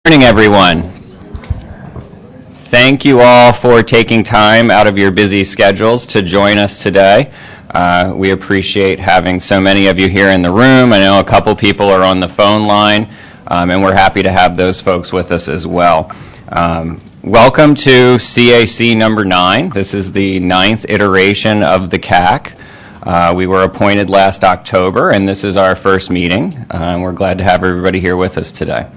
Morning, everyone. Thank you all for taking time out of your busy schedules to join us today. We appreciate having so many of you here in the room. I know a couple people are on the phone line, and we're happy to have those folks with us as well. Welcome to CAC number 9. This is the 9th iteration of the CAC. We were appointed last October, and this is our first meeting. We're glad to have everybody here with us today.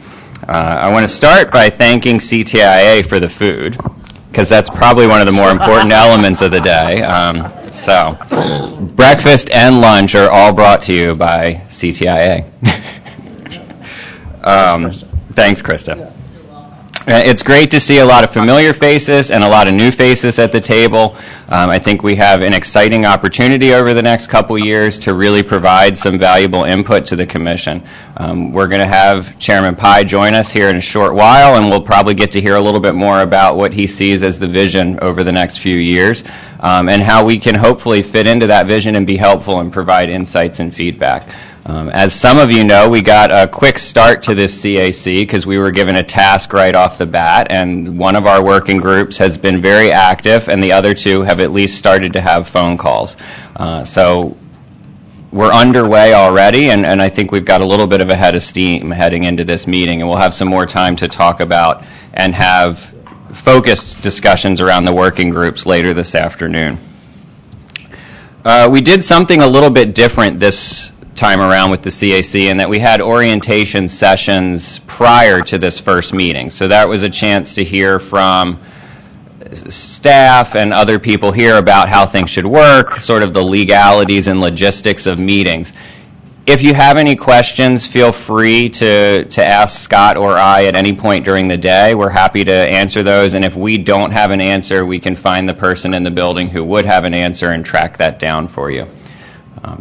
I want to start by thanking CTIA for the food, because that's probably one of the more important elements of the day. So, breakfast and lunch are all brought to you by CTIA. Thanks, Krista. It's great to see a lot of familiar faces and a lot of new faces at the table. I think we have an exciting opportunity over the next couple years to really provide some valuable input to the Commission. We're going to have Chairman Pai join us here in a short while, and we'll probably get to hear a little bit more about what he sees as the vision over the next few years, and how we can hopefully fit into that vision and be helpful and provide insights and feedback. As some of you know, we got a quick start to this CAC because we were given a task right off the bat, and one of our working groups has been very active, and the other two have at least started to have phone calls. So we're underway already, and I think we've got a little bit of a head of steam heading into this meeting, and we'll have some more time to talk about and have focused discussions around the working groups later this afternoon. We did something a little bit different this time around with the CAC, in that we had orientation sessions prior to this first meeting. So that was a chance to hear from staff and other people here about how things should work, sort of the legalities and logistics of meetings. If you have any questions, feel free to ask Scott or I at any point during the day. We're happy to answer those, and if we don't have an answer, we can find the person in the building who would have an answer and track that down for you.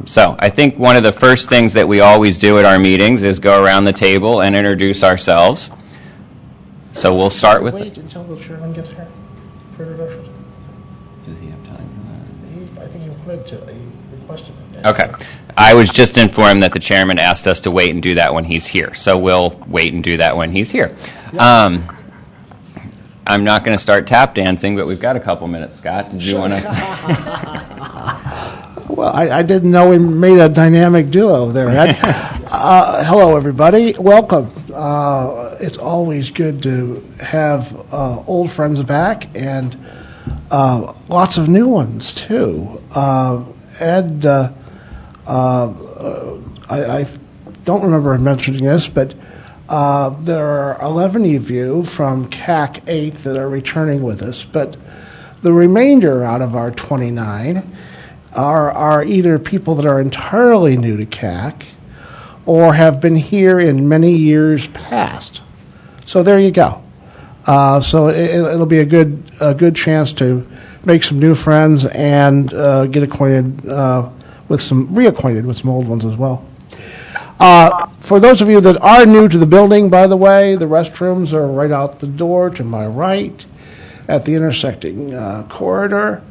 So I think one of the first things that we always do at our meetings is go around the table and introduce ourselves. So we'll start with... Wait until the chairman gets here for introductions. Does he have time for that? I think he wanted to. He requested it. Okay. I was just informed that the chairman asked us to wait and do that when he's here. So we'll wait and do that when he's here. Yep. I'm not going to start tap dancing, but we've got a couple minutes. Scott, did you want to... Well, I didn't know we made a dynamic duo there, Ed. Hello, everybody. Welcome. It's always good to have old friends back and lots of new ones, too. Ed, I don't remember mentioning this, but there are 11 of you from CAC 8 that are returning with us, but the remainder out of our 29 are either people that are entirely new to CAC or have been here in many years past. So there you go. So it'll be a good chance to make some new friends and get reacquainted with some old ones as well. For those of you that are new to the building, by the way, the restrooms are right out the door to my right at the intersecting corridor.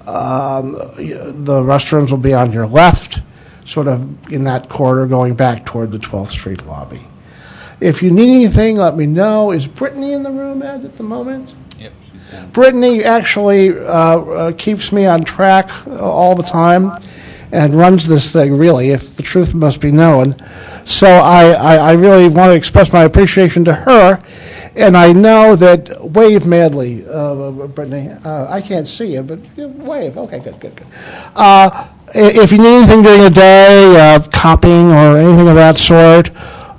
The restrooms will be on your left, sort of in that corridor going back toward the 12th Street lobby. If you need anything, let me know. Is Brittany in the room, Ed, at the moment? Yep, she's down. Brittany actually keeps me on track all the time and runs this thing, really, if the truth must be known. So I really want to express my appreciation to her. And I know that, wave madly, Brittany. I can't see you, but wave. Okay, good. If you need anything during the day, copying or anything of that sort,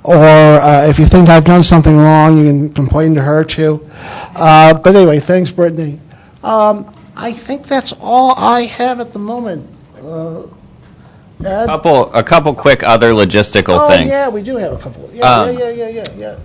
or if you think I've done something wrong, you can complain to her too. But anyway, thanks, Brittany. I think that's all I have at the moment. Ed? A couple quick other logistical things. Oh, yeah, we do have a couple. Yeah.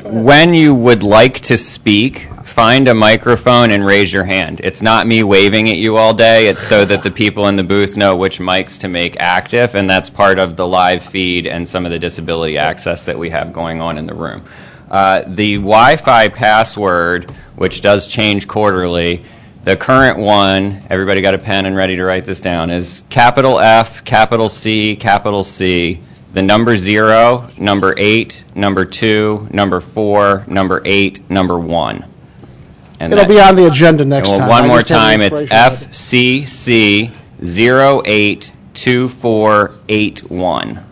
When you would like to speak, find a microphone and raise your hand. It's not me waving at you all day. It's so that the people in the booth know which mics to make active, and that's part of the live feed and some of the disability access that we have going on in the room. The Wi-Fi password, which does change quarterly, the current one, everybody got a pen and ready to write this down, is capital F, capital C, the number 0, number 8, number 2, number 4, number 8, number 1. And It'll be on the agenda next well, time. one I more just have time, the it's inspiration FCC 082481.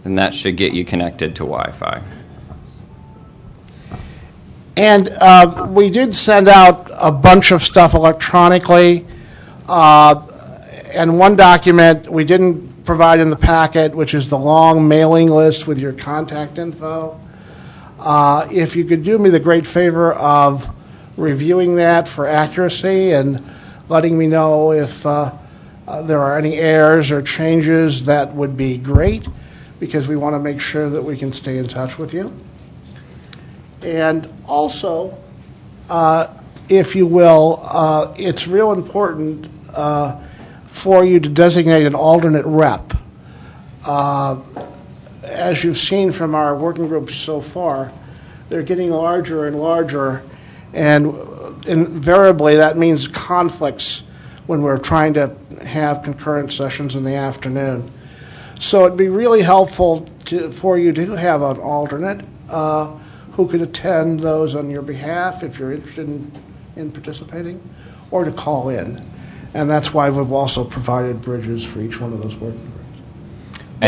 And that should get you connected to Wi-Fi. And we did send out a bunch of stuff electronically. And one document we didn't provide in the packet, which is the long mailing list with your contact info. If you could do me the great favor of reviewing that for accuracy and letting me know if there are any errors or changes, that would be great, because we want to make sure that we can stay in touch with you. And also, if you will, it's real important for you to designate an alternate rep. As you've seen from our working groups so far, they're getting larger and larger, and invariably that means conflicts when we're trying to have concurrent sessions in the afternoon. So it'd be really helpful for you to have an alternate who could attend those on your behalf if you're interested in participating, or to call in. And that's why we've also provided bridges for each one of those working groups.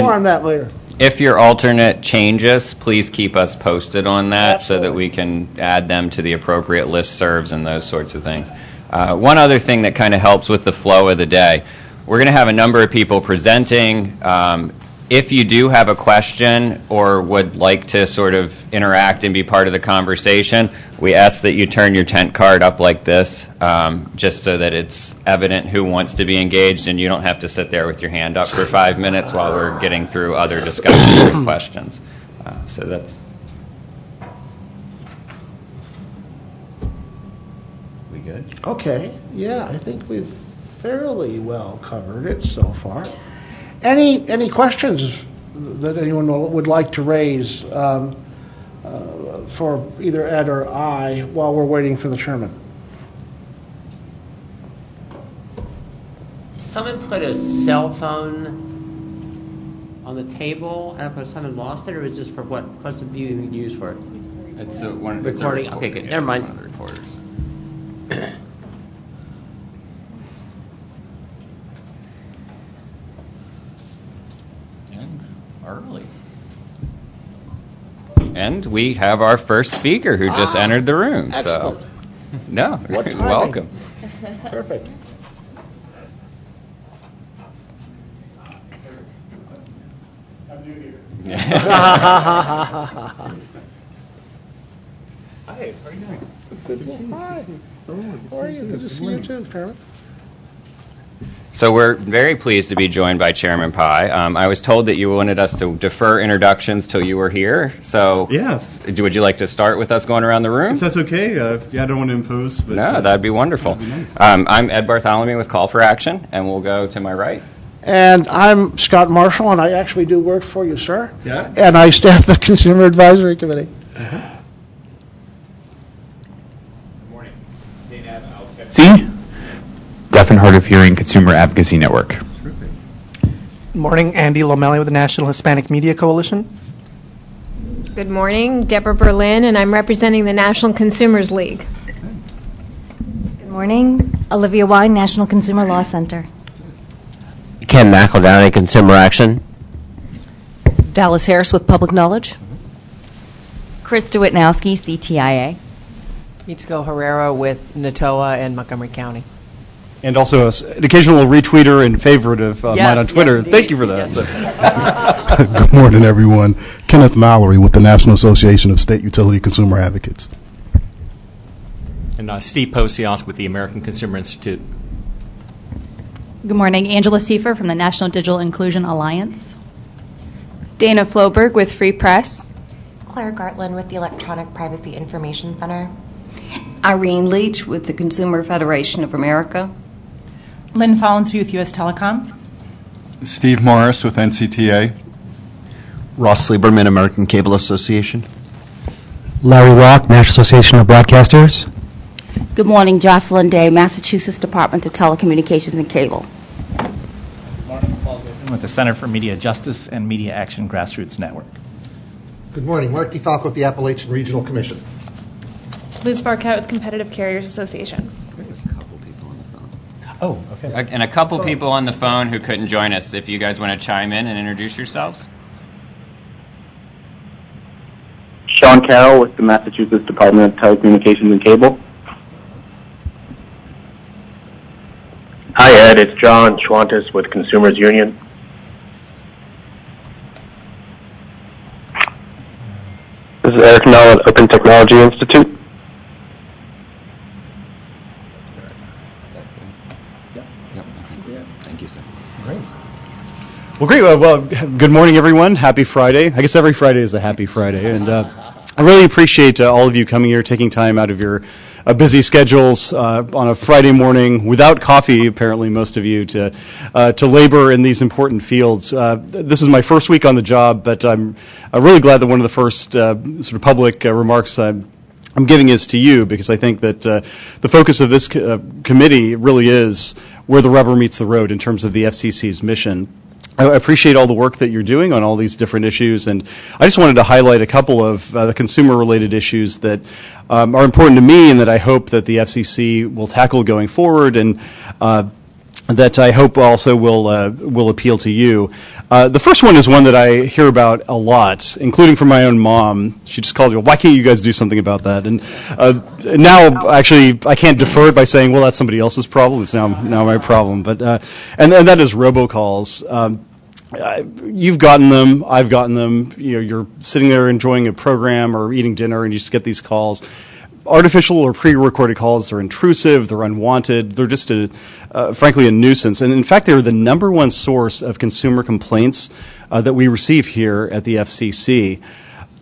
More on that later. If your alternate changes, please keep us posted on that. Absolutely. So that we can add them to the appropriate listservs and those sorts of things. One other thing that kind of helps with the flow of the day, we're going to have a number of people presenting. If you do have a question or would like to sort of interact and be part of the conversation, we ask that you turn your tent card up like this, just so that it's evident who wants to be engaged and you don't have to sit there with your hand up for 5 minutes while we're getting through other discussions and questions. So that's... We good? Okay, yeah, I think we've fairly well covered it so far. Any questions that anyone would like to raise for either Ed or I while we're waiting for the chairman? Someone put a cell phone on the table. I don't know if someone lost it, or was it just for what's the view you use for it? It's one Recording? Okay, good. Never mind. One of the recorders. Early. And we have our first speaker who just entered the room. Excellent. So, no, What timing. welcome. Perfect. I'm new here. Hi, how are you doing? Hi. How are you? Good to see you too, Chairman. So we're very pleased to be joined by Chairman Pai. I was told that you wanted us to defer introductions till you were here. So Yeah, would you like to start with us going around the room? if that's okay. Yeah, I don't want to impose, but No, that'd be wonderful. that'd be nice. I'm Ed Bartholomew with Call for Action, and we'll go to my right. And I'm Scott Marshall, and I actually do work for you, sir. Yeah. And I staff the Consumer Advisory Committee. See? Deaf and Hard of Hearing Consumer Advocacy Network. Terrific. Morning, Andy Lomelli with the National Hispanic Media Coalition. Good morning, Deborah Berlin, and I'm representing the National Consumers League. Good morning. Olivia Wine, National Consumer Law Center. Ken McEldowney, Consumer Action. Dallas Harris with Public Knowledge. Krista Witnowski, CTIA. Mitsuko Herrera with NATOA and Montgomery County. And also an occasional retweeter and favorite of mine on Twitter. indeed. Thank you for that. Yes. Good morning, everyone. Kenneth Mallory with the National Association of State Utility Consumer Advocates. And Steve Posios with the American Consumer Institute. Good morning. Angela Seifer from the National Digital Inclusion Alliance. Dana Floberg with Free Press. Claire Gartland with the Electronic Privacy Information Center. Irene Leach with the Consumer Federation of America. Lynn Follensby with U.S. Telecom. Steve Morris with NCTA. Ross Lieberman, American Cable Association. Larry Rock, National Association of Broadcasters. Good morning, Jocelyn Day, Massachusetts Department of Telecommunications and Cable. with the Center for Media Justice and Media Action Grassroots Network. Good morning. Mark DeFalco with the Appalachian Regional Commission. Liz Barquette with Competitive Carriers Association. Oh, okay. And a couple people on the phone who couldn't join us, if you guys want to chime in and introduce yourselves. Sean Carroll with the Massachusetts Department of Telecommunications and Cable. Hi, Ed. It's John Schwantes with Consumers Union. This is Eric Null at Open Technology Institute. Thank you, sir. Great. Well, great. Well, good morning, everyone. Happy Friday. I guess every Friday is a happy Friday. And I really appreciate all of you coming here, taking time out of your busy schedules on a Friday morning without coffee, apparently, most of you, to labor in these important fields. This is my first week on the job, but I'm really glad that one of the first sort of public remarks I'm giving is to you, because I think that the focus of this committee really is where the rubber meets the road in terms of the FCC's mission. I appreciate all the work that you're doing on all these different issues, and I just wanted to highlight a couple of the consumer-related issues that are important to me and that I hope that the FCC will tackle going forward, and that I hope also will appeal to you. The first one is one that I hear about a lot, including from my own mom. She just called me, why can't you guys do something about that? And now, actually, I can't defer it by saying, well, that's somebody else's problem. It's now my problem. But and that is robocalls. You've gotten them. I've gotten them. You're sitting there enjoying a program or eating dinner, and you just get these calls. Artificial or pre-recorded calls are intrusive, they're unwanted, they're just, frankly, a nuisance. And in fact, they're the number one source of consumer complaints that we receive here at the FCC.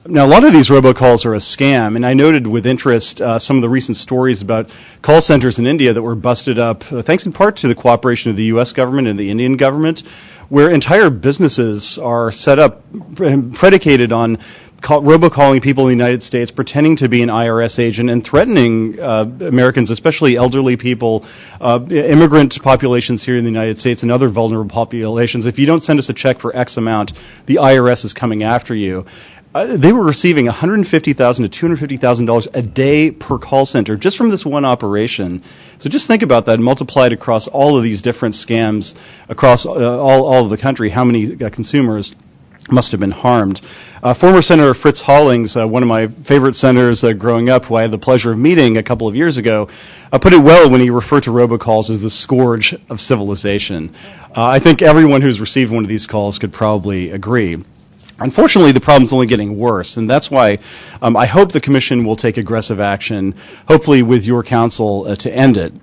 Now, a lot of these robocalls are a scam, and I noted with interest some of the recent stories about call centers in India that were busted up, thanks in part to the cooperation of the U.S. government and the Indian government, where entire businesses are set up, predicated on robocalling people in the United States, pretending to be an IRS agent, and threatening Americans, especially elderly people, immigrant populations here in the United States, and other vulnerable populations. If you don't send us a check for X amount, the IRS is coming after you. They were receiving $150,000 to $250,000 a day per call center just from this one operation. So just think about that, multiplied across all of these different scams across all of the country, how many consumers must have been harmed. Former Senator Fritz Hollings, one of my favorite senators growing up, who I had the pleasure of meeting a couple of years ago, put it well when he referred to robocalls as the scourge of civilization. I think everyone who's received one of these calls could probably agree. Unfortunately, the problem's only getting worse, and that's why I hope the Commission will take aggressive action, hopefully with your counsel, to end it.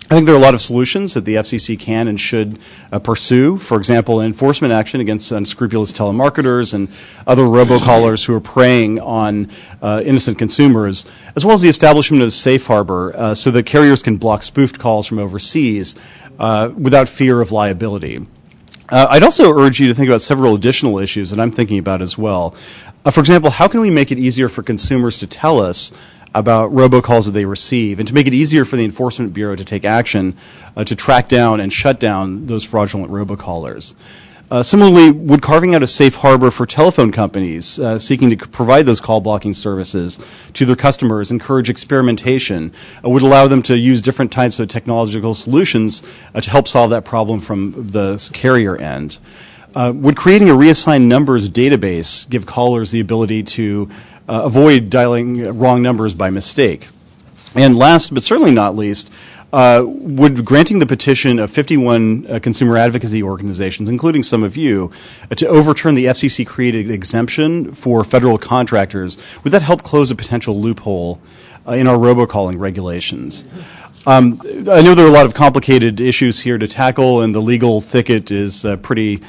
I think there are a lot of solutions that the FCC can and should pursue. For example, enforcement action against unscrupulous telemarketers and other robocallers who are preying on innocent consumers, as well as the establishment of safe harbor so that carriers can block spoofed calls from overseas without fear of liability. I'd also urge you to think about several additional issues that I'm thinking about as well. For example, how can we make it easier for consumers to tell us about robocalls that they receive, and to make it easier for the Enforcement Bureau to take action to track down and shut down those fraudulent robocallers? Similarly, would carving out a safe harbor for telephone companies seeking to provide those call blocking services to their customers encourage experimentation? Would allow them to use different types of technological solutions to help solve that problem from the carrier end? Would creating a reassigned numbers database give callers the ability to avoid dialing wrong numbers by mistake? And last, but certainly not least, would granting the petition of 51 consumer advocacy organizations, including some of you, to overturn the FCC-created exemption for federal contractors, would that help close a potential loophole in our robocalling regulations? I know there are a lot of complicated issues here to tackle, and the legal thicket is pretty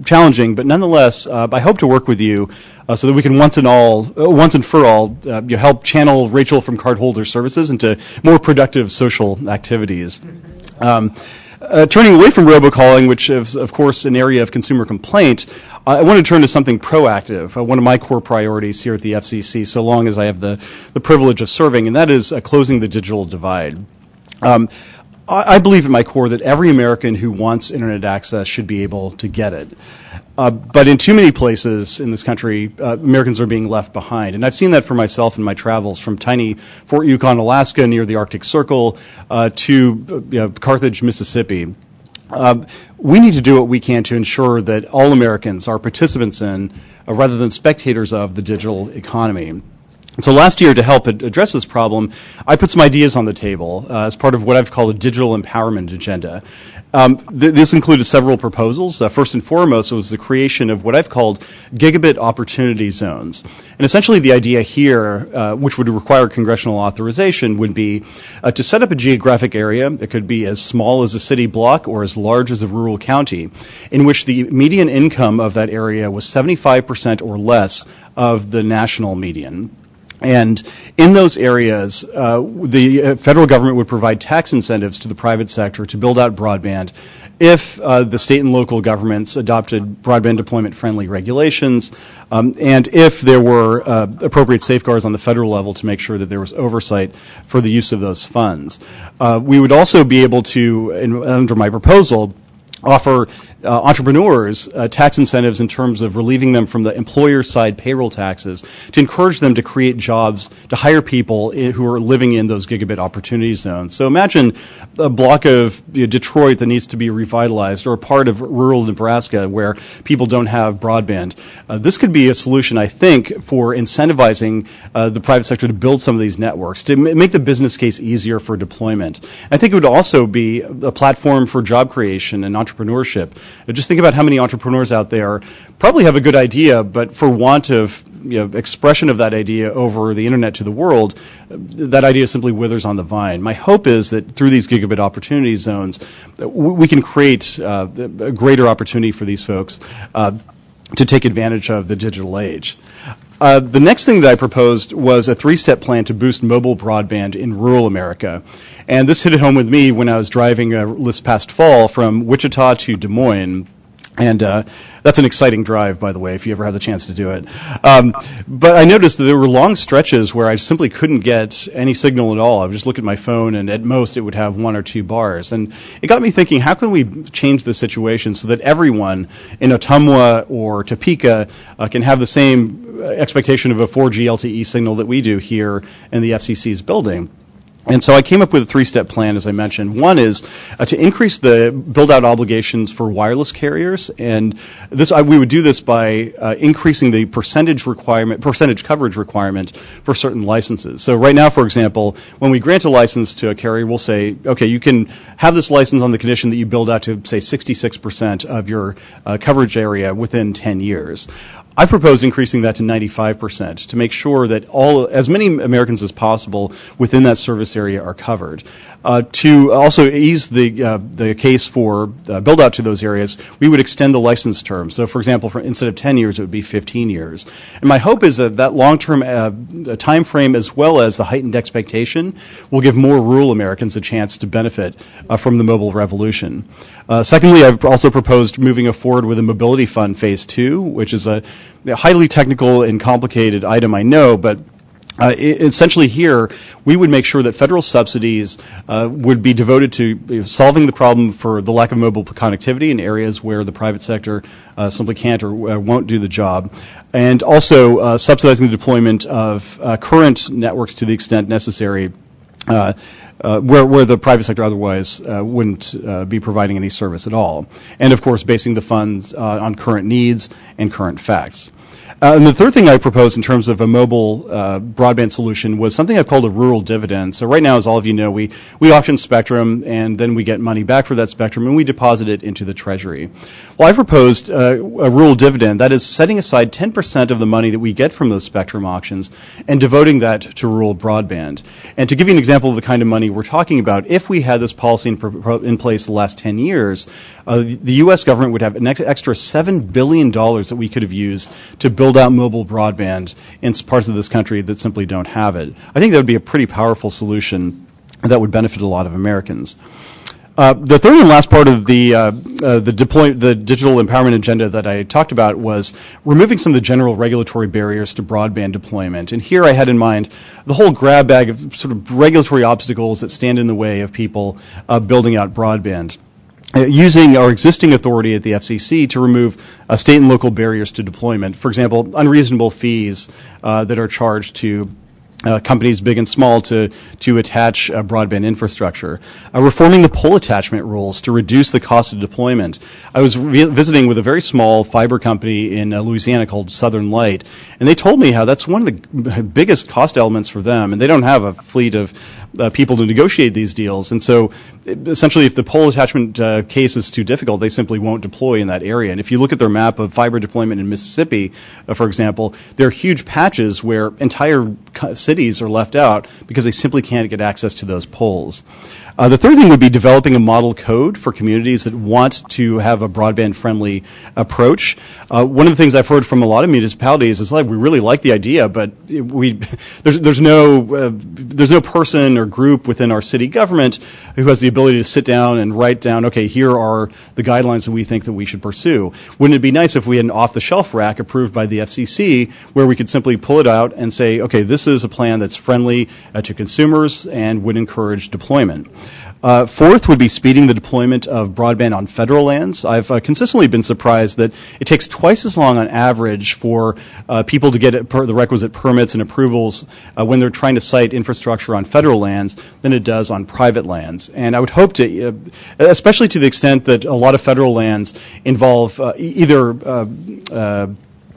challenging. But nonetheless, I hope to work with you so that we can once and for all help channel Rachel from Cardholder Services into more productive social activities. Turning away from robocalling, which is, of course, an area of consumer complaint, I want to turn to something proactive, one of my core priorities here at the FCC, so long as I have the privilege of serving, and that is closing the digital divide. I believe at my core that every American who wants internet access should be able to get it. But in too many places in this country, Americans are being left behind. And I've seen that for myself in my travels from tiny Fort Yukon, Alaska, near the Arctic Circle, to Carthage, Mississippi. We need to do what we can to ensure that all Americans are participants in, rather than spectators of, the digital economy. So last year, to help address this problem, I put some ideas on the table as part of what I've called a digital empowerment agenda. This included several proposals. First and foremost was the creation of what I've called gigabit opportunity zones. And essentially the idea here, which would require congressional authorization, would be to set up a geographic area that could be as small as a city block or as large as a rural county, in which the median income of that area was 75% or less of the national median. And in those areas, the federal government would provide tax incentives to the private sector to build out broadband if the state and local governments adopted broadband deployment-friendly regulations, and if there were appropriate safeguards on the federal level to make sure that there was oversight for the use of those funds. We would also be able to, under my proposal, offer entrepreneurs tax incentives in terms of relieving them from the employer-side payroll taxes to encourage them to create jobs, to hire people who are living in those gigabit opportunity zones. So imagine a block of Detroit that needs to be revitalized, or a part of rural Nebraska where people don't have broadband. This could be a solution, I think, for incentivizing the private sector to build some of these networks, to make the business case easier for deployment. I think it would also be a platform for job creation and entrepreneurship. Just think about how many entrepreneurs out there probably have a good idea, but for want of expression of that idea over the internet to the world, that idea simply withers on the vine. My hope is that through these gigabit opportunity zones, we can create a greater opportunity for these folks to take advantage of the digital age. The next thing that I proposed was a 3-step plan to boost mobile broadband in rural America. And this hit home with me when I was driving this past fall from Wichita to Des Moines. And that's an exciting drive, by the way, if you ever have the chance to do it. But I noticed that there were long stretches where I simply couldn't get any signal at all. I would just look at my phone, and at most it would have 1 or 2 bars. And it got me thinking, how can we change the situation so that everyone in Ottumwa or Topeka can have the same expectation of a 4G LTE signal that we do here in the FCC's building? And so I came up with a 3-step plan, as I mentioned. One is to increase the build-out obligations for wireless carriers, and we would do this by increasing the percentage coverage requirement for certain licenses. So right now, for example, when we grant a license to a carrier, we'll say, okay, you can have this license on the condition that you build out to, say, 66% of your coverage area within 10 years. I propose increasing that to 95% to make sure that as many Americans as possible within that service area are covered. To also ease the case for build out to those areas, we would extend the license term. So, for example, instead of 10 years, it would be 15 years. And my hope is that long-term time frame, as well as the heightened expectation, will give more rural Americans a chance to benefit from the mobile revolution. Secondly, I've also proposed moving forward with a mobility fund phase 2, which is a highly technical and complicated item, I know, but essentially here, we would make sure that federal subsidies would be devoted to solving the problem for the lack of mobile connectivity in areas where the private sector simply can't or won't do the job, and also subsidizing the deployment of current networks to the extent necessary where the private sector otherwise wouldn't be providing any service at all. And, of course, basing the funds on current needs and current facts. And the third thing I proposed in terms of a mobile broadband solution was something I've called a rural dividend. So right now, as all of you know, we auction spectrum, and then we get money back for that spectrum, and we deposit it into the Treasury. Well, I proposed a rural dividend, that is setting aside 10% of the money that we get from those spectrum auctions and devoting that to rural broadband. And to give you an example of the kind of money we're talking about, if we had this policy in place the last 10 years, the U.S. government would have an extra $7 billion that we could have used to build out mobile broadband in parts of this country that simply don't have it. I think that would be a pretty powerful solution that would benefit a lot of Americans. The third and last part of the digital empowerment agenda that I talked about was removing some of the general regulatory barriers to broadband deployment. And here I had in mind the whole grab bag of sort of regulatory obstacles that stand in the way of people building out broadband. Using our existing authority at the FCC to remove state and local barriers to deployment. For example, unreasonable fees that are charged to companies big and small to attach broadband infrastructure. Reforming the pole attachment rules to reduce the cost of deployment. I was visiting with a very small fiber company in Louisiana called Southern Light, and they told me how that's one of the biggest cost elements for them, and they don't have a fleet of people to negotiate these deals. And so essentially if the pole attachment case is too difficult, they simply won't deploy in that area. And if you look at their map of fiber deployment in Mississippi, for example, there are huge patches where entire cities are left out because they simply can't get access to those poles. The third thing would be developing a model code for communities that want to have a broadband-friendly approach. One of the things I've heard from a lot of municipalities is like, we really like the idea, but there's no person or group within our city government who has the ability to sit down and write down, okay, here are the guidelines that we think that we should pursue. Wouldn't it be nice if we had an off-the-shelf rack approved by the FCC where we could simply pull it out and say, okay, this is a plan that's friendly to consumers and would encourage deployment. Fourth would be speeding the deployment of broadband on federal lands. I've consistently been surprised that it takes twice as long on average for people to get the requisite permits and approvals when they're trying to site infrastructure on federal lands than it does on private lands. And I would hope to, especially to the extent that a lot of federal lands involve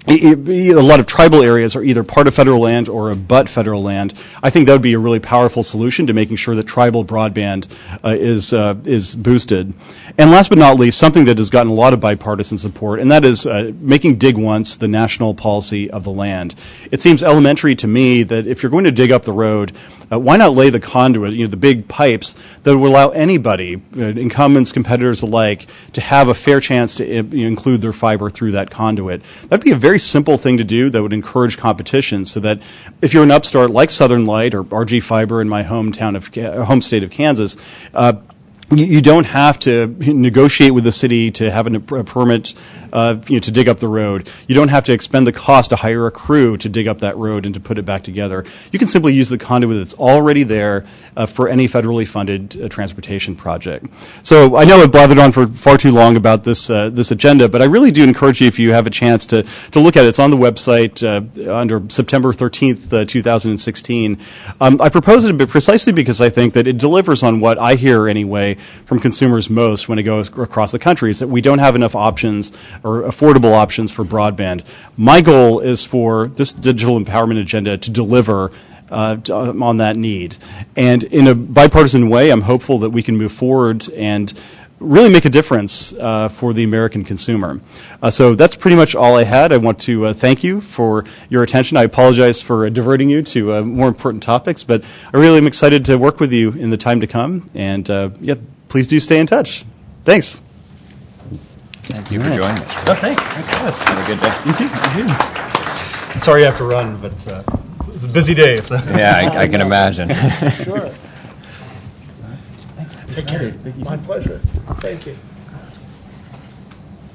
a lot of tribal areas are either part of federal land or abut federal land. I think that would be a really powerful solution to making sure that tribal broadband is boosted. And last but not least, something that has gotten a lot of bipartisan support, and that is making Dig Once the national policy of the land. It seems elementary to me that if you're going to dig up the road, why not lay the conduit, the big pipes that will allow anybody, incumbents, competitors alike, to have a fair chance to include their fiber through that conduit. That would be a very simple thing to do that would encourage competition so that if you're an upstart like Southern Light or RG Fiber in my home state of Kansas, you don't have to negotiate with the city to have a permit to dig up the road. You don't have to expend the cost to hire a crew to dig up that road and to put it back together. You can simply use the conduit that's already there for any federally funded transportation project. So I know I've blathered on for far too long about this agenda, but I really do encourage you, if you have a chance, to look at it. It's on the website under September 13th, 2016. I propose it precisely because I think that it delivers on what I hear anyway from consumers most when it goes across the country, is that we don't have enough options or affordable options for broadband. My goal is for this digital empowerment agenda to deliver on that need. And in a bipartisan way, I'm hopeful that we can move forward and really make a difference for the American consumer. So that's pretty much all I had. I want to thank you for your attention. I apologize for diverting you to more important topics, but I really am excited to work with you in the time to come. And please do stay in touch. Thanks. Thank you for joining us. Oh, thanks. Thanks. Have a good day. You too. I'm sorry I have to run, but it's a busy day. So. Yeah, I can imagine. Sure. Take care. My pleasure. Thank you.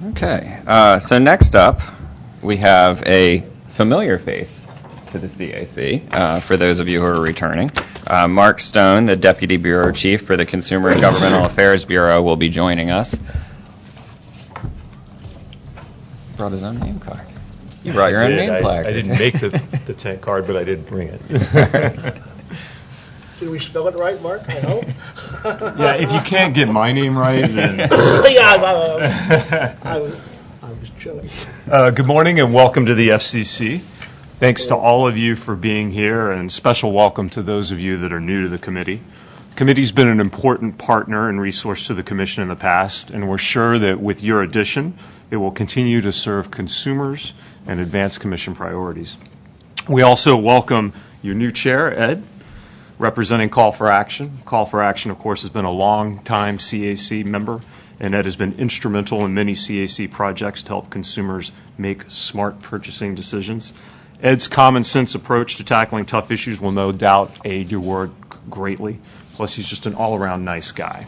Okay. So next up, we have a familiar face to the CAC, for those of you who are returning. Mark Stone, the Deputy Bureau Chief for the Consumer and Governmental Affairs Bureau, will be joining us. Brought his own name card. You brought your own name plaque. I didn't make the tank card, but I did bring it. Did we spell it right, Mark? I hope. Yeah, if you can't get my name right, then... Yeah, I was chilling. Good morning and welcome to the FCC. Thanks to all of you for being here, and special welcome to those of you that are new to the committee. The committee's been an important partner and resource to the Commission in the past, and we're sure that with your addition, it will continue to serve consumers and advance Commission priorities. We also welcome your new chair, Ed, representing Call for Action. Call for Action, of course, has been a long-time CAC member, and Ed has been instrumental in many CAC projects to help consumers make smart purchasing decisions. Ed's common sense approach to tackling tough issues will no doubt aid your work greatly. Plus, he's just an all-around nice guy.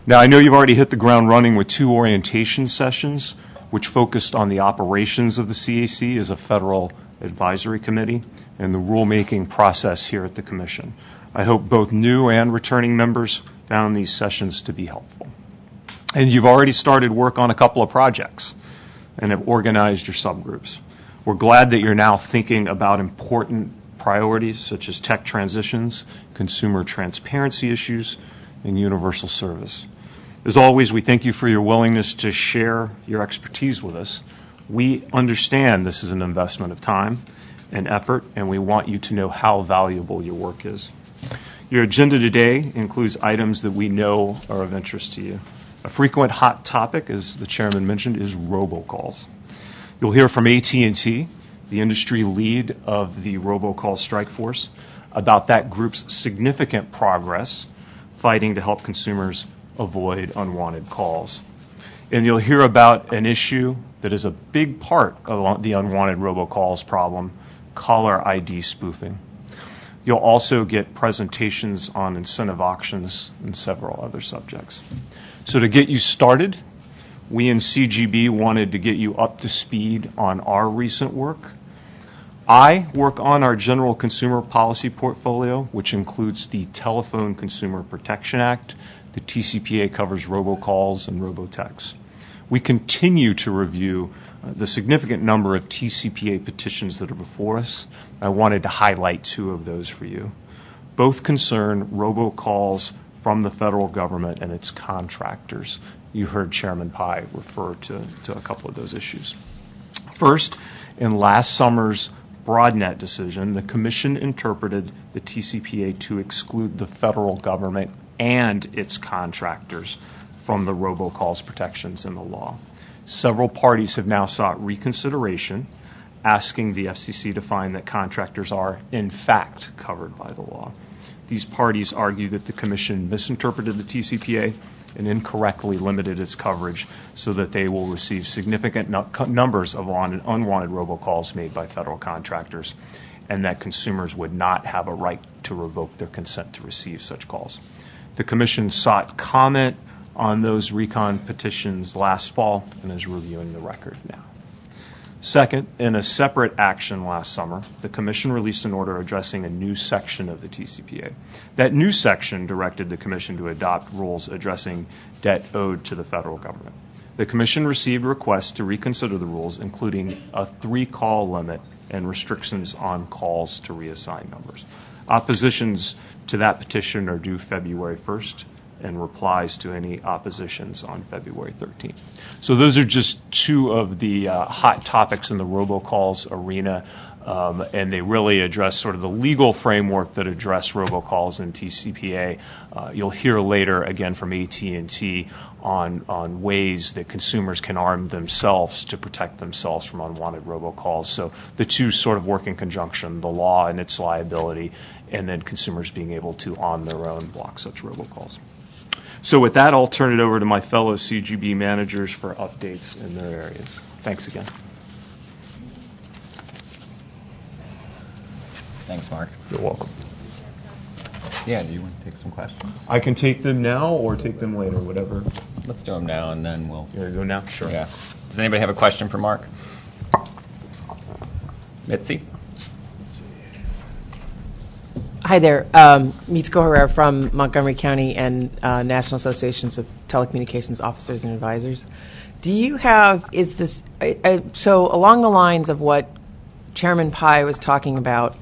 Now, I know you've already hit the ground running with 2 orientation sessions, which focused on the operations of the CAC as a federal advisory committee and the rulemaking process here at the Commission. I hope both new and returning members found these sessions to be helpful. And you've already started work on a couple of projects and have organized your subgroups. We're glad that you're now thinking about important priorities such as tech transitions, consumer transparency issues, and universal service. As always, we thank you for your willingness to share your expertise with us. We understand this is an investment of time and effort, and we want you to know how valuable your work is. Your agenda today includes items that we know are of interest to you. A frequent hot topic, as the chairman mentioned, is robocalls. You'll hear from AT&T, the industry lead of the robocall strike force, about that group's significant progress fighting to help consumers avoid unwanted calls. And you'll hear about an issue that is a big part of the unwanted robocalls problem, caller ID spoofing. You'll also get presentations on incentive auctions and several other subjects. So to get you started, we in CGB wanted to get you up to speed on our recent work. I work on our general consumer policy portfolio, which includes the Telephone Consumer Protection Act. The TCPA covers robocalls and robotexts. We continue to review the significant number of TCPA petitions that are before us. I wanted to highlight 2 of those for you. Both concern robocalls from the federal government and its contractors. You heard Chairman Pai refer to a couple of those issues. First, in last summer's BroadNet decision, the Commission interpreted the TCPA to exclude the federal government and its contractors from the robocalls protections in the law. Several parties have now sought reconsideration, asking the FCC to find that contractors are, in fact, covered by the law. These parties argue that the Commission misinterpreted the TCPA and incorrectly limited its coverage so that they will receive significant numbers of unwanted robocalls made by federal contractors, and that consumers would not have a right to revoke their consent to receive such calls. The Commission sought comment on those recon petitions last fall and is reviewing the record now. Second, in a separate action last summer, the Commission released an order addressing a new section of the TCPA. That new section directed the Commission to adopt rules addressing debt owed to the federal government. The Commission received requests to reconsider the rules, including a 3-call limit and restrictions on calls to reassign numbers. Oppositions to that petition are due February 1st, and replies to any oppositions on February 13th. So those are just 2 of the hot topics in the robocalls arena, and they really address sort of the legal framework that address robocalls in TCPA. You'll hear later again from AT&T on ways that consumers can arm themselves to protect themselves from unwanted robocalls. So the 2 sort of work in conjunction, the law and its liability, and then consumers being able to on their own block such robocalls. So with that, I'll turn it over to my fellow CGB managers for updates in their areas. Thanks again. Thanks, Mark. You're welcome. Yeah, do you want to take some questions? I can take them now or take them later, whatever. Let's do them now, and then we'll... You want to go now? Sure. Yeah. Does anybody have a question for Mark? Mitzi? Hi there. Mitsuko Herrera from Montgomery County and National Associations of Telecommunications Officers and Advisors. Do you have, so along the lines of what Chairman Pai was talking about,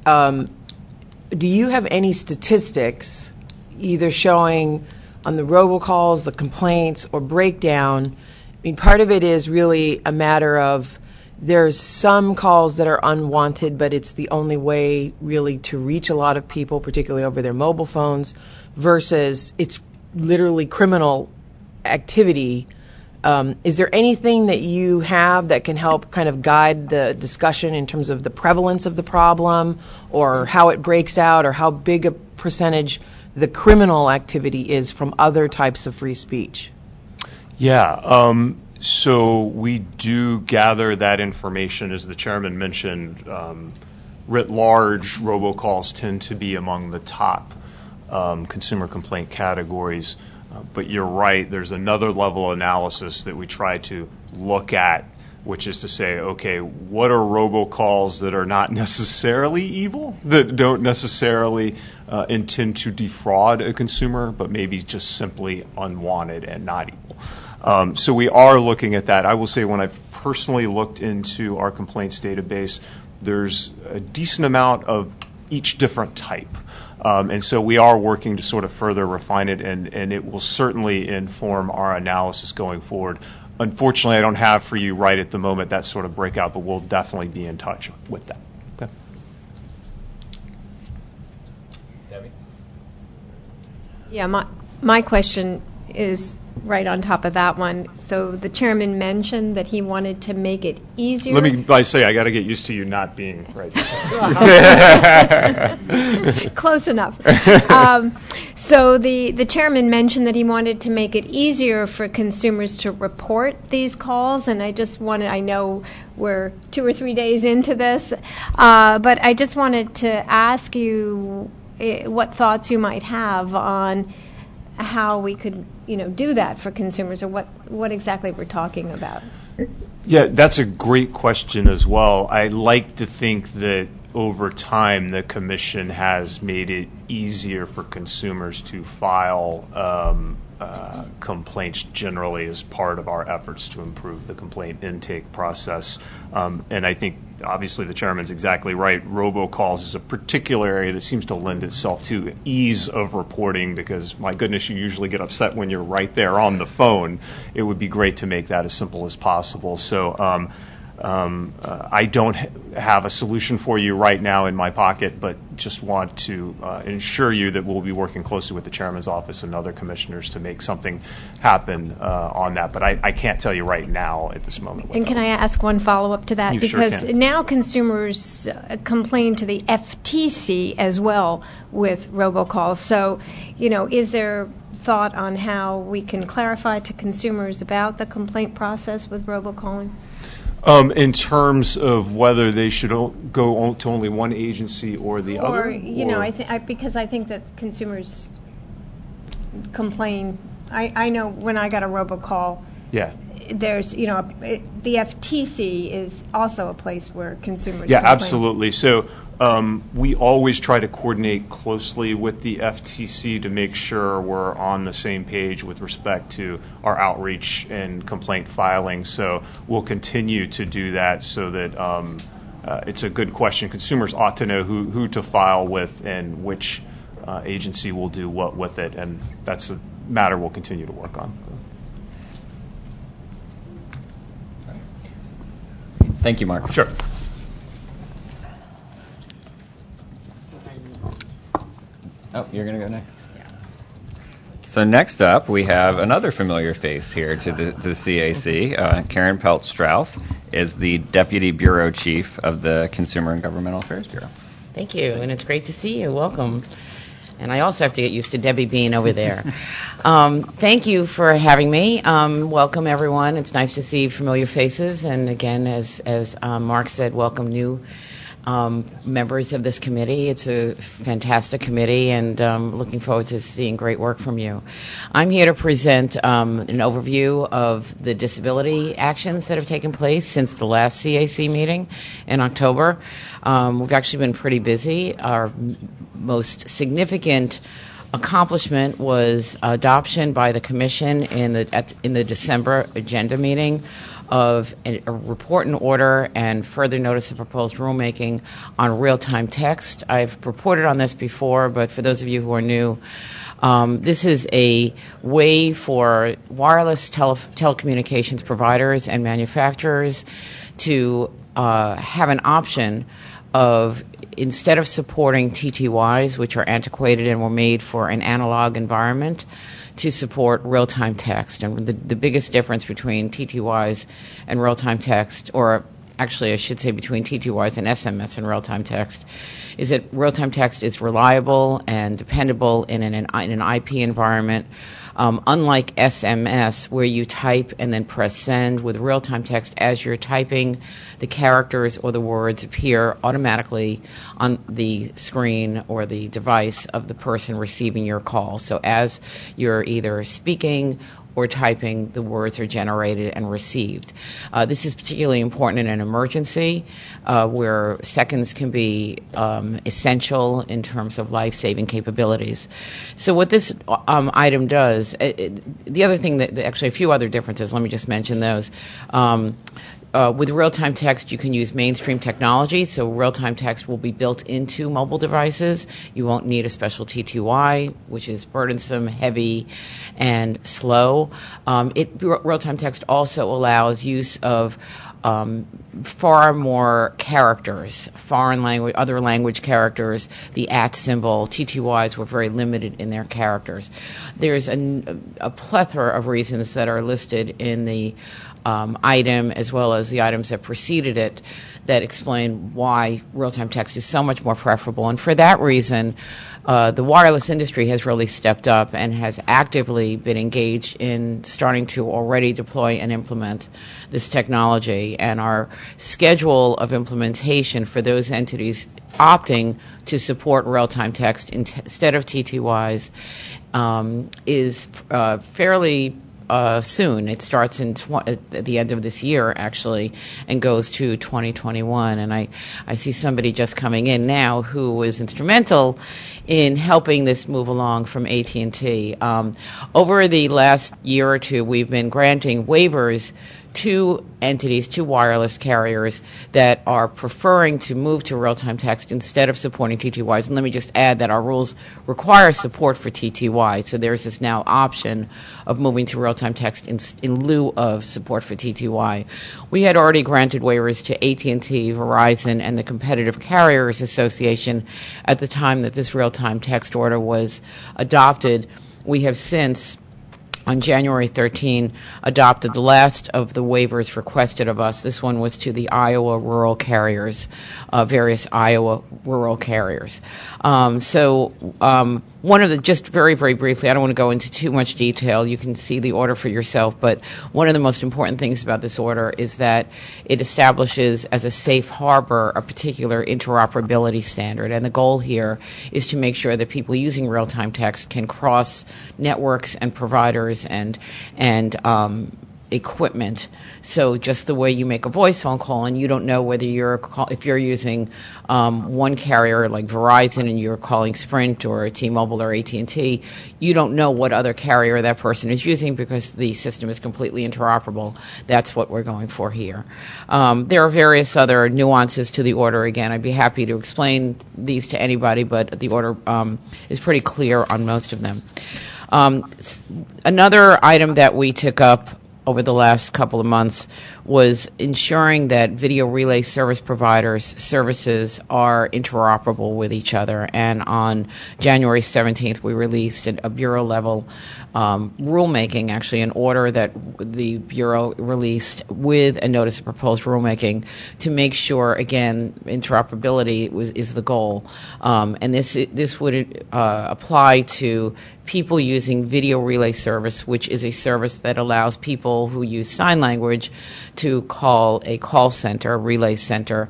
do you have any statistics either showing on the robocalls, the complaints, or breakdown? I mean, part of it is really a matter of there's some calls that are unwanted, but it's the only way really to reach a lot of people, particularly over their mobile phones, versus it's literally criminal activity. Is there anything that you have that can help kind of guide the discussion in terms of the prevalence of the problem or how it breaks out or how big a percentage the criminal activity is from other types of free speech? Yeah. So we do gather that information. As the chairman mentioned, writ large, robocalls tend to be among the top consumer complaint categories. But you're right, there's another level of analysis that we try to look at, which is to say, okay, what are robocalls that are not necessarily evil, that don't necessarily intend to defraud a consumer, but maybe just simply unwanted and not evil. So we are looking at that. I will say when I personally looked into our complaints database, there's a decent amount of each different type. And so we are working to sort of further refine it, and it will certainly inform our analysis going forward. Unfortunately, I don't have for you right at the moment that sort of breakout, but we'll definitely be in touch with that. Okay. Debbie? Yeah, my question is right on top of that one. So the chairman mentioned that he wanted to make it easier. Let me say, I got to get used to you not being right. Close enough. So the chairman mentioned that he wanted to make it easier for consumers to report these calls, and I know we're 2 or 3 days into this, but I just wanted to ask you what thoughts you might have on how we could, do that for consumers, or what exactly we're talking about. Yeah, that's a great question as well. I like to think that over time the Commission has made it easier for consumers to file complaints generally as part of our efforts to improve the complaint intake process. And I think, obviously, the chairman's exactly right. Robocalls is a particular area that seems to lend itself to ease of reporting because, my goodness, you usually get upset when you're right there on the phone. It would be great to make that as simple as possible. So I don't have a solution for you right now in my pocket, but just want to ensure you that we'll be working closely with the chairman's office and other commissioners to make something happen on that. But I can't tell you right now at this moment. And can I ask one follow-up to that? You because sure can. Now consumers complain to the FTC as well with robocalls. So, is there thought on how we can clarify to consumers about the complaint process with robocalling? In terms of whether they should go to only one agency or the other? Because I think that consumers complain. I know when I got a robocall, there's, the FTC is also a place where consumers complain. Absolutely. So we always try to coordinate closely with the FTC to make sure we're on the same page with respect to our outreach and complaint filing. So we'll continue to do that so that it's a good question. Consumers ought to know who to file with and which agency will do what with it, and that's a matter we'll continue to work on. Thank you, Mark. Sure. Oh, you're going to go next? Yeah. So next up, we have another familiar face here to the CAC. Karen Pelt-Strauss is the Deputy Bureau Chief of the Consumer and Governmental Affairs Bureau. Thank you, and it's great to see you. Welcome. And I also have to get used to Debbie being over there. Thank you for having me. Welcome, everyone. It's nice to see familiar faces. And again, as Mark said, welcome new members of this committee. It's a fantastic committee, and looking forward to seeing great work from you. I'm here to present an overview of the disability actions that have taken place since the last CAC meeting in October. We've actually been pretty busy. Our most significant accomplishment was adoption by the Commission in the December agenda meeting of a report and order and further notice of proposed rulemaking on real-time text. I've reported on this before, but for those of you who are new, this is a way for wireless telecommunications providers and manufacturers to have an option of, instead of supporting TTYs, which are antiquated and were made for an analog environment, to support real-time text. And the biggest difference between TTYs and real-time text, or actually I should say between TTYs and SMS and real-time text, is that real-time text is reliable and dependable in an IP environment, Unlike SMS, where you type and then press send, with real-time text, as you're typing, the characters or the words appear automatically on the screen or the device of the person receiving your call. So as you're either speaking or typing, the words are generated and received. This is particularly important in an emergency where seconds can be essential in terms of life-saving capabilities. So what this item does, the other thing that, actually a few other differences, let me just mention those. With real-time text, you can use mainstream technology, so real-time text will be built into mobile devices. You won't need a special TTY, which is burdensome, heavy, and slow. Real-time text also allows use of far more characters, foreign language, other language characters, the @ symbol. TTYs were very limited in their characters. There's a plethora of reasons that are listed in the item, as well as the items that preceded it, that explain why real-time text is so much more preferable. And for that reason, the wireless industry has really stepped up and has actively been engaged in starting to already deploy and implement this technology. And our schedule of implementation for those entities opting to support real-time text instead of TTYs is fairly soon. It starts at the end of this year, actually, and goes to 2021. And I see somebody just coming in now who was instrumental in helping this move along from AT&T. Over the last year or two, we've been granting waivers to entities, to wireless carriers that are preferring to move to real-time text instead of supporting TTYs. And let me just add that our rules require support for TTY, so there's this now option of moving to real-time text in lieu of support for TTY. We had already granted waivers to AT&T, Verizon, and the Competitive Carriers Association at the time that this real-time text order was adopted. We have since, on January 13, adopted the last of the waivers requested of us. This one was to the Iowa rural carriers, various Iowa rural carriers. One of the, just very, very briefly, I don't want to go into too much detail. You can see the order for yourself, but one of the most important things about this order is that it establishes as a safe harbor a particular interoperability standard. And the goal here is to make sure that people using real-time text can cross networks and providers and equipment. So just the way you make a voice phone call and you don't know whether if you're using one carrier like Verizon and you're calling Sprint or T-Mobile or AT&T, you don't know what other carrier that person is using because the system is completely interoperable. That's what we're going for here. There are various other nuances to the order. Again, I'd be happy to explain these to anybody, but the order is pretty clear on most of them. Another item that we took up over the last couple of months was ensuring that video relay service providers' services are interoperable with each other. And on January 17th, we released a Bureau-level rulemaking, actually an order that the Bureau released with a notice of proposed rulemaking to make sure, again, interoperability is the goal. And this would apply to people using video relay service, which is a service that allows people who use sign language to call a call center, a relay center.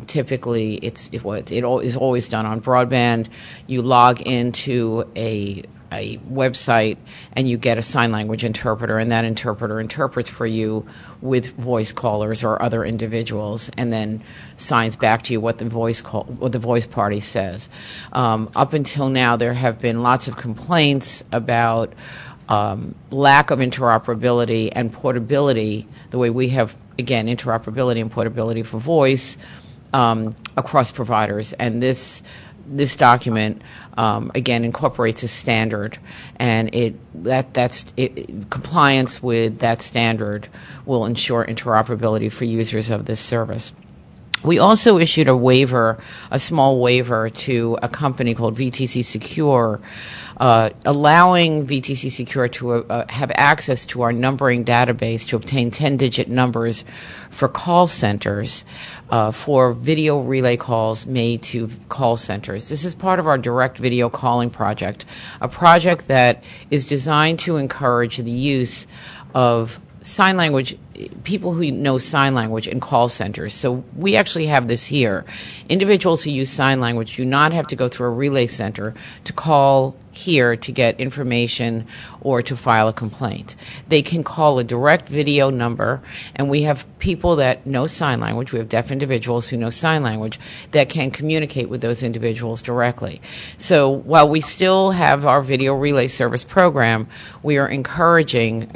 Typically, it is always done on broadband. You log into a website and you get a sign language interpreter, and that interpreter interprets for you with voice callers or other individuals, and then signs back to you what the voice party says. Up until now, there have been lots of complaints about lack of interoperability and portability, the way we have, again, interoperability and portability for voice across providers. And this document, again, incorporates a standard, and compliance with that standard will ensure interoperability for users of this service. We also issued a waiver, a small waiver, to a company called VTC Secure, allowing VTC Secure to have access to our numbering database to obtain 10-digit numbers for call centers for video relay calls made to call centers. This is part of our direct video calling project, a project that is designed to encourage the use of sign language, people who know sign language in call centers. So we actually have this here. Individuals who use sign language do not have to go through a relay center to call here to get information or to file a complaint. They can call a direct video number, and we have people that know sign language. We have deaf individuals who know sign language that can communicate with those individuals directly. So while we still have our video relay service program, we are encouraging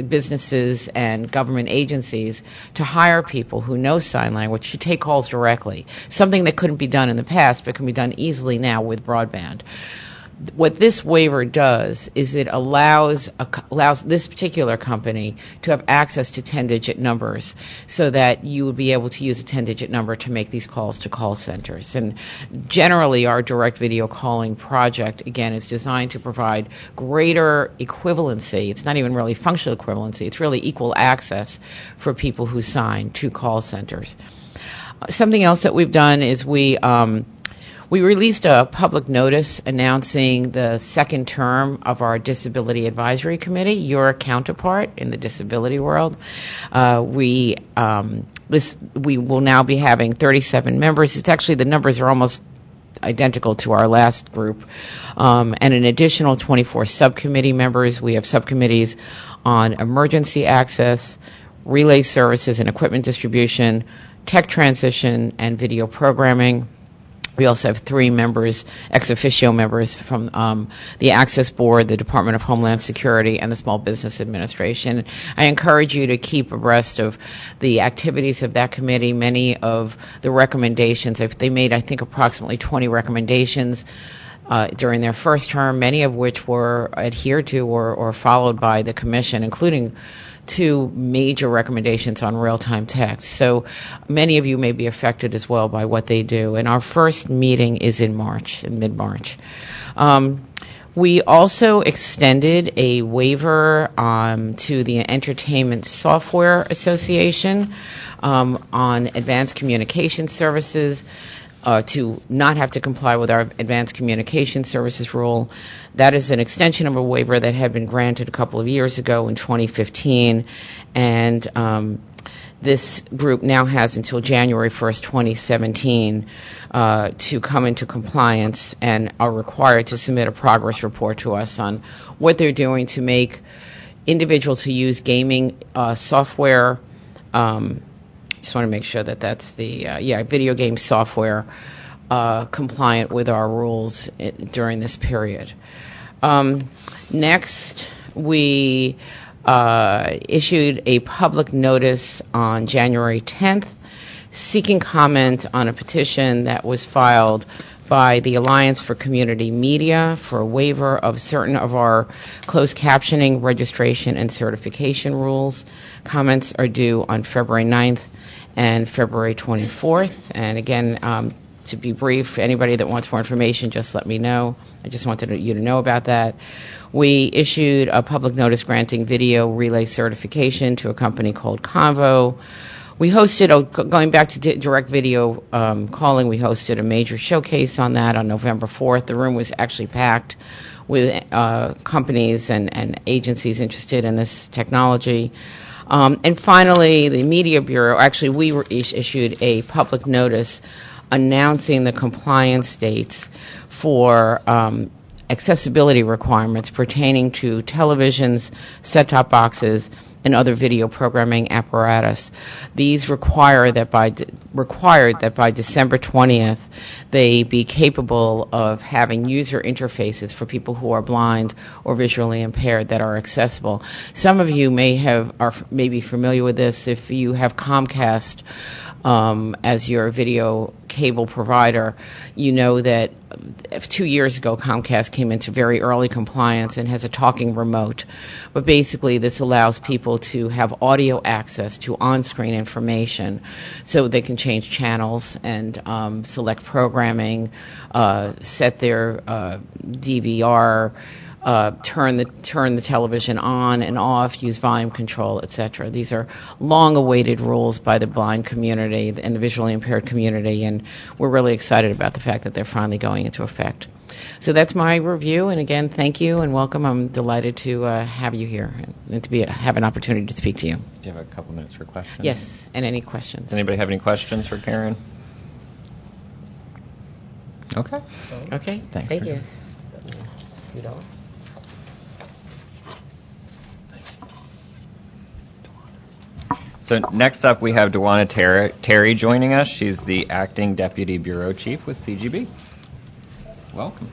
businesses and government agencies to hire people who know sign language to take calls directly, something that couldn't be done in the past but can be done easily now with broadband. What this waiver does is it allows this particular company to have access to 10-digit numbers so that you would be able to use a 10-digit number to make these calls to call centers. And generally, our direct video calling project, again, is designed to provide greater equivalency. It's not even really functional equivalency. It's really equal access for people who sign to call centers. Something else that we've done is we released a public notice announcing the second term of our Disability Advisory Committee, your counterpart in the disability world. We will now be having 37 members. It's actually, the numbers are almost identical to our last group, and an additional 24 subcommittee members. We have subcommittees on emergency access, relay services and equipment distribution, tech transition, and video programming. We also have 3 members, ex officio members from the Access Board, the Department of Homeland Security, and the Small Business Administration. I encourage you to keep abreast of the activities of that committee. Many of the recommendations, they made, I think, approximately 20 recommendations during their first term, many of which were adhered to or followed by the Commission, including 2 major recommendations on real-time text. So many of you may be affected as well by what they do. And our first meeting is in mid-March. We also extended a waiver to the Entertainment Software Association on advanced communication services, to not have to comply with our advanced communication services rule. That is an extension of a waiver that had been granted a couple of years ago in 2015, and this group now has until January 1st, 2017 to come into compliance and are required to submit a progress report to us on what they're doing to make individuals who use gaming software, just want to make sure that that's the video game software compliant with our rules during this period. Next, we issued a public notice on January 10th seeking comment on a petition that was filed by the Alliance for Community Media for a waiver of certain of our closed captioning, registration, and certification rules. Comments are due on February 9th and February 24th. And again, to be brief, anybody that wants more information, just let me know. I just wanted you to know about that. We issued a public notice granting video relay certification to a company called Convo. We hosted, going back to direct video calling, we hosted a major showcase on that on November 4th. The room was actually packed with companies and agencies interested in this technology. And finally, the Media Bureau, actually we issued a public notice announcing the compliance dates for accessibility requirements pertaining to televisions, set-top boxes, and other video programming apparatus. These required that by December 20th, they be capable of having user interfaces for people who are blind or visually impaired that are accessible. Some of you may be familiar with this if you have Comcast as your video cable provider. You know that 2 years ago, Comcast came into very early compliance and has a talking remote. But basically, this allows people to have audio access to on-screen information so they can change channels and select programming, set their DVR, turn the television on and off, use volume control, etc. These are long-awaited rules by the blind community and the visually impaired community, and we're really excited about the fact that they're finally going into effect. So that's my review, and again, thank you and welcome. I'm delighted to have you here and to have an opportunity to speak to you. Do you have a couple minutes for questions? Yes, and any questions? Does anybody have any questions for Karen? Okay. Okay, Thanks. thank you. Scoot over. So next up, we have Dewana Terry joining us. She's the Acting Deputy Bureau Chief with CGB. Welcome.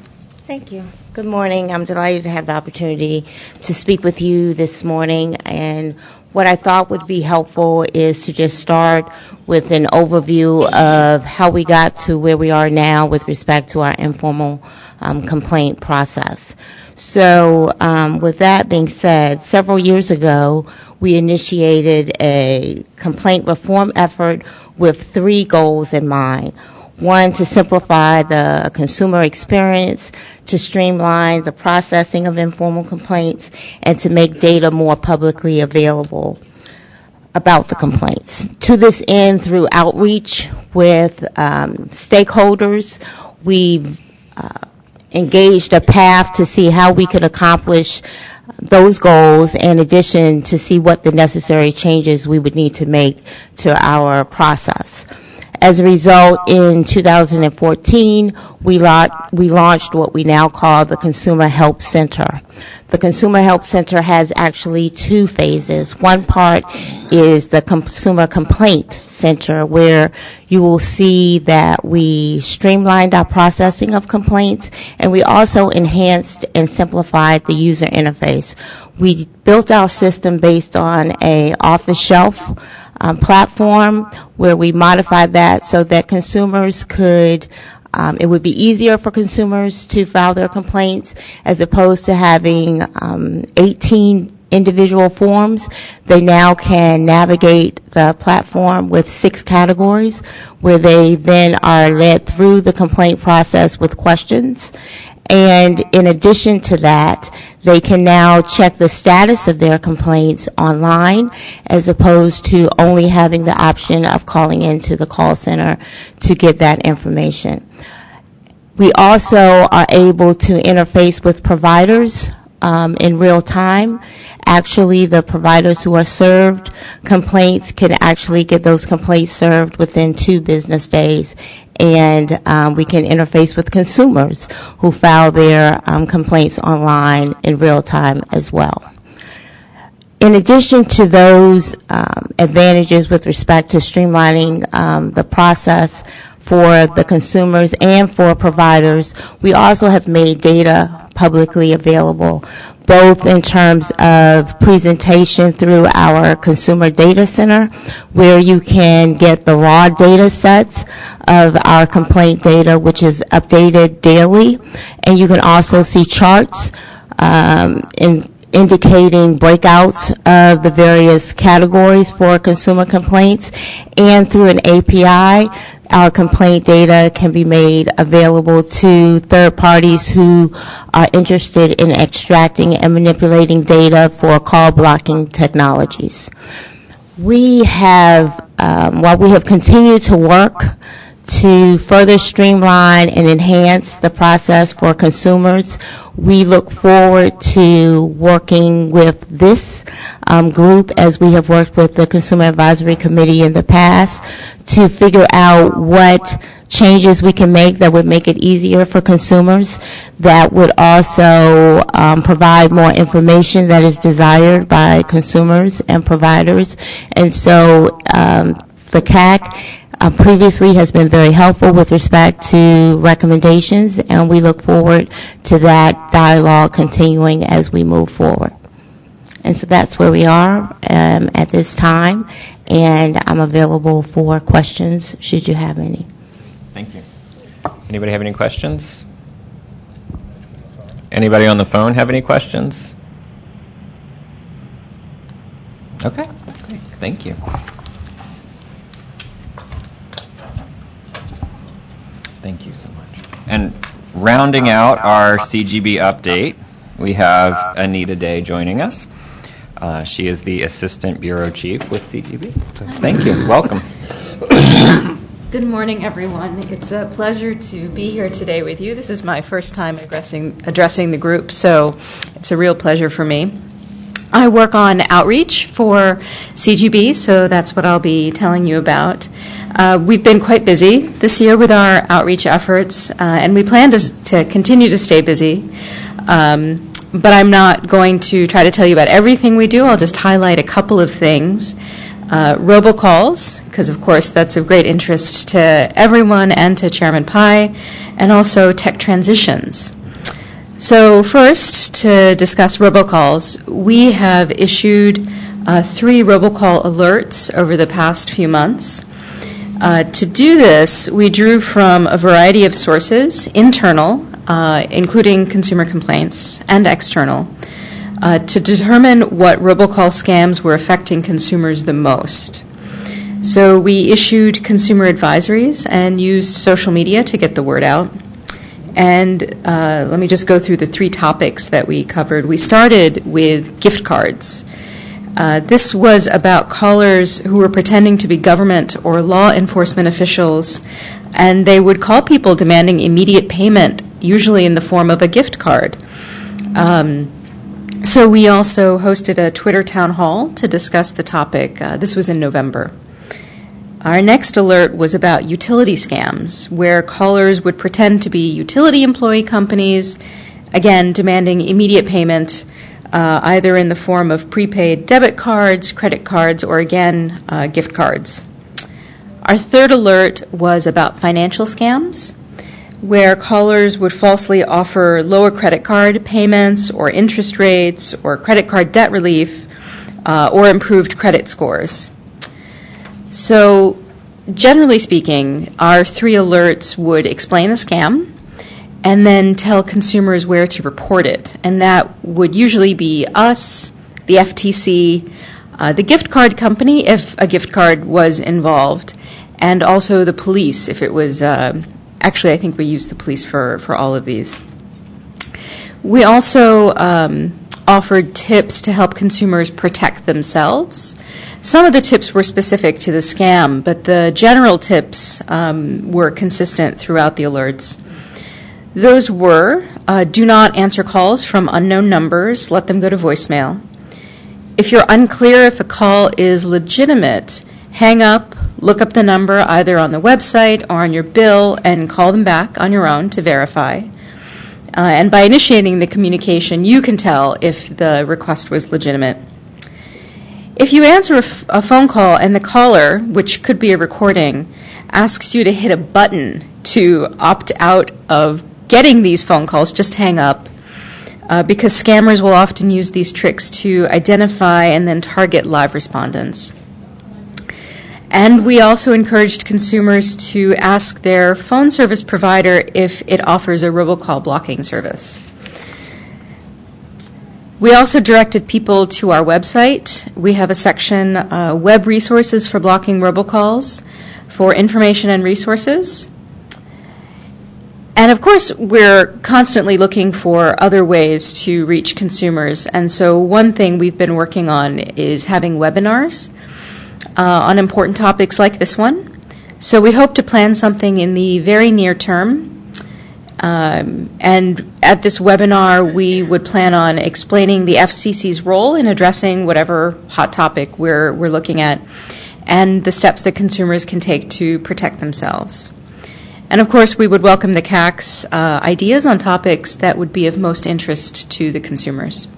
Thank you. Good morning. I'm delighted to have the opportunity to speak with you this morning. And what I thought would be helpful is to just start with an overview of how we got to where we are now with respect to our informal complaint process. So with that being said, several years ago, we initiated a complaint reform effort with 3 goals in mind. One, to simplify the consumer experience, to streamline the processing of informal complaints, and to make data more publicly available about the complaints. To this end, through outreach with stakeholders, we've engaged a path to see how we could accomplish those goals, in addition to see what the necessary changes we would need to make to our process. As a result, in 2014, we launched what we now call the Consumer Help Center. The Consumer Help Center has actually 2 phases. One part is the Consumer Complaint Center, where you will see that we streamlined our processing of complaints, and we also enhanced and simplified the user interface. We built our system based on a off-the-shelf platform where we modified that so that consumers could, it would be easier for consumers to file their complaints as opposed to having 18 individual forms. They now can navigate the platform with 6 categories where they then are led through the complaint process with questions. And in addition to that, they can now check the status of their complaints online as opposed to only having the option of calling into the call center to get that information. We also are able to interface with providers in real time. Actually, the providers who are served complaints can actually get those complaints served within 2 business days. And we can interface with consumers who file their complaints online in real time as well. In addition to those advantages with respect to streamlining the process for the consumers and for providers, we also have made data publicly available, both in terms of presentation through our Consumer Data Center, where you can get the raw data sets of our complaint data, which is updated daily, and you can also see charts indicating breakouts of the various categories for consumer complaints, and through an API, our complaint data can be made available to third parties who are interested in extracting and manipulating data for call blocking technologies. We have, while we have continued to work to further streamline and enhance the process for consumers, we look forward to working with this group, as we have worked with the Consumer Advisory Committee in the past, to figure out what changes we can make that would make it easier for consumers, that would also provide more information that is desired by consumers and providers. And so the CAC previously has been very helpful with respect to recommendations, and we look forward to that dialogue continuing as we move forward. And so that's where we are at this time, and I'm available for questions should you have any. Thank you. Anybody have any questions? Anybody on the phone have any questions? Okay, great. Thank you. Thank you so much. And rounding out our CGB update, we have Anita Day joining us. She is the Assistant Bureau Chief with CGB. So thank you. Welcome. Good morning, everyone. It's a pleasure to be here today with you. This is my first time addressing the group, so it's a real pleasure for me. I work on outreach for CGB, so that's what I'll be telling you about. We've been quite busy this year with our outreach efforts, and we plan to continue to stay busy. But I'm not going to try to tell you about everything we do. I'll just highlight a couple of things. Robocalls, because of course that's of great interest to everyone and to Chairman Pai, and also tech transitions. So first, to discuss robocalls, we have issued 3 robocall alerts over the past few months. To do this, we drew from a variety of sources, internal, including consumer complaints, and external, to determine what robocall scams were affecting consumers the most. So we issued consumer advisories and used social media to get the word out. And let me just go through the 3 topics that we covered. We started with gift cards. This was about callers who were pretending to be government or law enforcement officials, and they would call people demanding immediate payment, usually in the form of a gift card. So we also hosted a Twitter town hall to discuss the topic. This was in November. Our next alert was about utility scams, where callers would pretend to be utility employee companies, again, demanding immediate payment, either in the form of prepaid debit cards, credit cards, or again, gift cards. Our third alert was about financial scams, where callers would falsely offer lower credit card payments or interest rates or credit card debt relief or improved credit scores. So generally speaking, our 3 alerts would explain the scam and then tell consumers where to report it. And that would usually be us, the FTC, the gift card company if a gift card was involved, and also the police if it was, actually I think we used the police for all of these. We also offered tips to help consumers protect themselves. Some of the tips were specific to the scam, but the general tips were consistent throughout the alerts. Those were, do not answer calls from unknown numbers, let them go to voicemail. If you're unclear if a call is legitimate, hang up, look up the number either on the website or on your bill and call them back on your own to verify. And by initiating the communication, you can tell if the request was legitimate. If you answer a phone call and the caller, which could be a recording, asks you to hit a button to opt out of getting these phone calls, just hang up, because scammers will often use these tricks to identify and then target live respondents. And we also encouraged consumers to ask their phone service provider if it offers a robocall blocking service. We also directed people to our website. We have a section, web resources for blocking robocalls, for information and resources. And of course, we're constantly looking for other ways to reach consumers. And so one thing we've been working on is having webinars on important topics like this one. So we hope to plan something in the very near term. And at this webinar, we would plan on explaining the FCC's role in addressing whatever hot topic we're looking at, and the steps that consumers can take to protect themselves. And of course, we would welcome the CAC's ideas on topics that would be of most interest to the consumers.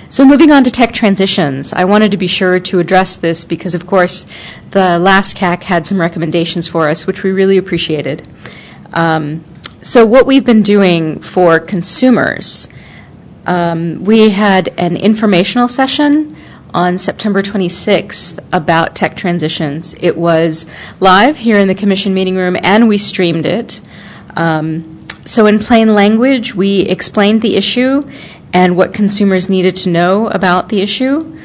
So moving on to tech transitions, I wanted to be sure to address this because, of course, the last CAC had some recommendations for us, which we really appreciated. So what we've been doing for consumers, we had an informational session on September 26th about tech transitions. It was live here in the Commission meeting room, and we streamed it. So in plain language, we explained the issue and what consumers needed to know about the issue.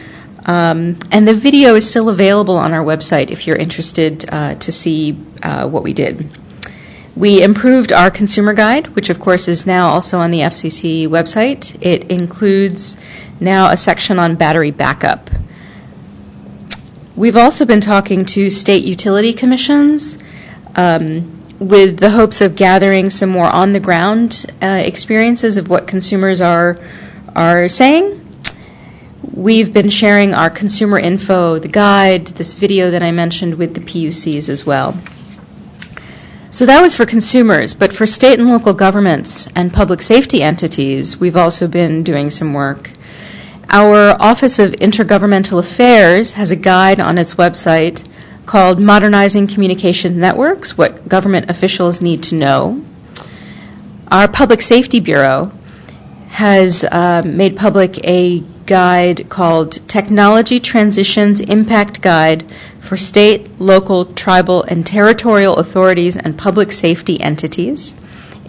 And the video is still available on our website if you're interested to see what we did. We improved our consumer guide, which of course is now also on the FCC website. It includes now a section on battery backup. We've also been talking to state utility commissions with the hopes of gathering some more on-the-ground experiences of what consumers are saying. We've been sharing our consumer info, the guide, this video that I mentioned with the PUCs as well. So that was for consumers, but for state and local governments and public safety entities, we've also been doing some work. Our Office of Intergovernmental Affairs has a guide on its website called Modernizing Communication Networks, What Government Officials Need to Know. Our Public Safety Bureau has made public a guide called Technology Transitions Impact Guide for State, Local, Tribal, and Territorial Authorities and Public Safety Entities.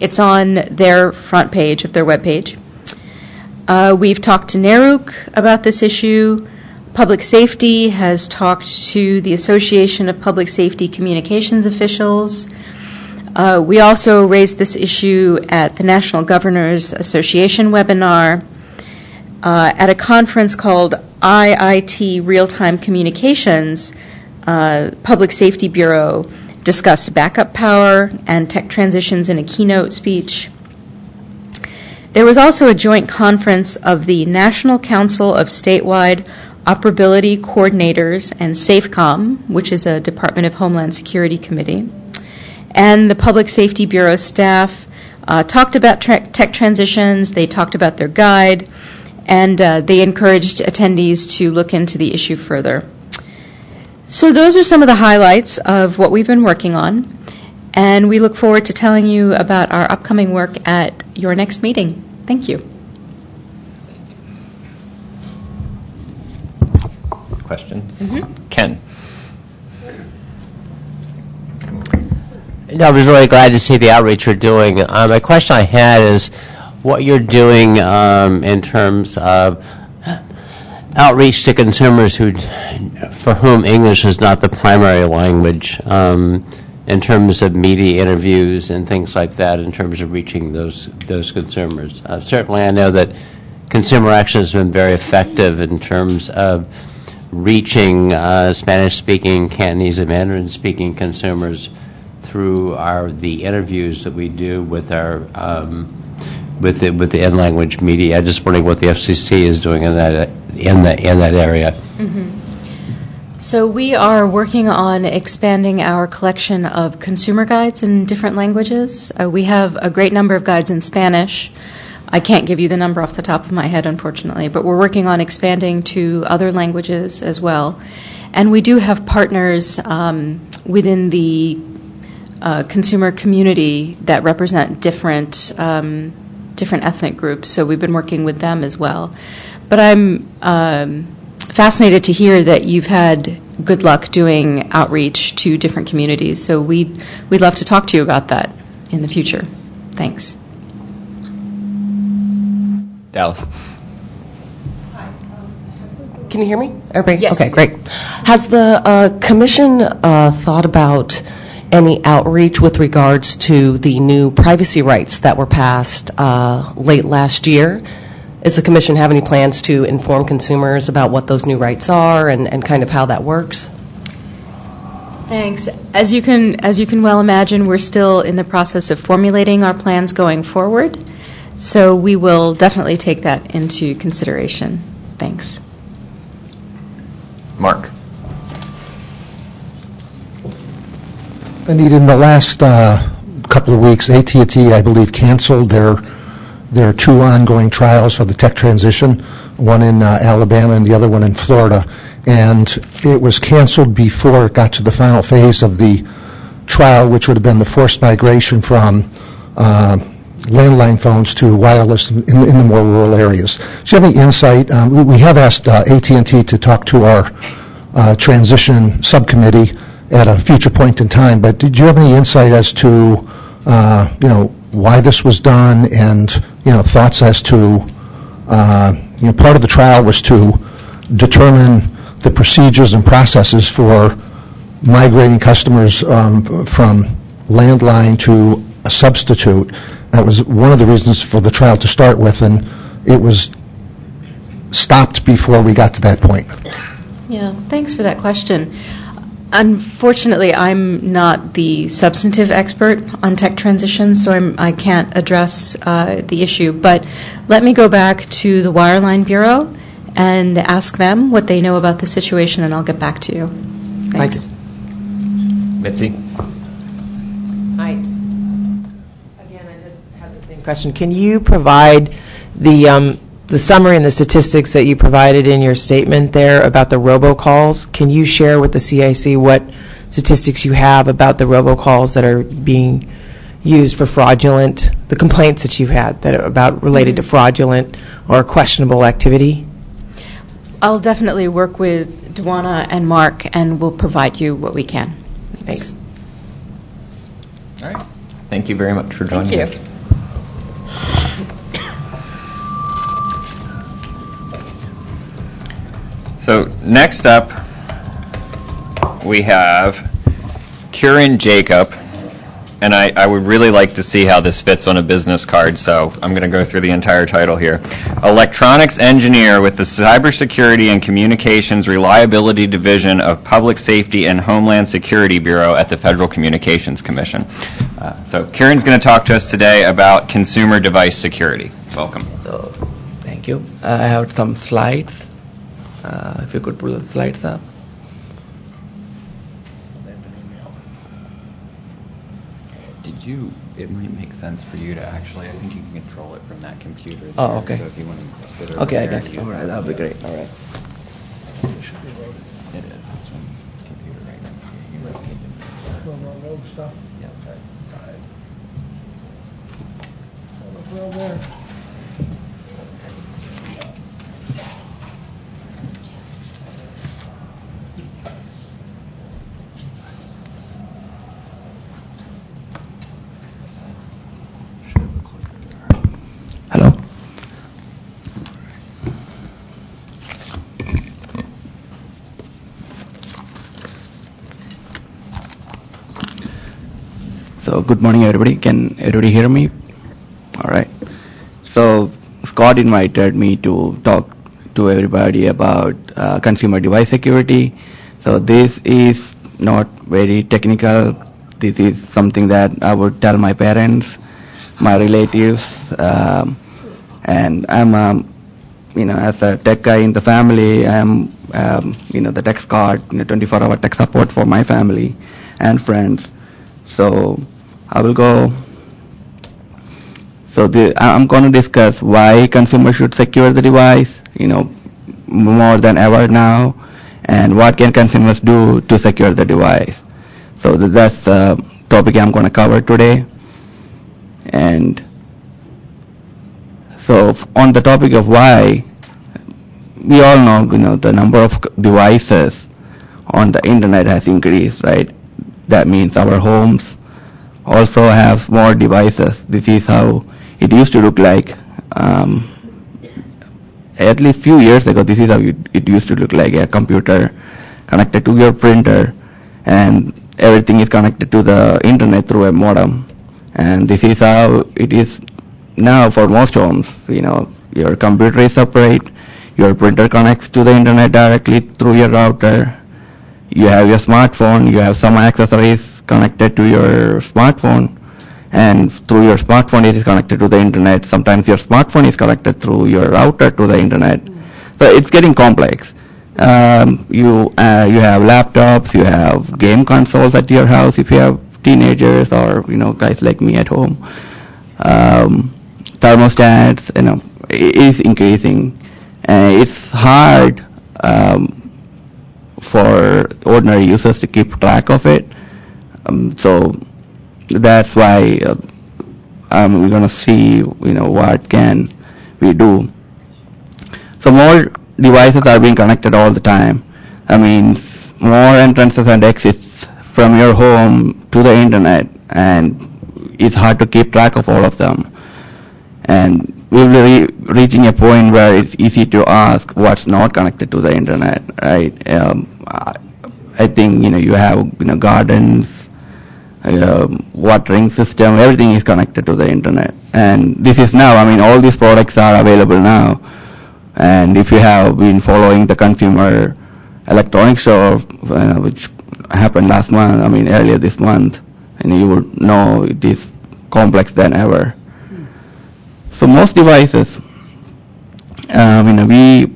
It's on their front page of their webpage. We've talked to NARUC about this issue. Public Safety has talked to the Association of Public Safety Communications Officials. We also raised this issue at the National Governors Association webinar, at a conference called IIT Real-Time Communications. Public Safety Bureau discussed backup power and tech transitions in a keynote speech. There was also a joint conference of the National Council of Statewide Operability Coordinators and SAFECOM, which is a Department of Homeland Security committee. And the Public Safety Bureau staff talked about tech transitions, they talked about their guide, and they encouraged attendees to look into the issue further. So those are some of the highlights of what we've been working on, and we look forward to telling you about our upcoming work at your next meeting. Thank you. Questions? Mm-hmm. Ken? I was really glad to see the outreach you're doing. My question I had is what you're doing in terms of outreach to consumers for whom English is not the primary language, in terms of media interviews and things like that, in terms of reaching those consumers. Certainly I know that Consumer Action has been very effective in terms of reaching Spanish-speaking, Cantonese, and Mandarin-speaking consumers through the interviews that we do with our with the in-language media. I'm just wondering what the FCC is doing in that area. Mm-hmm. So we are working on expanding our collection of consumer guides in different languages. We have a great number of guides in Spanish. I can't give you the number off the top of my head, unfortunately, but we're working on expanding to other languages as well. And we do have partners within the consumer community that represent different ethnic groups, so we've been working with them as well. But I'm fascinated to hear that you've had good luck doing outreach to different communities, so we'd love to talk to you about that in the future. Thanks. Dallas. Can you hear me? Everybody? Yes. Okay, great. Has the commission thought about any outreach with regards to the new privacy rights that were passed late last year? Does the commission have any plans to inform consumers about what those new rights are and kind of how that works? Thanks. As you can well imagine, we're still in the process of formulating our plans going forward, so we will definitely take that into consideration. Thanks. Mark. Anita, in the last couple of weeks, AT&T, I believe, canceled their two ongoing trials for the tech transition, one in Alabama and the other one in Florida. And it was canceled before it got to the final phase of the trial, which would have been the forced migration from landline phones to wireless in the more rural areas. Do you have any insight? We have asked AT&T to talk to our transition subcommittee at a future point in time, but did you have any insight as to, why this was done and, thoughts as to, part of the trial was to determine the procedures and processes for migrating customers from landline to a substitute. That was one of the reasons for the trial to start with, and it was stopped before we got to that point. Yeah, thanks for that question. Unfortunately, I'm not the substantive expert on tech transitions, so I can't address the issue. But let me go back to the Wireline Bureau and ask them what they know about the situation, and I'll get back to you. Thanks. Betsy? Hi. Again, I just have the same question. Can you provide the summary and the statistics that you provided in your statement there about the robocalls? Can you share with the CIC what statistics you have about the robocalls that are being used for fraudulent, the complaints that you've had that are about related to fraudulent or questionable activity? I'll definitely work with Dwana and Mark, and we'll provide you what we can. Thanks. All right. Thank you very much for joining us. Thank you. So next up, we have Kieran Jacob, and I would really like to see how this fits on a business card, so I'm going to go through the entire title here. Electronics Engineer with the Cybersecurity and Communications Reliability Division of Public Safety and Homeland Security Bureau at the Federal Communications Commission. So Kieran's going to talk to us today about consumer device security. Welcome. So, thank you. I have some slides. If you could pull the slides up. It might make sense for you to actually, I think you can control it from that computer there. Oh, okay. So if you want to sit over Okay, I there guess. and All use right, that would be great. All right. It is. It's from computer right now. You really need to. Stuff? Yeah. Well, there. Hello? So, good morning, everybody. Can everybody hear me? All right. So, Scott invited me to talk to everybody about consumer device security. So, this is not very technical. This is something that I would tell my parents, my relatives, and I'm, as a tech guy in the family, I'm, the tech Scott, 24-hour tech support for my family and friends. So I will go. So I'm going to discuss why consumers should secure the device, more than ever now, and what can consumers do to secure the device. So that's the topic I'm going to cover today. And so on the topic of why, we all know, the number of devices on the internet has increased, right? That means our homes also have more devices. This is how it used to look like. At least few years ago, this is how it used to look like, a computer connected to your printer, and everything is connected to the internet through a modem. And this is how it is now for most homes. Your computer is separate, your printer connects to the internet directly through your router, you have your smartphone, you have some accessories connected to your smartphone, and through your smartphone it is connected to the internet. Sometimes your smartphone is connected through your router to the internet. So it's getting complex. You have laptops, you have game consoles at your house if you have teenagers or guys like me at home. Thermostats, it is increasing. It's hard for ordinary users to keep track of it. So that's why we're going to see, what can we do. So more devices are being connected all the time. I mean, more entrances and exits from your home to the internet, and it's hard to keep track of all of them. And we'll be reaching a point where it's easy to ask what's not connected to the internet, right? I think, you have, gardens, watering system, everything is connected to the internet. And this is now, all these products are available now. And if you have been following the Consumer Electronics Show, which happened last month, earlier this month, and you would know it is complex than ever. So most devices, we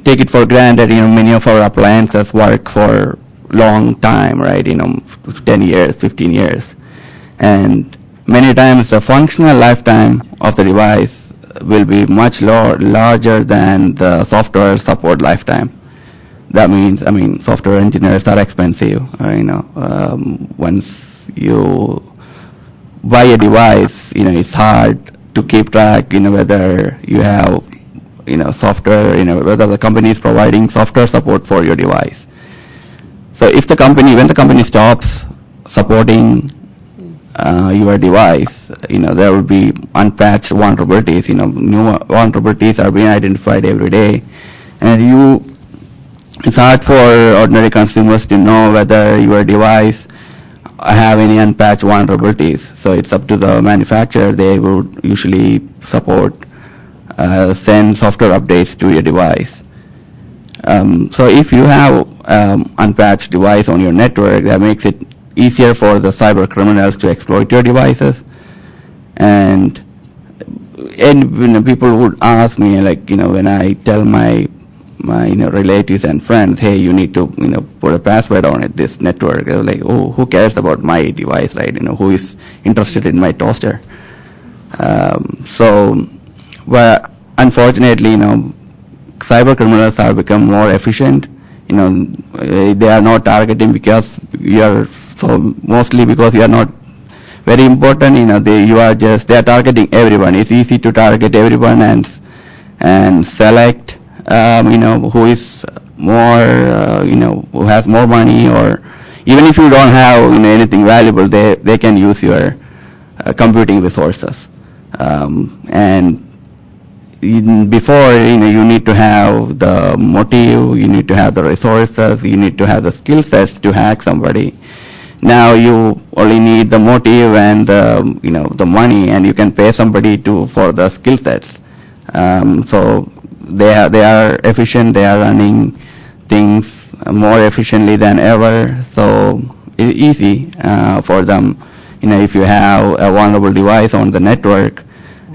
take it for granted, many of our appliances work for long time, right, 10 years, 15 years. And many times the functional lifetime of the device will be much larger than the software support lifetime. That means, software engineers are expensive. Once you buy a device, it's hard to keep track, whether you have, software, whether the company is providing software support for your device. So if when the company stops supporting your device, there will be unpatched vulnerabilities. New vulnerabilities are being identified every day, and it's hard for ordinary consumers to know whether your device have any unpatched vulnerabilities. So it's up to the manufacturer. They would usually support, send software updates to your device. So if you have unpatched device on your network, that makes it easier for the cyber criminals to exploit your devices. And people would ask me, when I tell my relatives and friends, hey, you need to put a password on it, this network. They're like, oh, who cares about my device, right? Who is interested in my toaster? But unfortunately, cyber criminals have become more efficient. They are not targeting because mostly because you are not very important. They are targeting everyone. It's easy to target everyone and select, who is more, who has more money, or even if you don't have anything valuable, they can use your computing resources. And before, you need to have the motive, you need to have the resources, you need to have the skill sets to hack somebody. Now you only need the motive and the money, and you can pay somebody for the skill sets. So they are efficient. They are running things more efficiently than ever. So it's easy for them. If you have a vulnerable device on the network,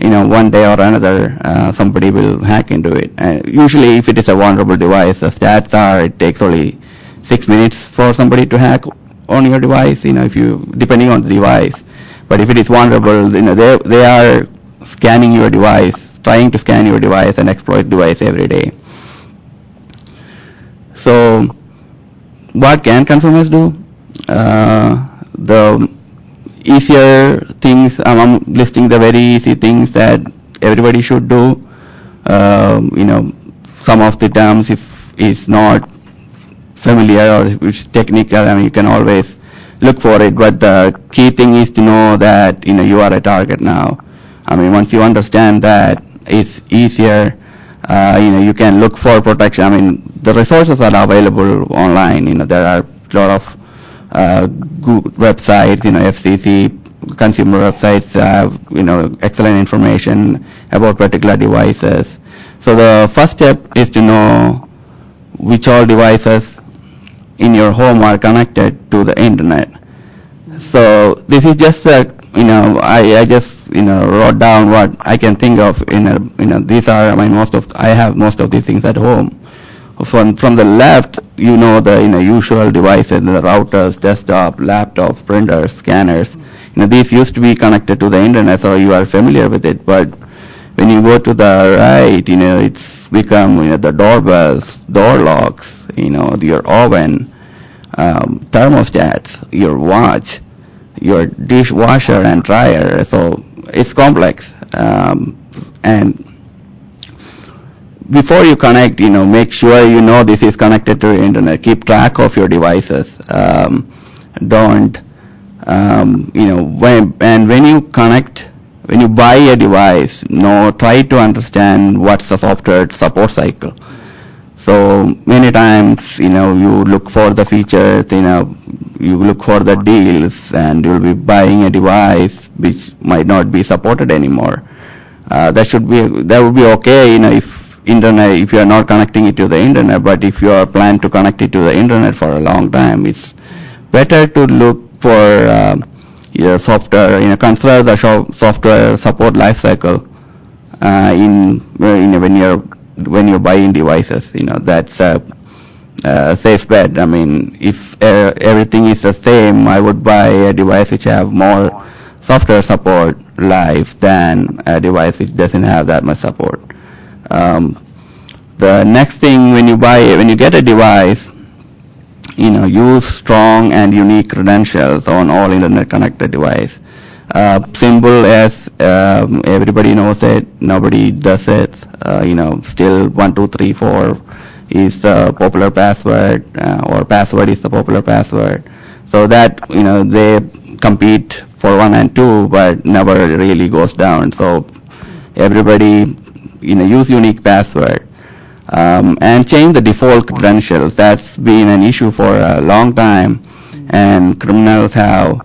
one day or another, somebody will hack into it. Usually, if it is a vulnerable device, the stats are it takes only 6 minutes for somebody to hack on your device. Depending on the device. But if it is vulnerable, they are scanning your device, trying to scan your device and exploit device every day. So, what can consumers do? The easier things, I'm listing the very easy things that everybody should do. Some of the terms, if it's not familiar or if it's technical, you can always look for it. But the key thing is to know that you are a target now. Once you understand that, it's easier. You can look for protection. The resources are available online. There are a lot of good websites, FCC, consumer websites have, excellent information about particular devices. So the first step is to know which all devices in your home are connected to the internet. So this is just I just wrote down what I can think of. These are I have most of these things at home. From the left, the usual devices, the routers, desktop, laptops, printers, scanners. These used to be connected to the internet, so you are familiar with it. But when you go to the right, it's become the doorbells, door locks, your oven, thermostats, your watch, your dishwasher and dryer. So it's complex. And before you connect, make sure you know this is connected to the internet. Keep track of your devices. Don't, when you connect, when you buy a device, try to understand what's the software support cycle. So many times, you look for the features, you look for the deals, and you'll be buying a device which might not be supported anymore. That would be okay, if you are not connecting it to the internet, but if you are planning to connect it to the internet for a long time, it's better to look for your software, consider the software support lifecycle when you're buying devices. That's a safe bet. I mean, if everything is the same, I would buy a device which have more software support life than a device which doesn't have that much support. The next thing, when you get a device, use strong and unique credentials on all internet connected device. Simple as everybody knows it, nobody does it. Still 1234 is the popular password, or password is the popular password. So that they compete for 1 and 2, but never really goes down. So everybody use unique password. And change the default credentials. That's been an issue for a long time, and criminals have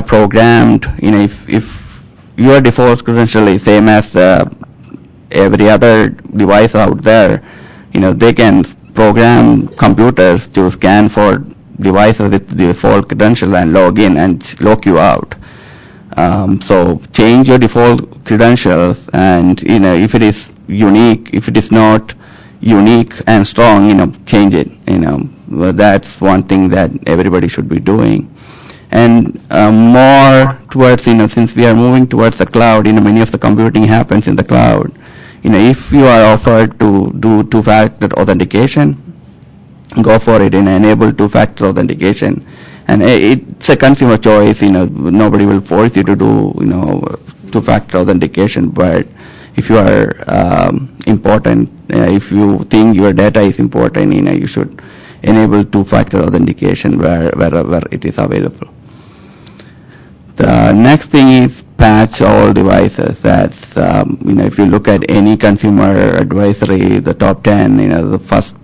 programmed, if your default credential is same as every other device out there, they can program computers to scan for devices with default credential and log in and lock you out. So change your default credentials, and if it is unique, if it is not unique and strong, change it. That's one thing that everybody should be doing. And more towards, since we are moving towards the cloud, many of the computing happens in the cloud. If you are offered to do two-factor authentication, go for it and enable two-factor authentication. And it's a consumer choice. Nobody will force you to do two-factor authentication. But if you are important, if you think your data is important, you should enable two-factor authentication wherever it is available. The next thing is patch all devices. That's if you look at any consumer advisory, the top 10, the first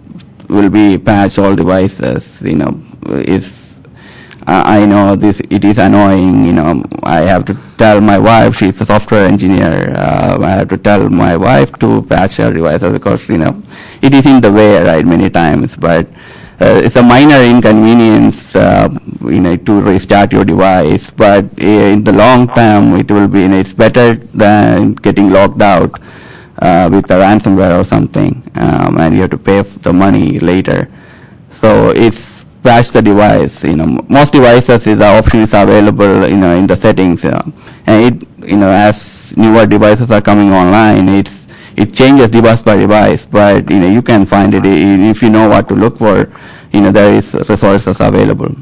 will be patch all devices. I know it is annoying. I have to tell my wife, she's a software engineer. I have to tell my wife to patch her devices because it is in the way, right, many times. But it's a minor inconvenience, to restart your device. But in the long term, it will be. It's better than getting locked out with a ransomware or something, and you have to pay the money later. So it's patch the device. Most devices the option is available, in the settings. And as newer devices are coming online, it changes device by device. But you can find it if you know what to look for. There is resources available.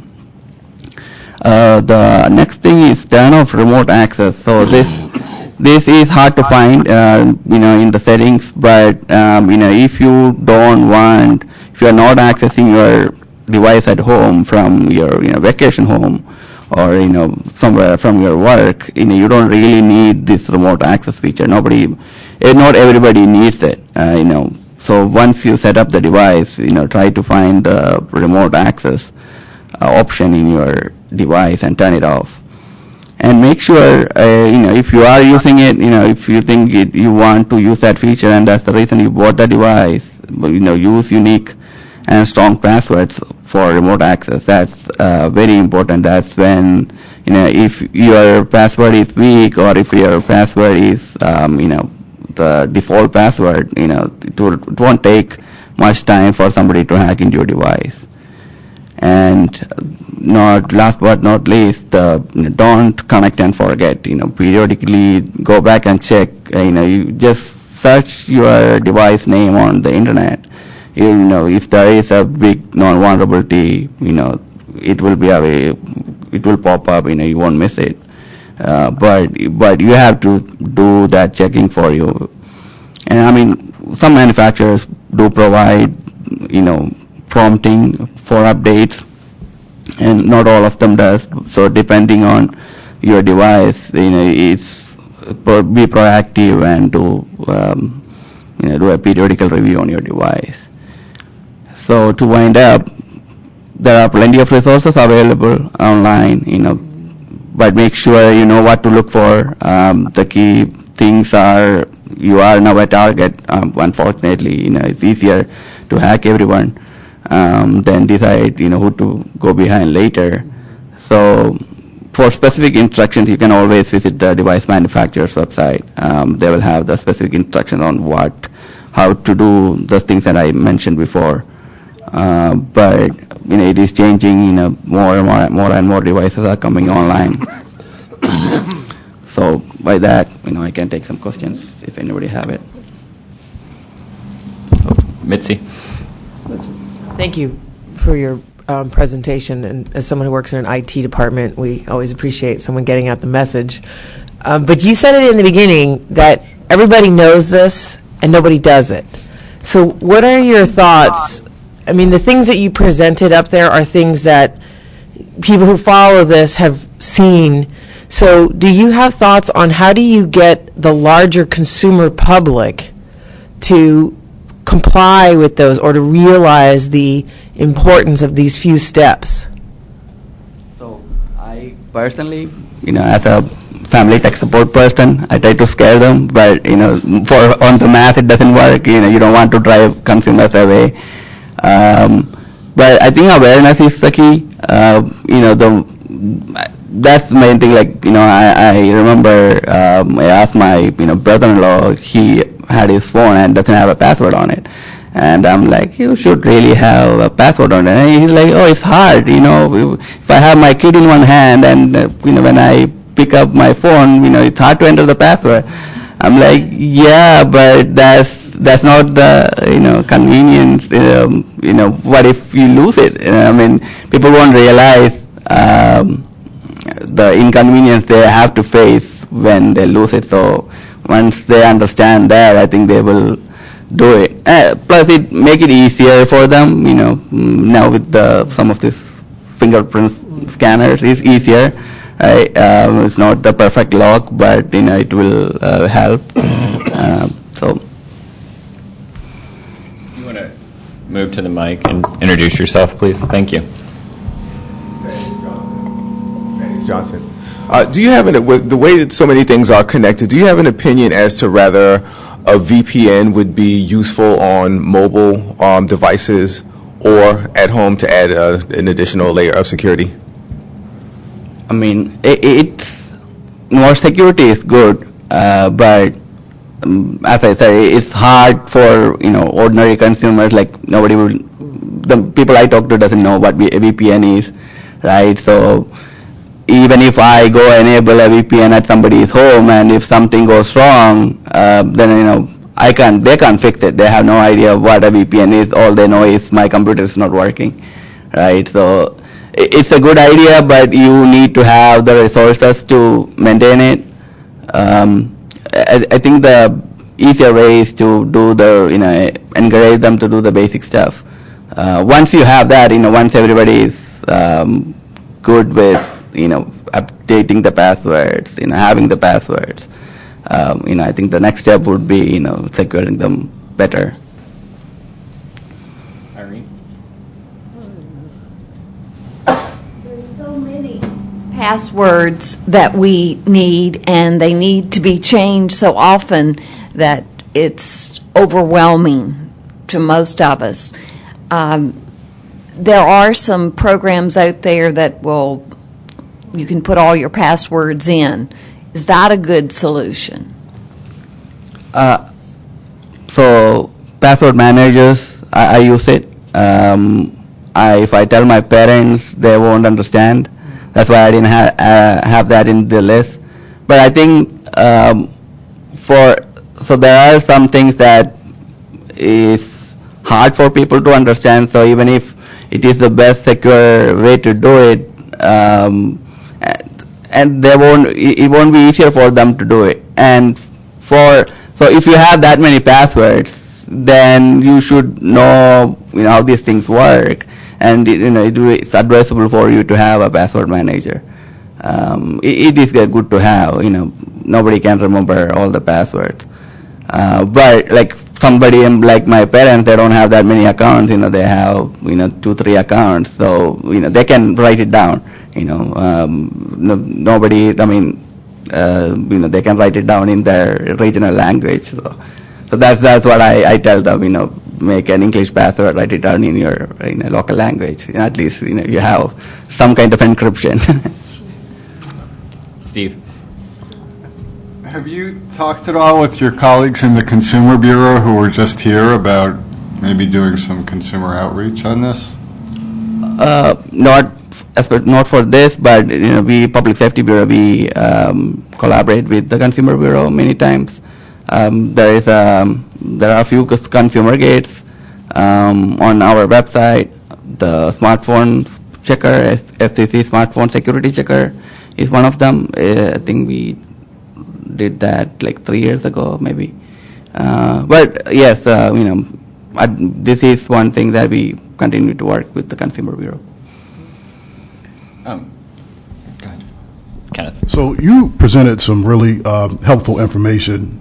The next thing is turn off remote access. So this is hard to find, in the settings. But if you don't want, if you are not accessing your device at home from your vacation home, or somewhere from your work, you don't really need this remote access feature. Not everybody needs it. So once you set up the device, try to find the remote access option in your device and turn it off. And make sure, if you are using it, if you think you want to use that feature and that's the reason you bought the device, use unique and strong passwords for remote access. That's very important. That's when, if your password is weak, or if your password is, the default password, it won't take much time for somebody to hack into your device. And last but not least, don't connect and forget. Periodically go back and check. You just search your device name on the internet. If there is a big non-vulnerability, it will pop up. You won't miss it. but you have to do that checking for you. And I mean, some manufacturers do provide, prompting for updates, and not all of them does. So depending on your device, it's be proactive and do a periodical review on your device. So to wind up, there are plenty of resources available online, but make sure you know what to look for. The key things are you are now a target. Unfortunately, it's easier to hack everyone than decide, who to go behind later. So for specific instructions, you can always visit the device manufacturer's website. They will have the specific instructions on how to do the things that I mentioned before. But it is changing. More and more devices are coming online. So by that, I can take some questions if anybody have it. Mitzi. Thank you for your presentation. And as someone who works in an IT department, we always appreciate someone getting out the message. But you said it in the beginning that everybody knows this and nobody does it. So what are your thoughts? I mean, the things that you presented up there are things that people who follow this have seen. So do you have thoughts on how do you get the larger consumer public to comply with those or to realize the importance of these few steps? So I personally, as a family tech support person, I try to scare them, but for on the math it doesn't work. You don't want to drive consumers away. But I think awareness is the key. That's the main thing. I remember I asked my brother-in-law. He had his phone and doesn't have a password on it, and I'm like, you should really have a password on it. And he's like, oh, it's hard. If I have my kid in one hand and when I pick up my phone, it's hard to enter the password. I'm like, yeah, but that's not the convenience. What if you lose it? I mean, people won't realize the inconvenience they have to face when they lose it. So once they understand that, I think they will do it. Plus, it make it easier for them. Now with some of these fingerprint scanners, it's easier. It's not the perfect lock, but it will help. So you want to move to the mic and introduce yourself, please? Thank you. Johnson. Do you have with the way that so many things are connected, do you have an opinion as to whether a VPN would be useful on mobile devices or at home to add an additional layer of security? I mean, it's more security is good, but as I said, it's hard for ordinary consumers. Like nobody will, the people I talk to doesn't know what a VPN is, right? So even if I go enable a VPN at somebody's home, and if something goes wrong, then they can't fix it. They have no idea what a VPN is. All they know is my computer is not working, right? So it's a good idea, but you need to have the resources to maintain it. I think the easier way is to do encourage them to do the basic stuff. Once you have that, once everybody is good with updating the passwords, having the passwords, I think the next step would be securing them better. Irene? There's so many passwords that we need, and they need to be changed so often that it's overwhelming to most of us. There are some programs out there that you can put all your passwords in. Is that a good solution? So password managers, I use it. If I tell my parents, they won't understand. That's why I didn't have that in the list. But I think so there are some things that is hard for people to understand. So even if it is the best secure way to do it, and it won't be easier for them to do it. And so if you have that many passwords, then you should know how these things work, and it's advisable for you to have a password manager. It is good to have. Nobody can remember all the passwords, but like somebody like my parents, they don't have that many accounts. They have 2-3 accounts, so they can write it down. Nobody. I mean, they can write it down in their regional language. So that's what I tell them. Make an English password, write it down in your local language. At least you have some kind of encryption. Steve. Have you talked at all with your colleagues in the Consumer Bureau who were just here about maybe doing some consumer outreach on this? Not for this, but we Public Safety Bureau, we collaborate with the Consumer Bureau many times. There are a few consumer gates on our website. The smartphone checker, FCC smartphone security checker, is one of them. I think we did that like 3 years ago, maybe. But yes, this is one thing that we continue to work with the Consumer Bureau. Go ahead. Kenneth. So you presented some really helpful information.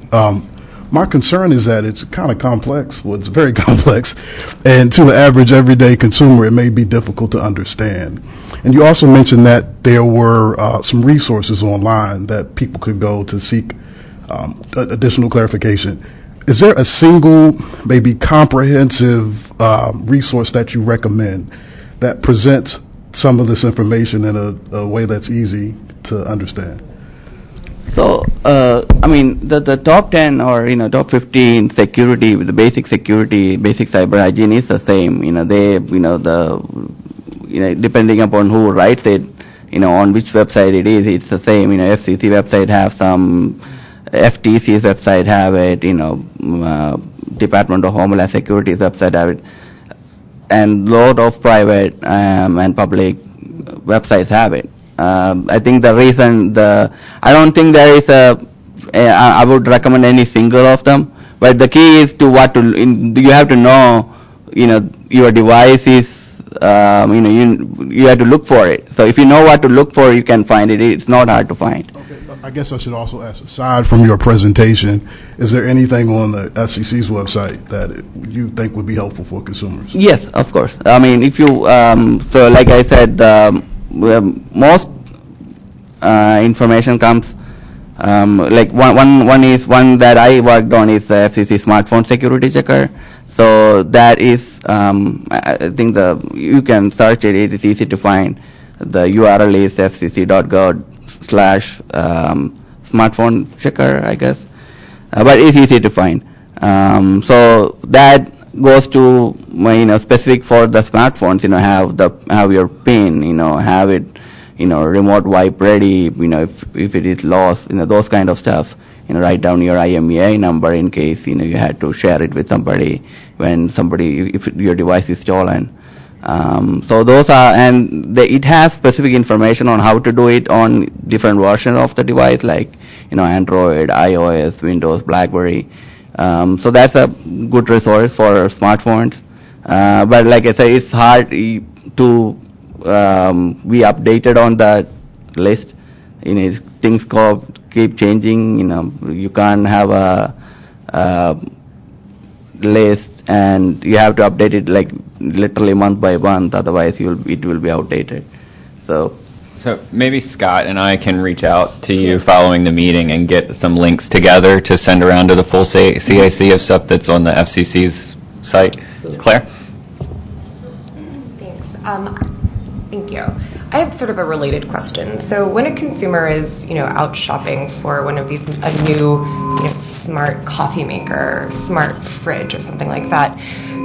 My concern is that it's kind of complex. Well, it's very complex. And to the average everyday consumer, it may be difficult to understand. And you also mentioned that there were some resources online that people could go to seek additional clarification. Is there a single, maybe comprehensive resource that you recommend that presents some of this information in a way that's easy to understand? So, the top 10 or, top 15 security, the basic security, basic cyber hygiene is the same. Depending upon who writes it, on which website it is, it's the same. FCC website have some, FTC's website have it, Department of Homeland Security's website have it, and lot of private and public websites have it. I think the reason I don't think there is I would recommend any single of them, but the key is you have to know, your device is, you have to look for it. So if you know what to look for, you can find it. It's not hard to find. Okay. I guess I should also ask, aside from your presentation, is there anything on the FCC's website that you think would be helpful for consumers? Yes, of course. If you, so like I said, most information comes, like one that I worked on is the FCC smartphone security checker. So that is, I think you can search it. It is easy to find. The URL is fcc.gov/smartphone checker, I guess. But it's easy to find. So that goes to specific for the smartphones. Have your PIN. Have it. Remote wipe ready. If it is lost. Those kind of stuff. Write down your IMEI number in case you had to share it with somebody if your device is stolen. So those are, and it has specific information on how to do it on different versions of the device, like Android, iOS, Windows, BlackBerry. So that's a good resource for smartphones. But like I said, it's hard to be updated on that list. Things keep changing. You can't have a list, and you have to update it like literally month by month. Otherwise, it will be outdated. So maybe Scott and I can reach out to you following the meeting and get some links together to send around to the full CIC of stuff that's on the FCC's site. Claire? Thanks. Thank you. I have sort of a related question. So when a consumer is, out shopping for one of these, a new, smart coffee maker, smart fridge or something like that,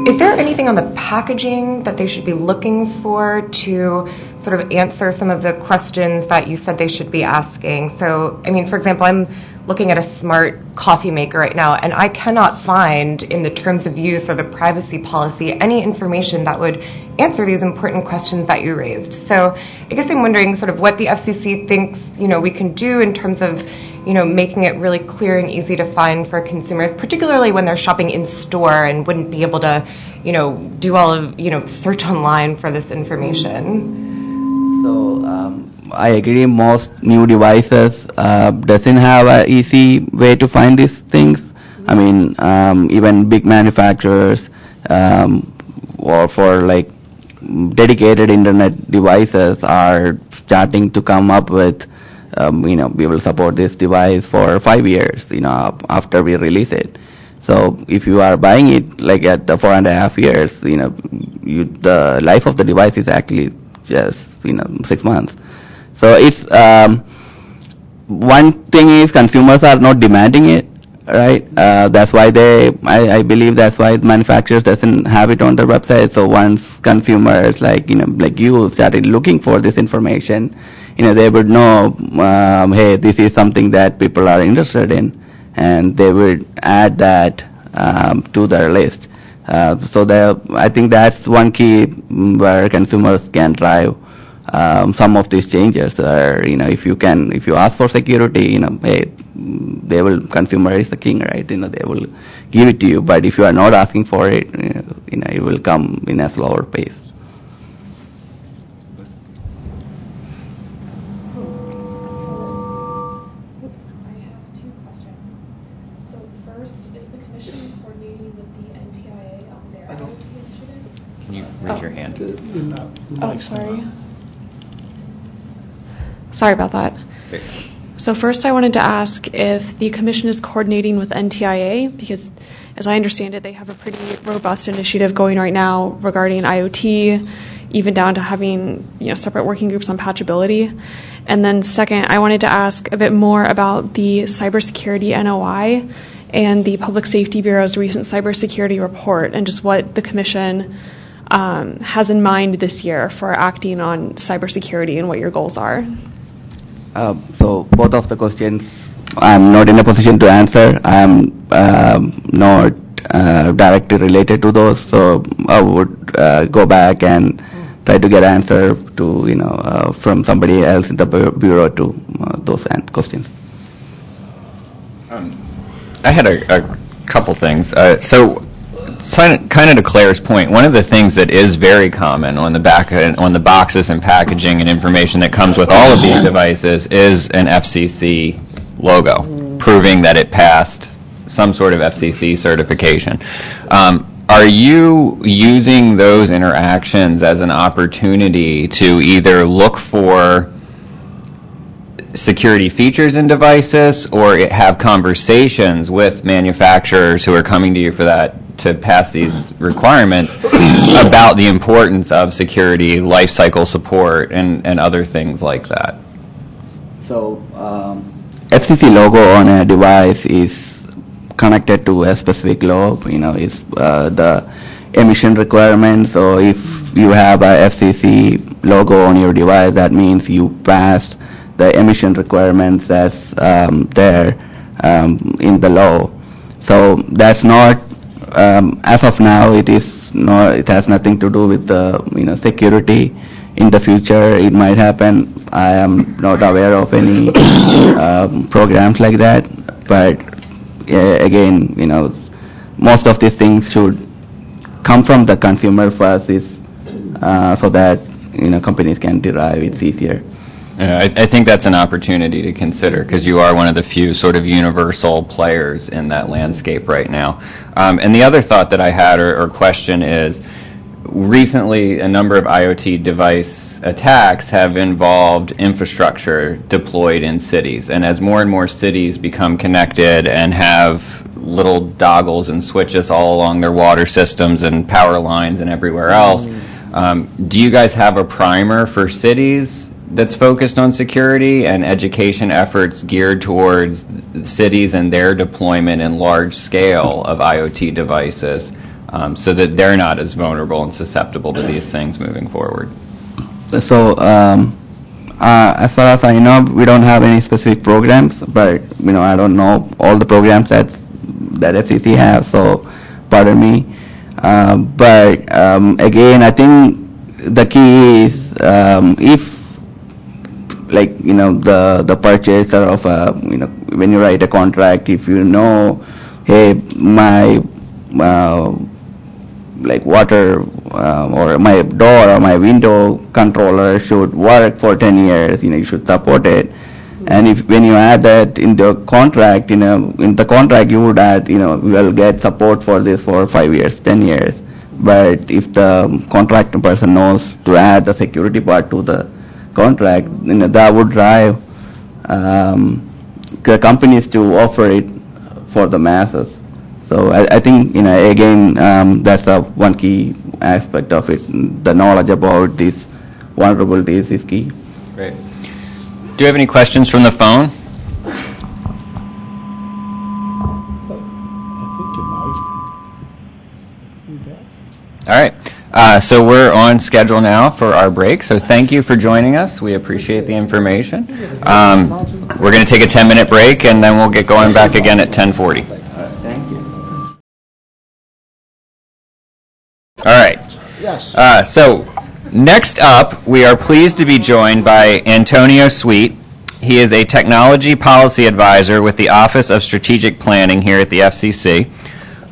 is there anything on the packaging that they should be looking for to sort of answer some of the questions that you said they should be asking? So, for example, I'm looking at a smart coffee maker right now, and I cannot find in the terms of use or the privacy policy any information that would answer these important questions that you raised. So I guess I'm wondering sort of what the FCC thinks, we can do in terms of, making it really clear and easy to find for consumers, particularly when they're shopping in store and wouldn't be able to, do all of, search online for this information. So I agree, most new devices doesn't have an easy way to find these things. I mean, even big manufacturers or for like dedicated internet devices are starting to come up with, we will support this device for 5 years, after we release it. So if you are buying it like at the 4.5 years, the life of the device is actually just 6 months. So it's one thing is consumers are not demanding it, right? That's why I believe that's why manufacturers doesn't have it on their website. So once consumers like you started looking for this information, they would know, hey, this is something that people are interested in, and they would add that to their list. So I think that's one key where consumers can drive some of these changes. If you ask for security, hey, consumer is the king, right? They will give it to you. But if you are not asking for it, it will come in a slower pace. Raise your hand. Oh, sorry. Sorry about that. So first I wanted to ask if the Commission is coordinating with NTIA, because as I understand it, they have a pretty robust initiative going right now regarding IoT, even down to having separate working groups on patchability. And then second, I wanted to ask a bit more about the cybersecurity NOI and the Public Safety Bureau's recent cybersecurity report, and just what the Commission has in mind this year for acting on cybersecurity and what your goals are. So both of the questions I'm not in a position to answer. I'm not directly related to those, so I would go back and try to get answer to from somebody else in the bureau to those questions. I had a couple things. So kind of to Claire's point, one of the things that is very common on the boxes and packaging and information that comes with all of these devices is an FCC logo, proving that it passed some sort of FCC certification. Are you using those interactions as an opportunity to either look for security features in devices or have conversations with manufacturers who are coming to you for that to pass these requirements about the importance of security, life cycle support, and other things like that? So FCC logo on a device is connected to a specific law, is the emission requirements. So if you have a FCC logo on your device, that means you passed the emission requirements that's there in the law. So that's not, as of now, it has nothing to do with the security. In the future, it might happen. I am not aware of any programs like that. But again, most of these things should come from the consumer first, so that companies can derive it's easier. I think that's an opportunity to consider, because you are one of the few sort of universal players in that landscape right now. And the other thought that I had or question is, recently a number of IoT device attacks have involved infrastructure deployed in cities. And as more and more cities become connected and have little doggles and switches all along their water systems and power lines and everywhere else, do you guys have a primer for cities that's focused on security and education efforts geared towards cities and their deployment in large scale of IoT devices, so that they're not as vulnerable and susceptible to these things moving forward? So as far as I know, we don't have any specific programs, but I don't know all the programs that FCC has, so pardon me. But again, I think the key is if the purchaser of when you write a contract, if hey, my water or my door or my window controller should work for 10 years, you should support it. And when you add that in the contract, in the contract you would add, we will get support for this for 5 years, 10 years. But if the contracting person knows to add the security part to the contract, that would drive the companies to offer it for the masses. So I think, again, that's one key aspect of it. The knowledge about these vulnerabilities is key. Great. Do you have any questions from the phone? All right. So we're on schedule now for our break. So thank you for joining us. We appreciate the information. We're going to take a 10-minute break, and then we'll get going back again at 10:40. Thank you. All right. Yes. So next up, we are pleased to be joined by Antonio Sweet. He is a technology policy advisor with the Office of Strategic Planning here at the FCC.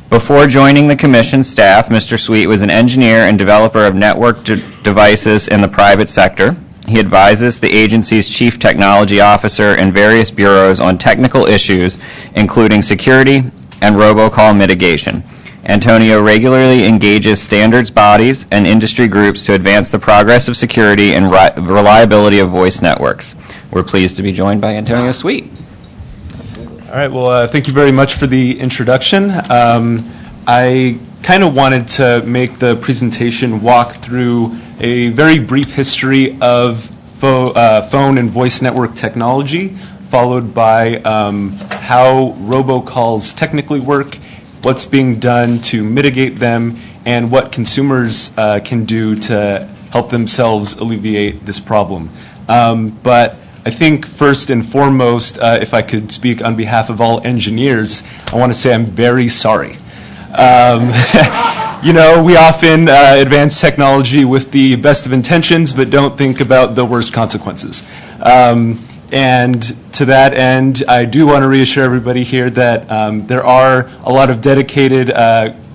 Before joining the Commission staff, Mr. Sweet was an engineer and developer of network devices in the private sector. He advises the agency's chief technology officer and various bureaus on technical issues, including security and robocall mitigation. Antonio regularly engages standards bodies and industry groups to advance the progress of security and reliability of voice networks. We're pleased to be joined by Antonio Sweet. All right, well, thank you very much for the introduction. I kind of wanted to make the presentation walk through a very brief history of phone and voice network technology, followed by how robocalls technically work, what's being done to mitigate them, and what consumers can do to help themselves alleviate this problem. But I think first and foremost, if I could speak on behalf of all engineers, I want to say I'm very sorry. We often advance technology with the best of intentions, but don't think about the worst consequences. And to that end, I do want to reassure everybody here that there are a lot of dedicated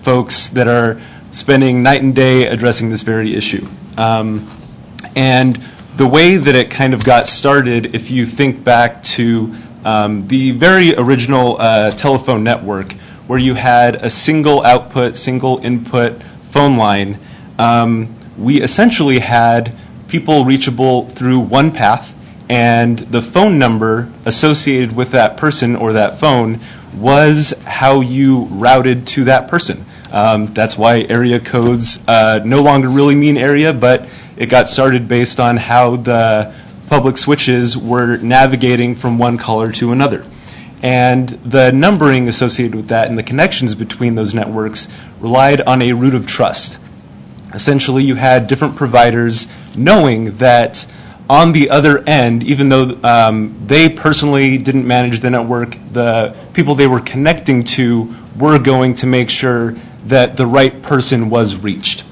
folks that are spending night and day addressing this very issue. And the way that it kind of got started, if you think back to the very original telephone network, where you had a single output, single input phone line, we essentially had people reachable through one path, and the phone number associated with that person or that phone was how you routed to that person. That's why area codes no longer really mean area, but it got started based on how the public switches were navigating from one caller to another. And the numbering associated with that and the connections between those networks relied on a root of trust. Essentially, you had different providers knowing that on the other end, even though they personally didn't manage the network, the people they were connecting to were going to make sure that the right person was reached.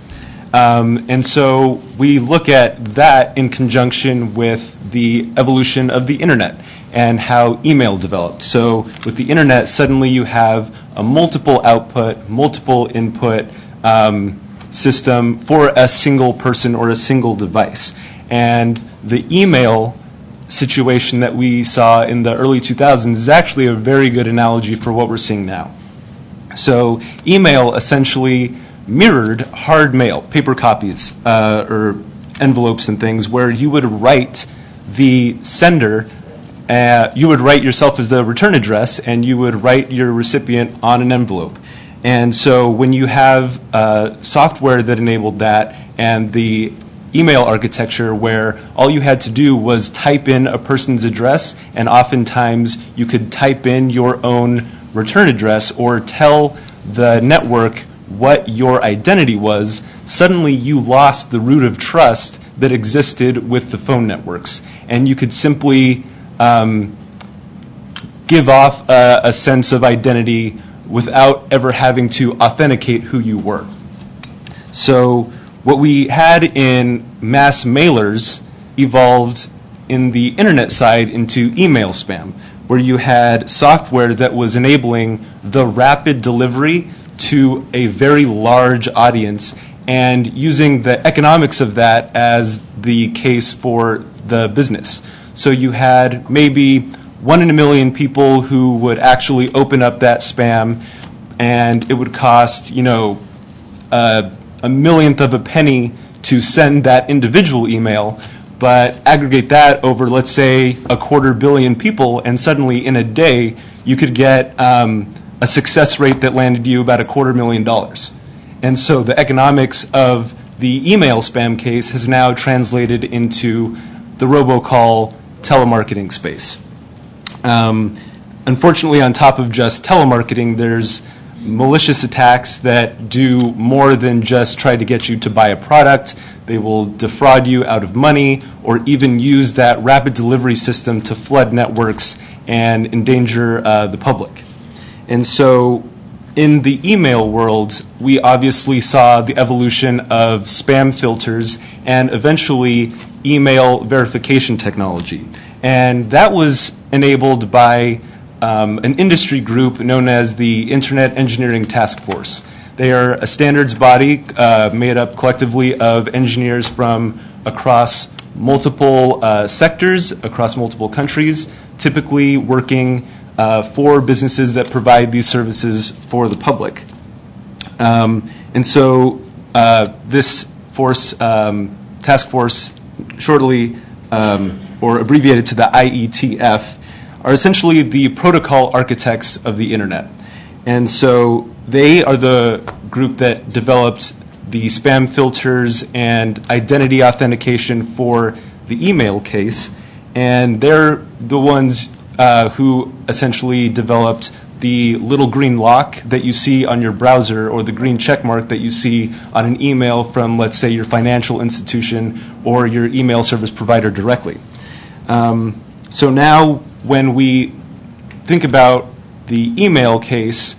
And so we look at that in conjunction with the evolution of the internet and how email developed. So with the internet, suddenly you have a multiple output, multiple input system for a single person or a single device. And the email situation that we saw in the early 2000s is actually a very good analogy for what we're seeing now. So email essentially mirrored hard mail, paper copies or envelopes and things, where you would write the sender, you would write yourself as the return address, and you would write your recipient on an envelope. And so when you have software that enabled that and the email architecture where all you had to do was type in a person's address, and oftentimes you could type in your own return address or tell the network what your identity was, suddenly you lost the root of trust that existed with the phone networks. And you could simply give off a sense of identity without ever having to authenticate who you were. So what we had in mass mailers evolved in the internet side into email spam, where you had software that was enabling the rapid delivery to a very large audience and using the economics of that as the case for the business. So you had maybe 1 in a million people who would actually open up that spam, and it would cost, a millionth of a penny to send that individual email, but aggregate that over, let's say, 250 million people, and suddenly in a day you could get a success rate that landed you about $250,000. And so the economics of the email spam case has now translated into the robocall telemarketing space. Unfortunately, on top of just telemarketing, there's malicious attacks that do more than just try to get you to buy a product. They will defraud you out of money or even use that rapid delivery system to flood networks and endanger the public. And so in the email world, we obviously saw the evolution of spam filters and eventually email verification technology. And that was enabled by an industry group known as the Internet Engineering Task Force. They are a standards body made up collectively of engineers from across multiple sectors, across multiple countries, typically working for businesses that provide these services for the public. And so this force, task force, shortly or abbreviated to the IETF, are essentially the protocol architects of the internet. And so they are the group that developed the spam filters and identity authentication for the email case, and they're the ones who essentially developed the little green lock that you see on your browser or the green check mark that you see on an email from, let's say, your financial institution or your email service provider directly. So now when we think about the email case,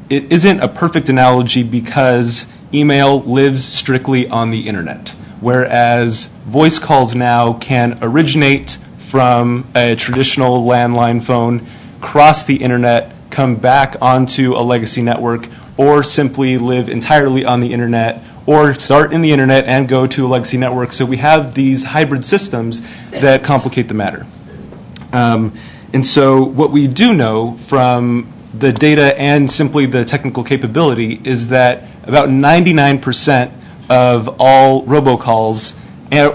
it isn't a perfect analogy because email lives strictly on the internet, whereas voice calls now can originate from a traditional landline phone, cross the internet, come back onto a legacy network, or simply live entirely on the internet, or start in the internet and go to a legacy network. So we have these hybrid systems that complicate the matter. And so what we do know from the data and simply the technical capability is that about 99% of all robocalls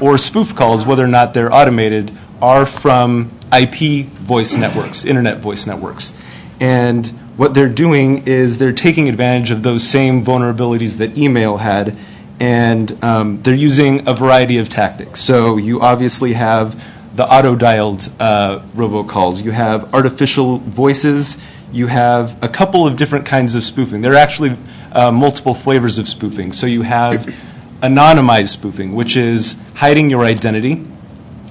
or spoof calls, whether or not they're automated, are from IP voice networks, internet voice networks. And what they're doing is they're taking advantage of those same vulnerabilities that email had, and they're using a variety of tactics. So you obviously have the auto-dialed robocalls. You have artificial voices. You have a couple of different kinds of spoofing. There are actually multiple flavors of spoofing. So you have anonymized spoofing, which is hiding your identity,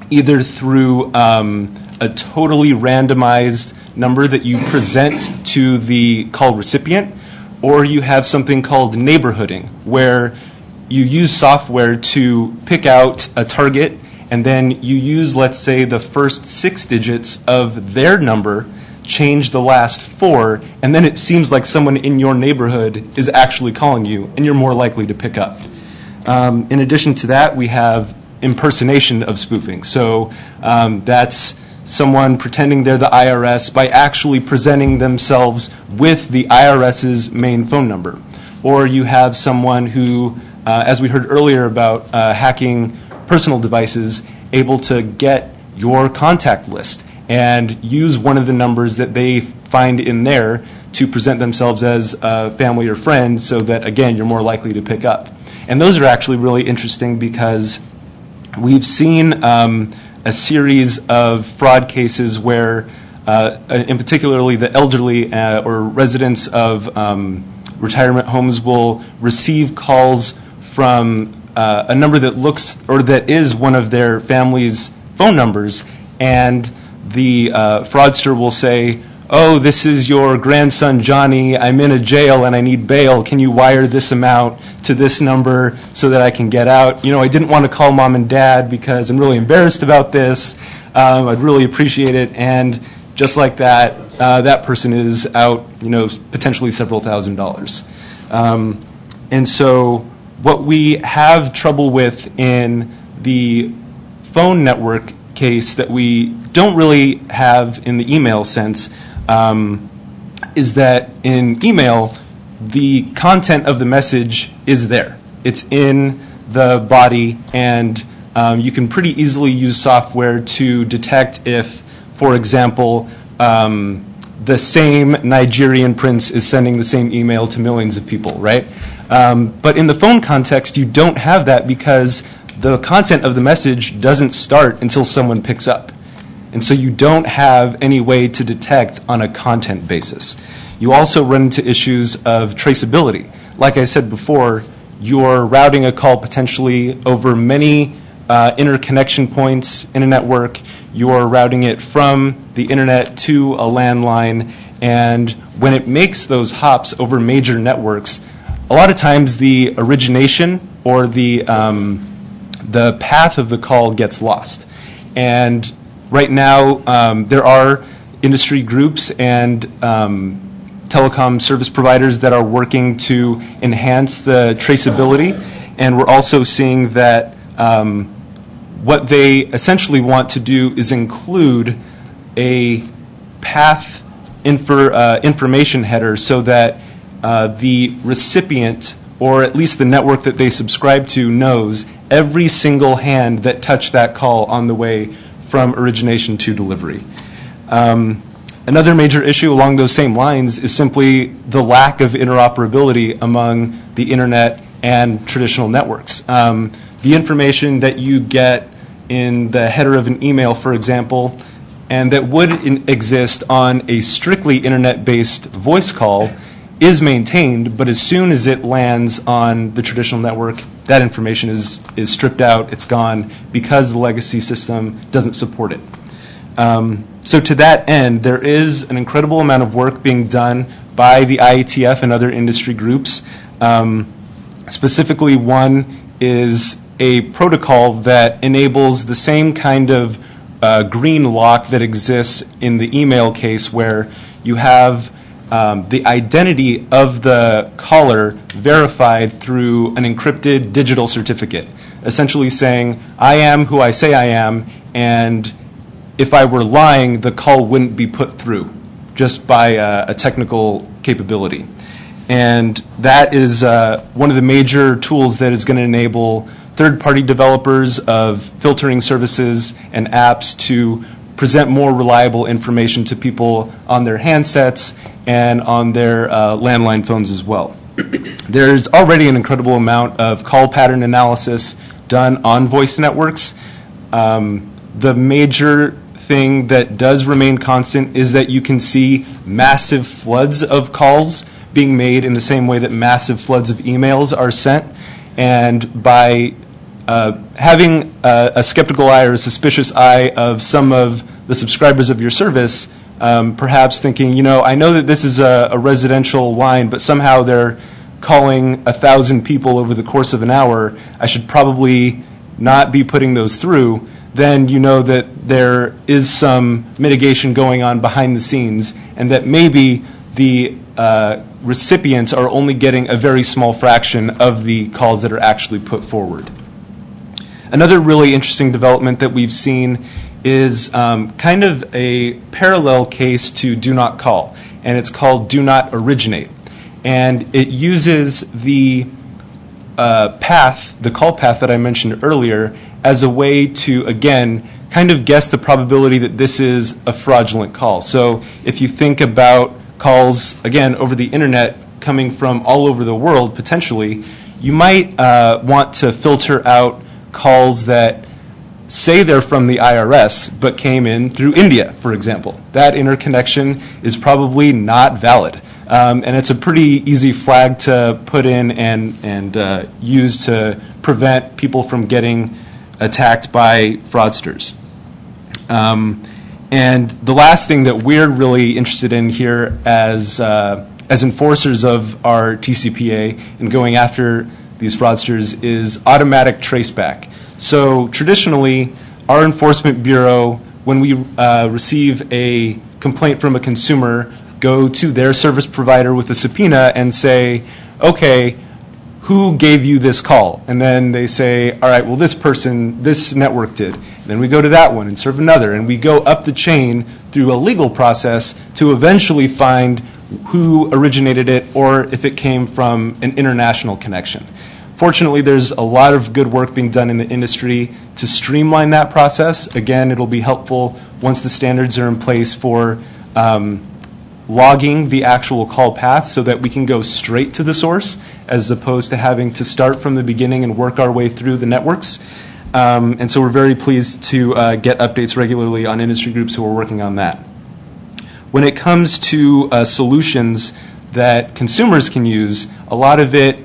either through a totally randomized number that you present to the call recipient, or you have something called neighborhooding, where you use software to pick out a target, and then you use, let's say, the first 6 digits of their number, change the last 4, and then it seems like someone in your neighborhood is actually calling you, and you're more likely to pick up. In addition to that, we have impersonation of spoofing. So that's someone pretending they're the IRS by actually presenting themselves with the IRS's main phone number. Or you have someone who, as we heard earlier about hacking personal devices, able to get your contact list and use one of the numbers that they find in there to present themselves as a family or friend so that, again, you're more likely to pick up. And those are actually really interesting because we've seen a series of fraud cases where, in particularly the elderly or residents of retirement homes will receive calls from a number that looks or that is one of their family's phone numbers, and the fraudster will say, "Oh, this is your grandson Johnny. I'm in a jail and I need bail. Can you wire this amount to this number so that I can get out? I didn't want to call mom and dad because I'm really embarrassed about this. I'd really appreciate it." And just like that, that person is out, potentially several $1,000s. And so what we have trouble with in the phone network case that we don't really have in the email sense is that in email, the content of the message is there. It's in the body, and you can pretty easily use software to detect if, for example, the same Nigerian prince is sending the same email to millions of people, right? But in the phone context, you don't have that because the content of the message doesn't start until someone picks up. And so you don't have any way to detect on a content basis. You also run into issues of traceability. Like I said before, you're routing a call potentially over many interconnection points in a network. You're routing it from the internet to a landline, and when it makes those hops over major networks, a lot of times the origination or the path of the call gets lost. And right now, there are industry groups and telecom service providers that are working to enhance the traceability, and we're also seeing that what they essentially want to do is include a path information header so that the recipient, or at least the network that they subscribe to, knows every single hand that touched that call on the way from origination to delivery. Another major issue along those same lines is simply the lack of interoperability among the internet and traditional networks. The information that you get in the header of an email, for example, and that would exist on a strictly internet-based voice call is maintained, but as soon as it lands on the traditional network, that information is stripped out, it's gone, because the legacy system doesn't support it. So to that end, there is an incredible amount of work being done by the IETF and other industry groups. Specifically, one is a protocol that enables the same kind of green lock that exists in the email case, where you have the identity of the caller verified through an encrypted digital certificate, essentially saying, I am who I say I am, and if I were lying, the call wouldn't be put through just by a technical capability. And that is one of the major tools that is going to enable third-party developers of filtering services and apps to present more reliable information to people on their handsets and on their landline phones as well. There's already an incredible amount of call pattern analysis done on voice networks. The major thing that does remain constant is that you can see massive floods of calls being made in the same way that massive floods of emails are sent. And by having a skeptical eye or a suspicious eye of some of the subscribers of your service, perhaps thinking, I know that this is a residential line, but somehow they're calling 1,000 people over the course of an hour, I should probably not be putting those through, then you know that there is some mitigation going on behind the scenes, and that maybe the recipients are only getting a very small fraction of the calls that are actually put forward. Another really interesting development that we've seen is kind of a parallel case to Do Not Call, and it's called Do Not Originate. And it uses the the call path that I mentioned earlier, as a way to, again, kind of guess the probability that this is a fraudulent call. So if you think about calls, again, over the internet coming from all over the world, potentially, you might want to filter out calls that say they're from the IRS but came in through India, for example. That interconnection is probably not valid. And it's a pretty easy flag to put in and use to prevent people from getting attacked by fraudsters. And the last thing that we're really interested in here as enforcers of our TCPA and going after these fraudsters is automatic traceback. So traditionally, our enforcement bureau, when we receive a complaint from a consumer, go to their service provider with a subpoena and say, okay, who gave you this call? And then they say, all right, well, this person, this network did. And then we go to that one and serve another. And we go up the chain through a legal process to eventually find who originated it or if it came from an international connection. Fortunately, there's a lot of good work being done in the industry to streamline that process. Again, it'll be helpful once the standards are in place for logging the actual call path so that we can go straight to the source as opposed to having to start from the beginning and work our way through the networks. And so we're very pleased to get updates regularly on industry groups who are working on that. When it comes to solutions that consumers can use, a lot of it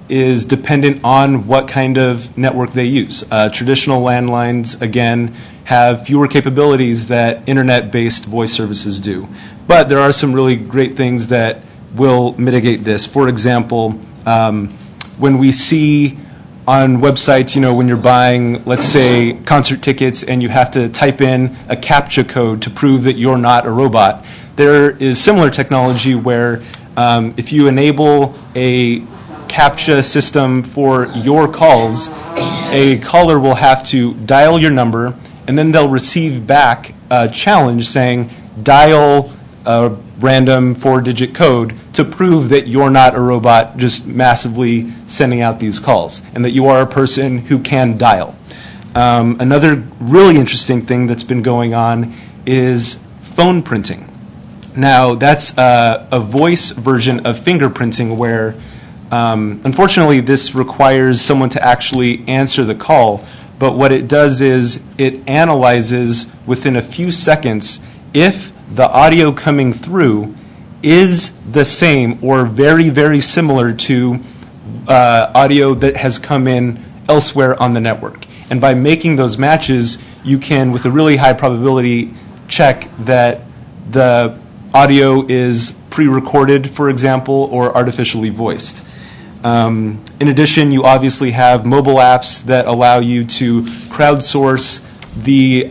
is dependent on what kind of network they use. Traditional landlines, again, have fewer capabilities that internet-based voice services do. But there are some really great things that will mitigate this. For example, when we see on websites, when you're buying, let's say, concert tickets and you have to type in a CAPTCHA code to prove that you're not a robot, there is similar technology where if you enable a CAPTCHA system for your calls, a caller will have to dial your number, and then they'll receive back a challenge saying, dial a random 4-digit code to prove that you're not a robot just massively sending out these calls, and that you are a person who can dial. Another really interesting thing that's been going on is phone printing. Now, that's a voice version of fingerprinting where unfortunately, this requires someone to actually answer the call, but what it does is it analyzes within a few seconds if the audio coming through is the same or very, very similar to audio that has come in elsewhere on the network. And by making those matches, you can, with a really high probability, check that the audio is pre-recorded, for example, or artificially voiced. In addition, you obviously have mobile apps that allow you to crowdsource the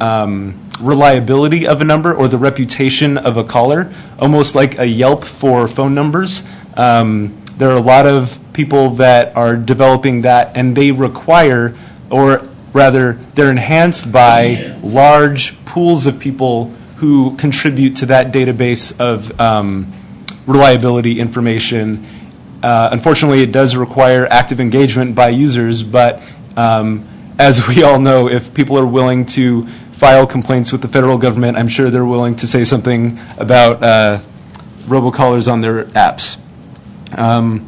reliability of a number or the reputation of a caller, almost like a Yelp for phone numbers. There are a lot of people that are developing that, and they require, or rather, they're enhanced by large pools of people who contribute to that database of reliability information. Unfortunately, it does require active engagement by users, but as we all know, if people are willing to file complaints with the federal government, I'm sure they're willing to say something about robocallers on their apps. And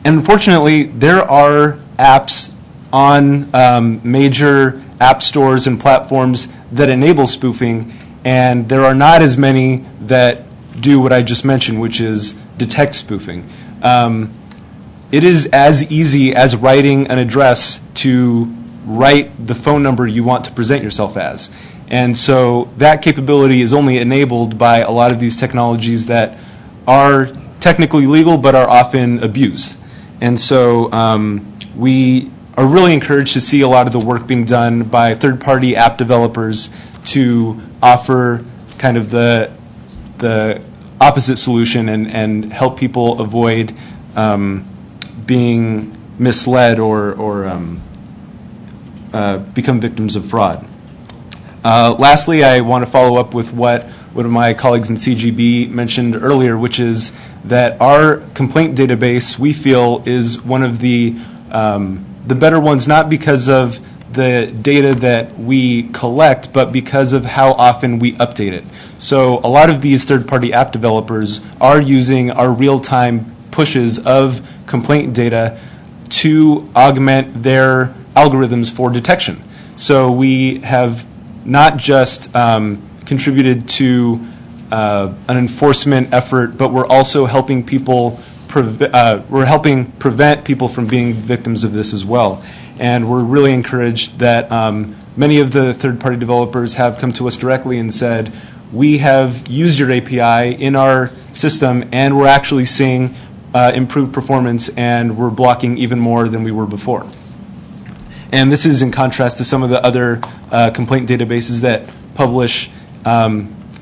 unfortunately, there are apps on major app stores and platforms that enable spoofing, and there are not as many that do what I just mentioned, which is detect spoofing. It is as easy as writing an address to write the phone number you want to present yourself as. And so that capability is only enabled by a lot of these technologies that are technically legal but are often abused. And so we are really encouraged to see a lot of the work being done by third-party app developers to offer kind of the opposite solution and help people avoid being misled or become victims of fraud. Lastly, I want to follow up with what one of my colleagues in CGB mentioned earlier, which is that our complaint database, we feel, is one of the better ones, not because of the data that we collect, but because of how often we update it. So a lot of these third-party app developers are using our real-time pushes of complaint data to augment their algorithms for detection. So we have not just contributed to an enforcement effort, but we're also helping people prevent people from being victims of this as well. And we're really encouraged that many of the third-party developers have come to us directly and said, we have used your API in our system, and we're actually seeing improved performance, and we're blocking even more than we were before. And this is in contrast to some of the other complaint databases that publish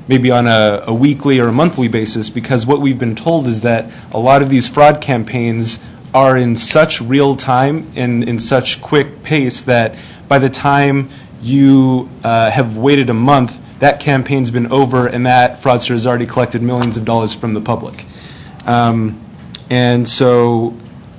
maybe on a weekly or a monthly basis, because what we've been told is that a lot of these fraud campaigns are in such real time and in such quick pace that by the time you have waited a month, that campaign's been over and that fraudster has already collected millions of dollars from the public. And so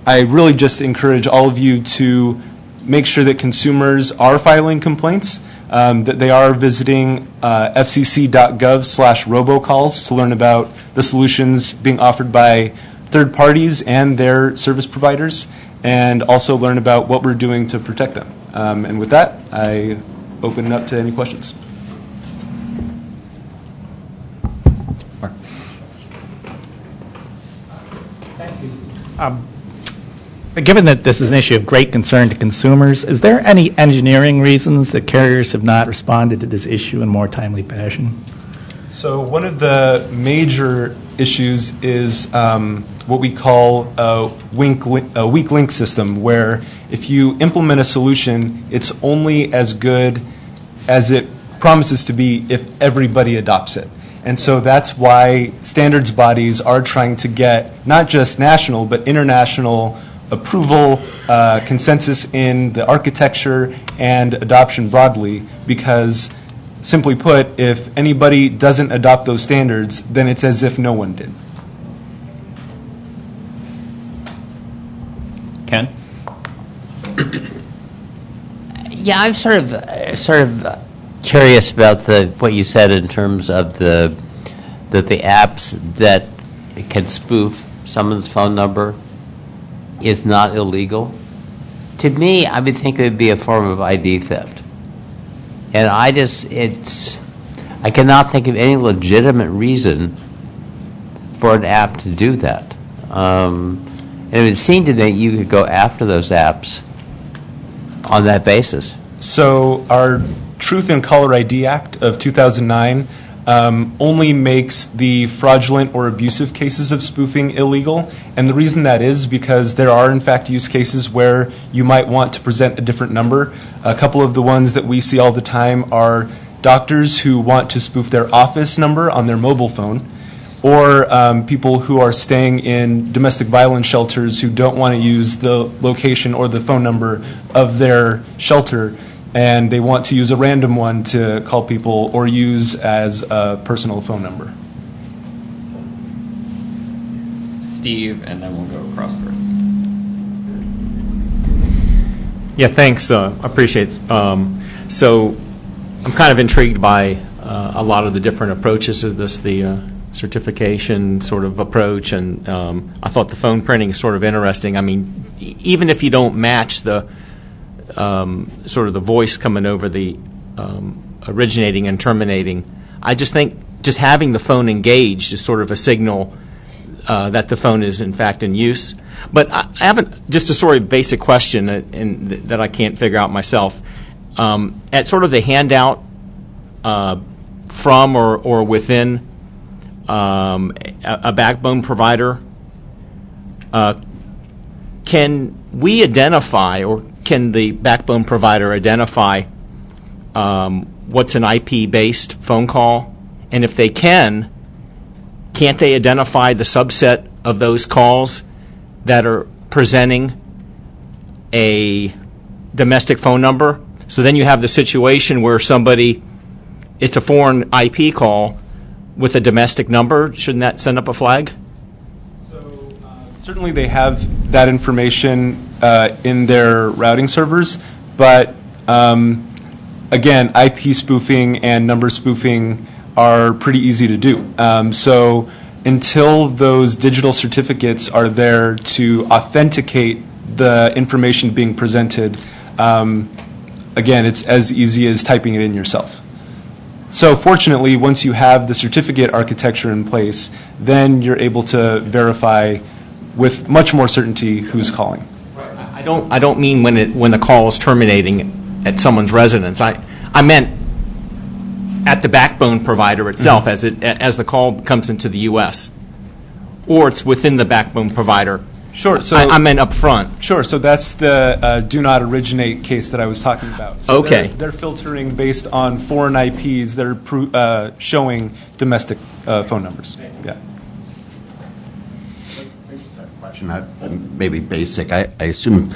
I really just encourage all of you to make sure that consumers are filing complaints, that they are visiting fcc.gov/robocalls to learn about the solutions being offered by third parties and their service providers, and also learn about what we're doing to protect them. And with that, I open it up to any questions. Given that this is an issue of great concern to consumers, is there any engineering reasons that carriers have not responded to this issue in more timely fashion? So one of the major issues is what we call a weak link system, where if you implement a solution, it's only as good as it promises to be if everybody adopts it. And so that's why standards bodies are trying to get not just national but international approval, consensus in the architecture, and adoption broadly, because simply put, if anybody doesn't adopt those standards, then it's as if no one did. Ken? Yeah, I'm sort of curious about what you said in terms of the apps that can spoof someone's phone number is not illegal. To me, I would think it would be a form of ID theft. And I cannot think of any legitimate reason for an app to do that. And it would seem to me you could go after those apps on that basis. So our Truth in Caller ID Act of 2009 only makes the fraudulent or abusive cases of spoofing illegal. And the reason that is because there are, in fact, use cases where you might want to present a different number. A couple of the ones that we see all the time are doctors who want to spoof their office number on their mobile phone, or people who are staying in domestic violence shelters who don't want to use the location or the phone number of their shelter, and they want to use a random one to call people or use as a personal phone number. Steve, and then we'll go across for it. Yeah, thanks. I appreciate it. So I'm kind of intrigued by a lot of the different approaches to this, the certification sort of approach, and I thought the phone printing is sort of interesting. I mean, even if you don't match the sort of the voice coming over the originating and terminating, I just think just having the phone engaged is sort of a signal that the phone is in fact in use. But I haven't, just a sort of basic question that I can't figure out myself. At sort of the handout from or within a backbone provider, can we identify, or can the backbone provider identify what's an IP-based phone call? And if they can't they identify the subset of those calls that are presenting a domestic phone number? So then you have the situation where it's a foreign IP call with a domestic number. Shouldn't that send up a flag? Certainly they have that information in their routing servers, but again, IP spoofing and number spoofing are pretty easy to do. So until those digital certificates are there to authenticate the information being presented, again, it's as easy as typing it in yourself. So fortunately, once you have the certificate architecture in place, then you're able to verify with much more certainty who's calling. I don't mean when the call is terminating at someone's residence. I meant at the backbone provider itself as the call comes into the U.S. Or it's within the backbone provider. Sure. So I meant up front. Sure. So that's the do not originate case that I was talking about. So Okay. They're filtering based on foreign IPs that are showing domestic phone numbers. Yeah. Maybe basic. I assume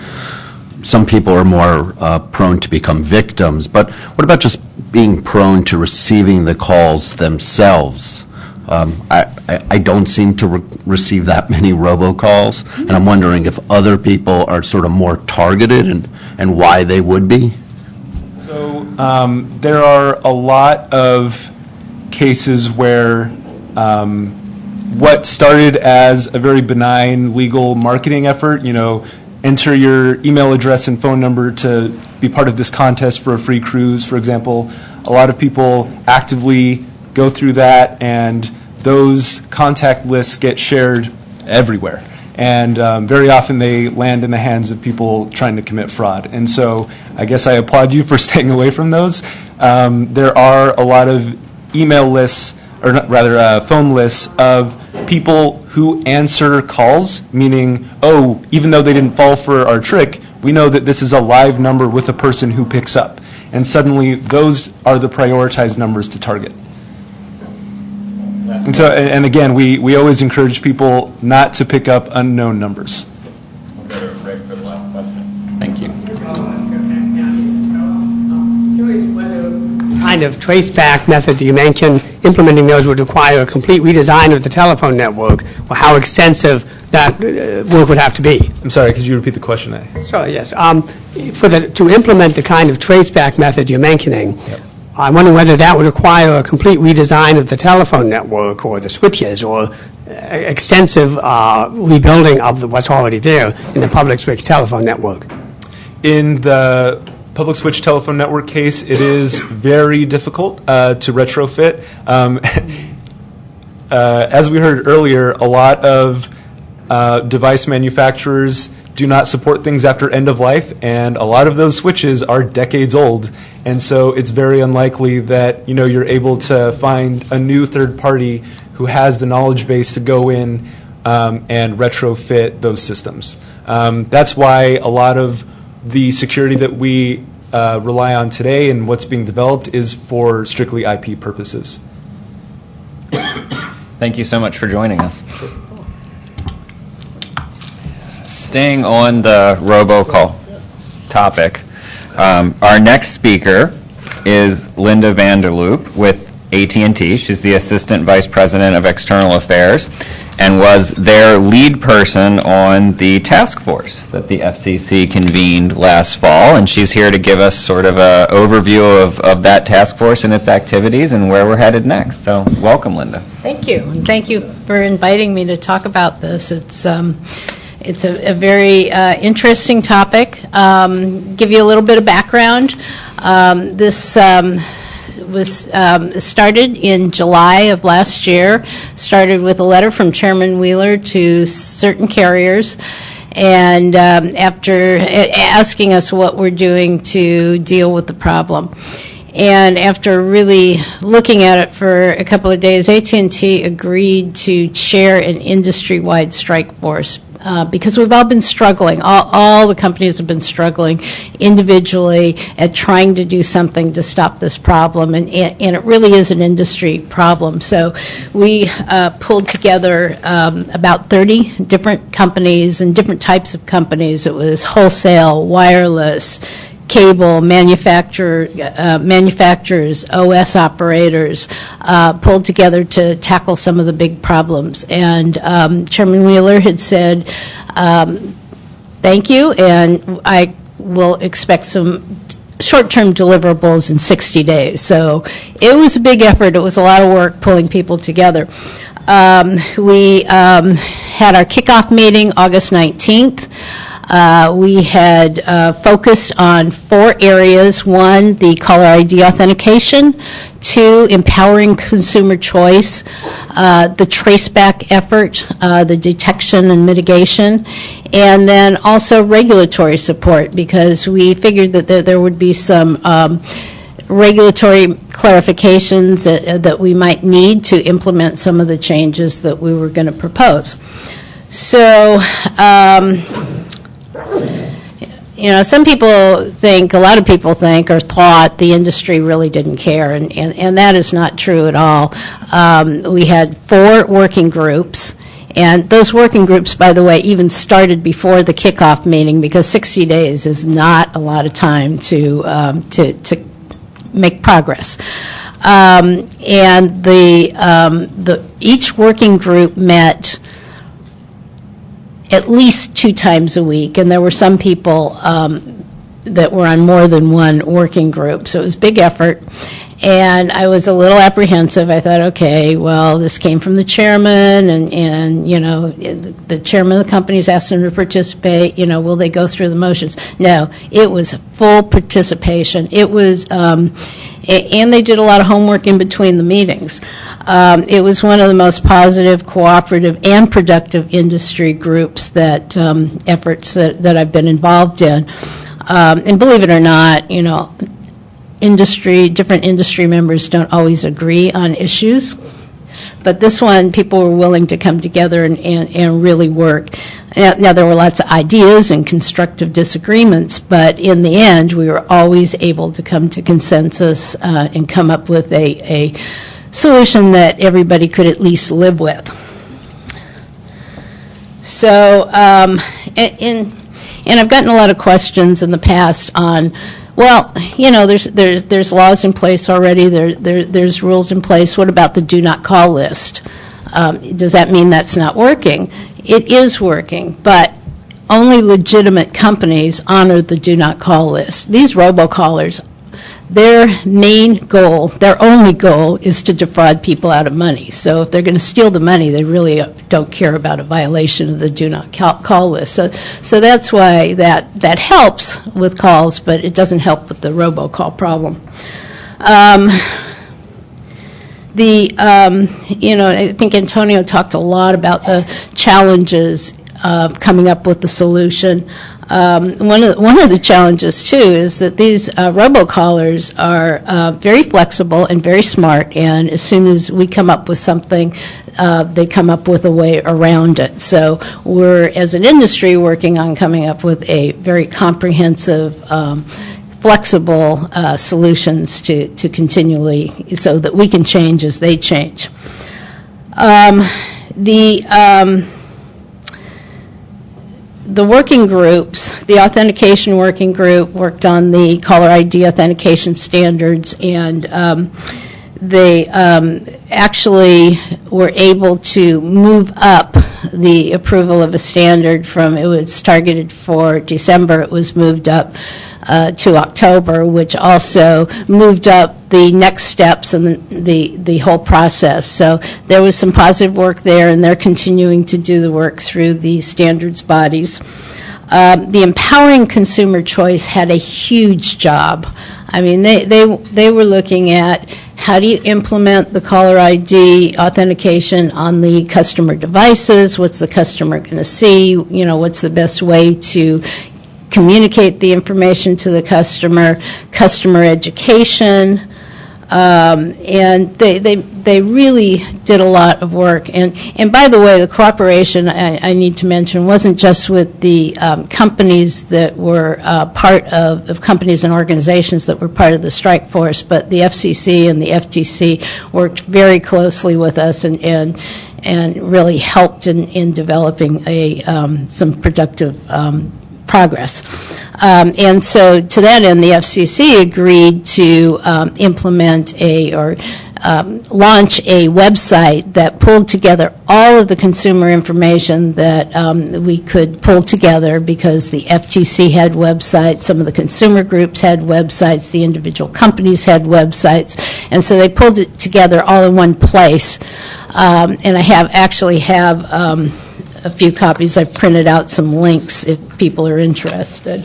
some people are more prone to become victims, but what about just being prone to receiving the calls themselves? I don't seem to receive that many robocalls, and I'm wondering if other people are sort of more targeted and why they would be. So there are a lot of cases where what started as a very benign legal marketing effort, enter your email address and phone number to be part of this contest for a free cruise, for example. A lot of people actively go through that, and those contact lists get shared everywhere. And very often they land in the hands of people trying to commit fraud. And so I guess I applaud you for staying away from those. There are a lot of email lists, or rather phone lists of people who answer calls, meaning, even though they didn't fall for our trick, we know that this is a live number with a person who picks up. And suddenly those are the prioritized numbers to target. And so, and again, we always encourage people not to pick up unknown numbers. We'll go to Rick for the last question. Thank you. Kind of traceback methods that you mentioned, implementing those would require a complete redesign of the telephone network, or how extensive that work would have to be. I'm sorry, could you repeat the question? Sure, yes. To implement the kind of traceback method you're mentioning, I'm wondering whether that would require a complete redesign of the telephone network or the switches, or extensive rebuilding of what's already there in the public switch telephone network. In the public switch telephone network case, it is very difficult to retrofit. As we heard earlier, a lot of device manufacturers do not support things after end of life, and a lot of those switches are decades old, and so it's very unlikely that you're able to find a new third party who has the knowledge base to go in and retrofit those systems. That's why a lot of the security that we rely on today and what's being developed is for strictly IP purposes. Thank you so much for joining us. Staying on the robocall topic, our next speaker is Linda Vanderloop with AT&T. She's the Assistant Vice President of External Affairs and was their lead person on the task force that the FCC convened last fall. And she's here to give us sort of an overview of that task force and its activities and where we're headed next. So welcome, Linda. Thank you. And thank you for inviting me to talk about this. It's a very interesting topic. Give you a little bit of background. This was started in July of last year, started with a letter from Chairman Wheeler to certain carriers, and after asking us what we're doing to deal with the problem. And after really looking at it for a couple of days, AT&T agreed to chair an industry-wide strike force because we've all been struggling. All the companies have been struggling individually at trying to do something to stop this problem, and it really is an industry problem. So we pulled together about 30 different companies and different types of companies. It was wholesale, wireless, cable, manufacturers, OS operators, pulled together to tackle some of the big problems. And Chairman Wheeler had said, thank you, and I will expect some short-term deliverables in 60 days. So it was a big effort. It was a lot of work pulling people together. We had our kickoff meeting August 19th. We had focused on 4 areas. 1, the caller ID authentication. 2, empowering consumer choice. The traceback effort, the detection and mitigation. And then also regulatory support, because we figured that there would be some regulatory clarifications that we might need to implement some of the changes that we were going to propose. So, some people think, a lot of people think or thought the industry really didn't care, and that is not true at all. We had 4 working groups. And those working groups, by the way, even started before the kickoff meeting, because 60 days is not a lot of time to make progress. And each working group met at least 2 times a week, and there were some people that were on more than one working group, so it was a big effort. And I was a little apprehensive. I thought, okay, well, this came from the chairman, and the chairman of the company's asked them to participate. Will they go through the motions? No, it was full participation. It was, and they did a lot of homework in between the meetings. It was one of the most positive, cooperative, and productive industry groups efforts that I've been involved in. And believe it or not, different industry members don't always agree on issues, but this one, people were willing to come together and really work. Now, there were lots of ideas and constructive disagreements, but in the end, we were always able to come to consensus and come up with a solution that everybody could at least live with. So, and I've gotten a lot of questions in the past on, well, there's laws in place already. There's rules in place. What about the do not call list? Does that mean that's not working? It is working, but only legitimate companies honor the do not call list. These robocallers, their main goal, their only goal, is to defraud people out of money. So if they're going to steal the money, they really don't care about a violation of the do not call list. So that's why that helps with calls, but it doesn't help with the robocall problem. I think Antonio talked a lot about the challenges of coming up with the solution. One of the challenges, too, is that these robocallers are very flexible and very smart, and as soon as we come up with something, they come up with a way around it. So we're, as an industry, working on coming up with a very comprehensive, flexible solutions to continually, so that we can change as they change. The working groups, the authentication working group worked on the caller ID authentication standards, and they actually were able to move up the approval of a standard from, it was targeted for December, it was moved up to October, which also moved up the next steps in the whole process. So there was some positive work there, and they're continuing to do the work through the standards bodies. The empowering consumer choice had a huge job. I mean, they were looking at how do you implement the caller ID authentication on the customer devices, what's the customer going to see, what's the best way to communicate the information to the customer education, and they really did a lot of work. And by the way, the cooperation, I need to mention, wasn't just with the companies that were part of companies and organizations that were part of the strike force, but the FCC and the FTC worked very closely with us and really helped in developing some productive progress. And so to that end, the FCC agreed to implement launch a website that pulled together all of the consumer information that we could pull together, because the FTC had websites, some of the consumer groups had websites, the individual companies had websites, and so they pulled it together all in one place. And I actually have a few copies. I've printed out some links if people are interested.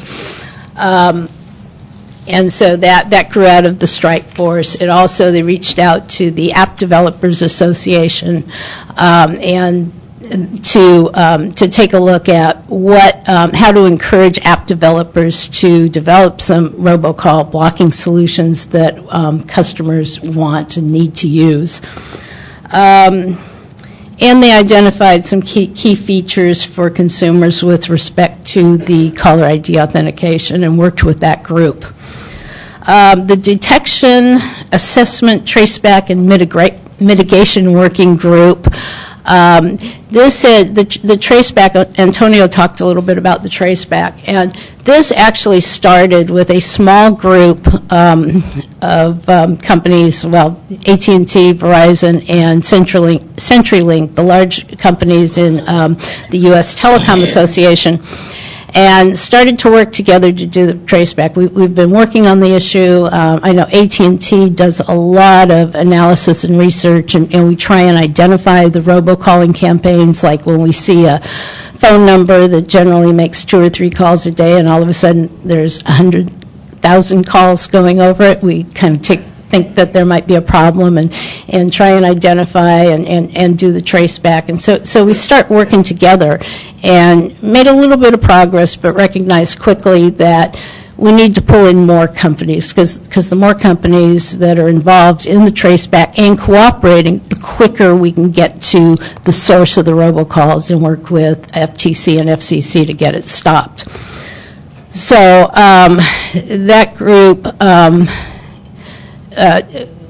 And so that grew out of the strike force. It also, they reached out to the App Developers Association and to take a look at how to encourage app developers to develop some robocall blocking solutions that customers want and need to use. And they identified some key features for consumers with respect to the caller ID authentication and worked with that group. The Detection, Assessment, Traceback, and Mitigation Working Group. This said the traceback, Antonio talked a little bit about the traceback, and this actually started with a small group of companies, well, AT&T, Verizon, and CenturyLink, the large companies in the U.S. Telecom Association, and started to work together to do the traceback. We've been working on the issue. I know AT&T does a lot of analysis and research, and we try and identify the robocalling campaigns, like when we see a phone number that generally makes 2 or 3 calls a day, and all of a sudden there's 100,000 calls going over it. We kind of think that there might be a problem and try and identify and do the trace back. And so we start working together and made a little bit of progress, but recognized quickly that we need to pull in more companies, because the more companies that are involved in the trace back and cooperating, the quicker we can get to the source of the robocalls and work with FTC and FCC to get it stopped. So that group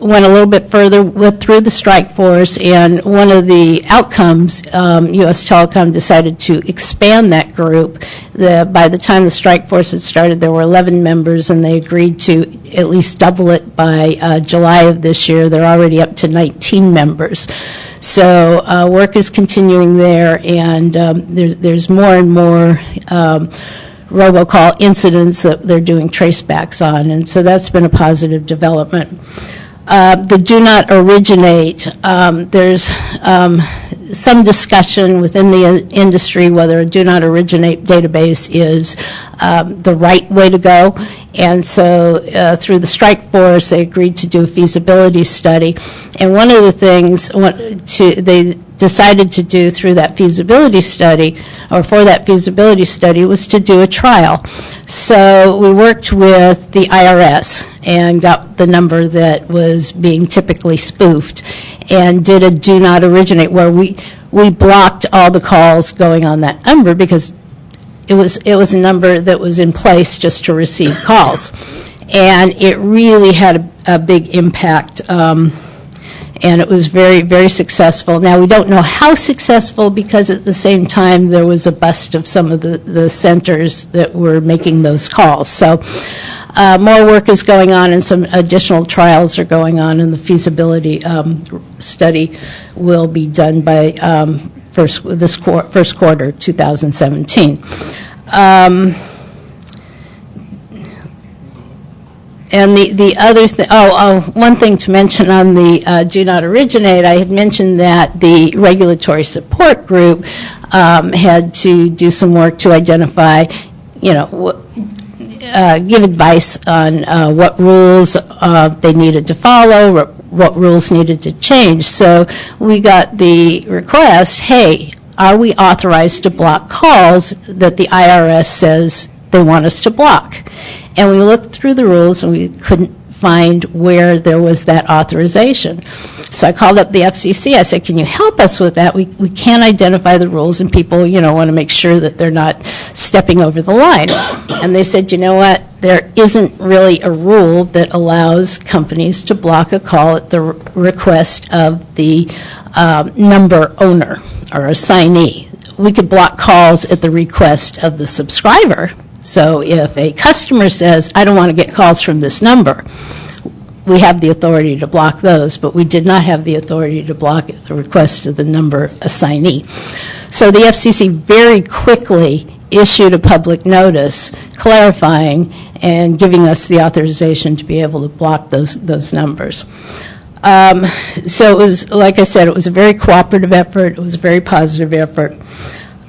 went a little bit further through the strike force, and one of the outcomes, U.S. Telecom decided to expand that group. By the time the strike force had started, there were 11 members, and they agreed to at least double it by July of this year. They're already up to 19 members. So work is continuing there, and there's more and more robocall incidents that they're doing tracebacks on, and so that's been a positive development. The do not originate, there's some discussion within the industry whether a do not originate database is the right way to go, and so through the strike force they agreed to do a feasibility study, and one of the things they decided to do through that feasibility study, or for that feasibility study, was to do a trial. So we worked with the IRS and got the number that was being typically spoofed, and did a do not originate, where we blocked all the calls going on that number, because it was a number that was in place just to receive calls, and it really had a big impact. And it was very, very successful. Now, we don't know how successful, because at the same time there was a bust of some of the centers that were making those calls. So more work is going on, and some additional trials are going on, and the feasibility study will be done by first quarter 2017. And the other thing, one thing to mention on the do not originate, I had mentioned that the regulatory support group had to do some work to identify, give advice on what rules they needed to follow, what rules needed to change. So we got the request, hey, are we authorized to block calls that the IRS says they want us to block? And we looked through the rules, and we couldn't find where there was that authorization. So I called up the FCC. I said, can you help us with that? We can't identify the rules, and people, want to make sure that they're not stepping over the line. And they said, you know what? There isn't really a rule that allows companies to block a call at the request of the number owner or assignee. We could block calls at the request of the subscriber. So if a customer says, I don't want to get calls from this number, we have the authority to block those, but we did not have the authority to block at the request of the number assignee. So the FCC very quickly issued a public notice clarifying and giving us the authorization to be able to block those numbers. So it was, like I said, it was a very cooperative effort. It was a very positive effort.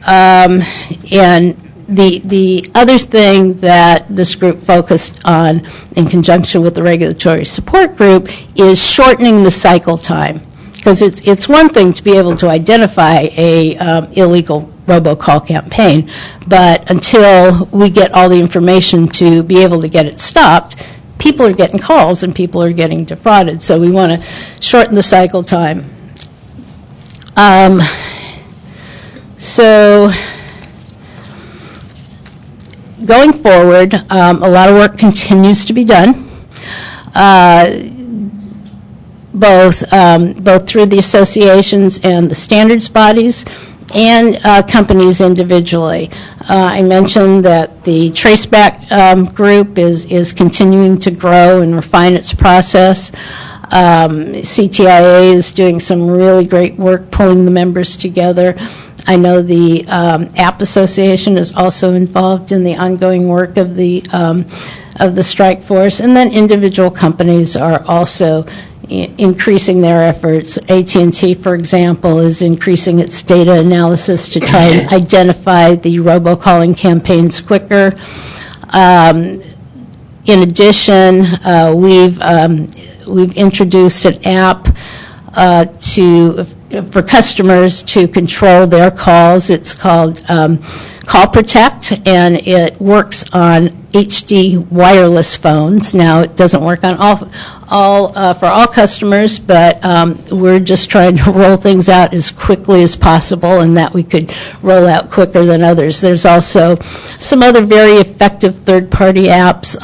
And the other thing that this group focused on in conjunction with the regulatory support group is shortening the cycle time. Because it's one thing to be able to identify a illegal robocall campaign, but until we get all the information to be able to get it stopped, people are getting calls and people are getting defrauded. So we want to shorten the cycle time. So going forward, a lot of work continues to be done, both through the associations and the standards bodies, and companies individually. I mentioned that the Traceback group is continuing to grow and refine its process. CTIA is doing some really great work pulling the members together. I know the App Association is also involved in the ongoing work of the strike force, and then individual companies are also increasing their efforts. AT&T, for example, is increasing its data analysis to try and identify the robocalling campaigns quicker. In addition, we've introduced an app for customers to control their calls. It's called Call Protect, and it works on HD wireless phones. Now, it doesn't work on for all customers, but we're just trying to roll things out as quickly as possible, and that we could roll out quicker than others. There's also some other very effective third-party apps.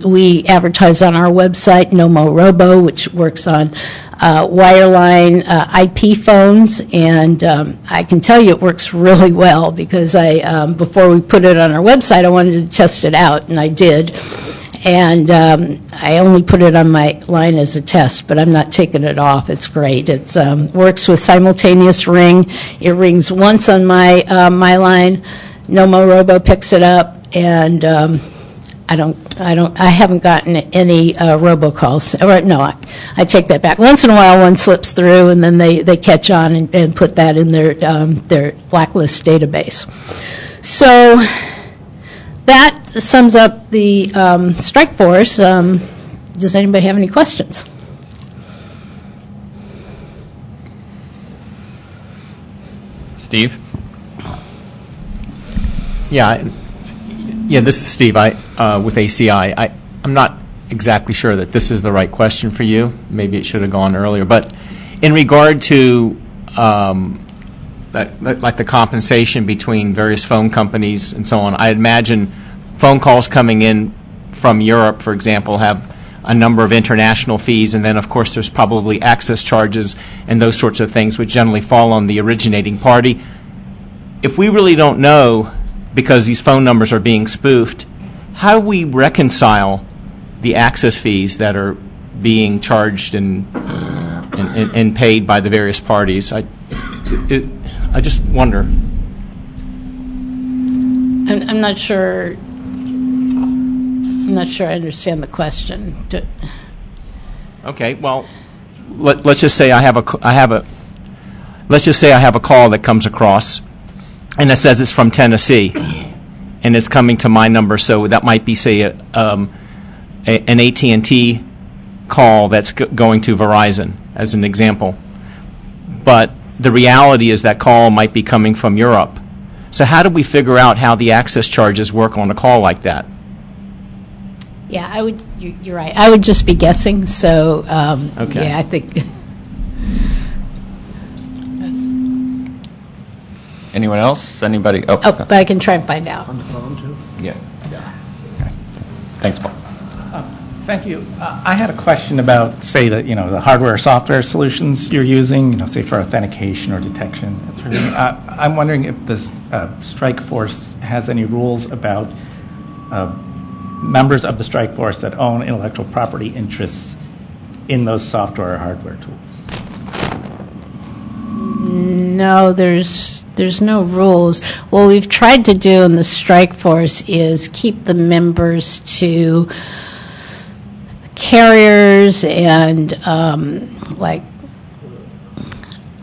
We advertise on our website, Nomo Robo, which works on wireline IP phones, and I can tell you it works really well, because before we put it on our website, I wanted to test it out, and I did. And I only put it on my line as a test, but I'm not taking it off. It's great. It works with simultaneous ring. It rings once on my line. Nomo Robo picks it up, and I haven't gotten any robocalls. Or no, I take that back. Once in a while, one slips through, and then they catch on and put that in their blacklist database. So that sums up the strike force. Does anybody have any questions? Steve? Yeah, this is Steve with ACI. I'm not exactly sure that this is the right question for you. Maybe it should have gone earlier. But in regard to like the compensation between various phone companies and so on, I imagine phone calls coming in from Europe, for example, have a number of international fees, and then, of course, there's probably access charges and those sorts of things which generally fall on the originating party. If we really don't know, because these phone numbers are being spoofed, how do we reconcile the access fees that are being charged and paid by the various parties? I just wonder. I'm not sure. I'm not sure I understand the question. Okay, well, let's just say I have a call that comes across, and it says it's from Tennessee, and it's coming to my number. So that might be, say, an AT&T call that's going to Verizon, as an example. But the reality is that call might be coming from Europe. So how do we figure out how the access charges work on a call like that? Yeah, you're right. I would just be guessing. So, okay. Yeah, I think. Anyone else? Anybody? Oh, but I can try and find out. On the phone, too? Yeah. Okay. Thanks, Paul. Thank you. I had a question about, say, the hardware or software solutions you're using, say, for authentication or detection. That sort of thing. I'm wondering if the strike force has any rules about members of the strike force that own intellectual property interests in those software or hardware tools. No, there's no rules. What we've tried to do in the strike force is keep the members to carriers and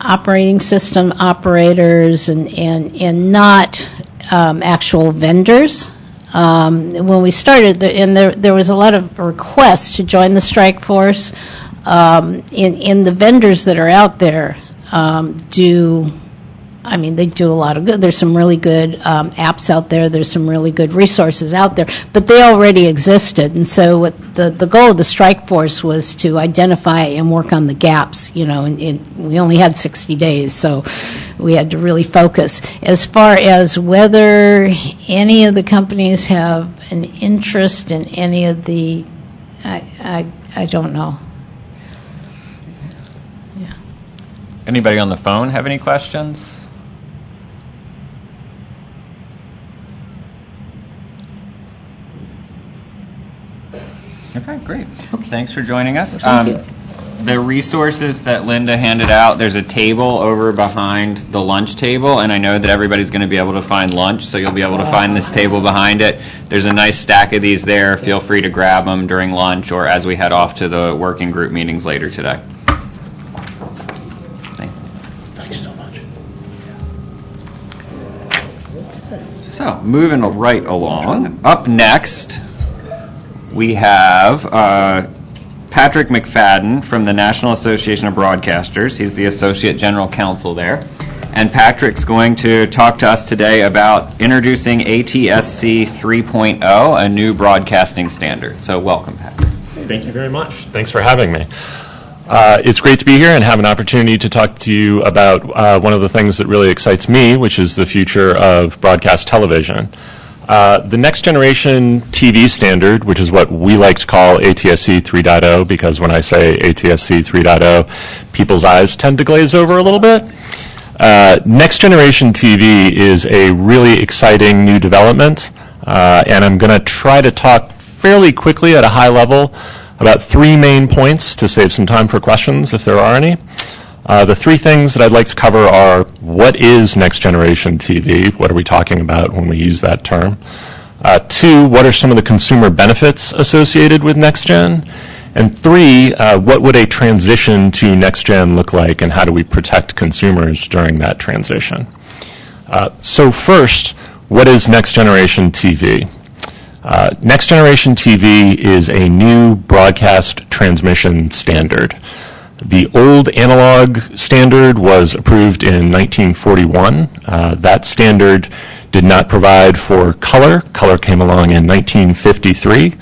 operating system operators and not actual vendors. When we started, there was a lot of requests to join the strike force. In the vendors that are out there they do a lot of good. There's some really good apps out there. There's some really good resources out there, but they already existed. And so what the goal of the strike force was to identify and work on the gaps, and we only had 60 days, so we had to really focus. As far as whether any of the companies have an interest in any of the, I don't know. Anybody on the phone have any questions? Okay, great. Thanks for joining us. Thank you. The resources that Linda handed out, there's a table over behind the lunch table, and I know that everybody's going to be able to find lunch, so you'll be able to find this table behind it. There's a nice stack of these there. Feel free to grab them during lunch or as we head off to the working group meetings later today. Thanks so much. So, moving right along. Up next, we have Patrick McFadden from the National Association of Broadcasters. He's the Associate General Counsel there. And Patrick's going to talk to us today about introducing ATSC 3.0, a new broadcasting standard. So welcome, Patrick. Thank you very much. Thanks for having me. It's great to be here and have an opportunity to talk to you about one of the things that really excites me, which is the future of broadcast television. The next generation TV standard, which is what we like to call ATSC 3.0, because when I say ATSC 3.0, people's eyes tend to glaze over a little bit. Next generation TV is a really exciting new development, and I'm going to try to talk fairly quickly at a high level about three main points to save some time for questions if there are any. The three things that I'd like to cover are, what is next generation TV? What are we talking about when we use that term? Two, what are some of the consumer benefits associated with next gen? And three, what would a transition to next gen look like, and how do we protect consumers during that transition? So first, what is next generation TV? Next generation TV is a new broadcast transmission standard. The old analog standard was approved in 1941. That standard did not provide for color. Color came along in 1953.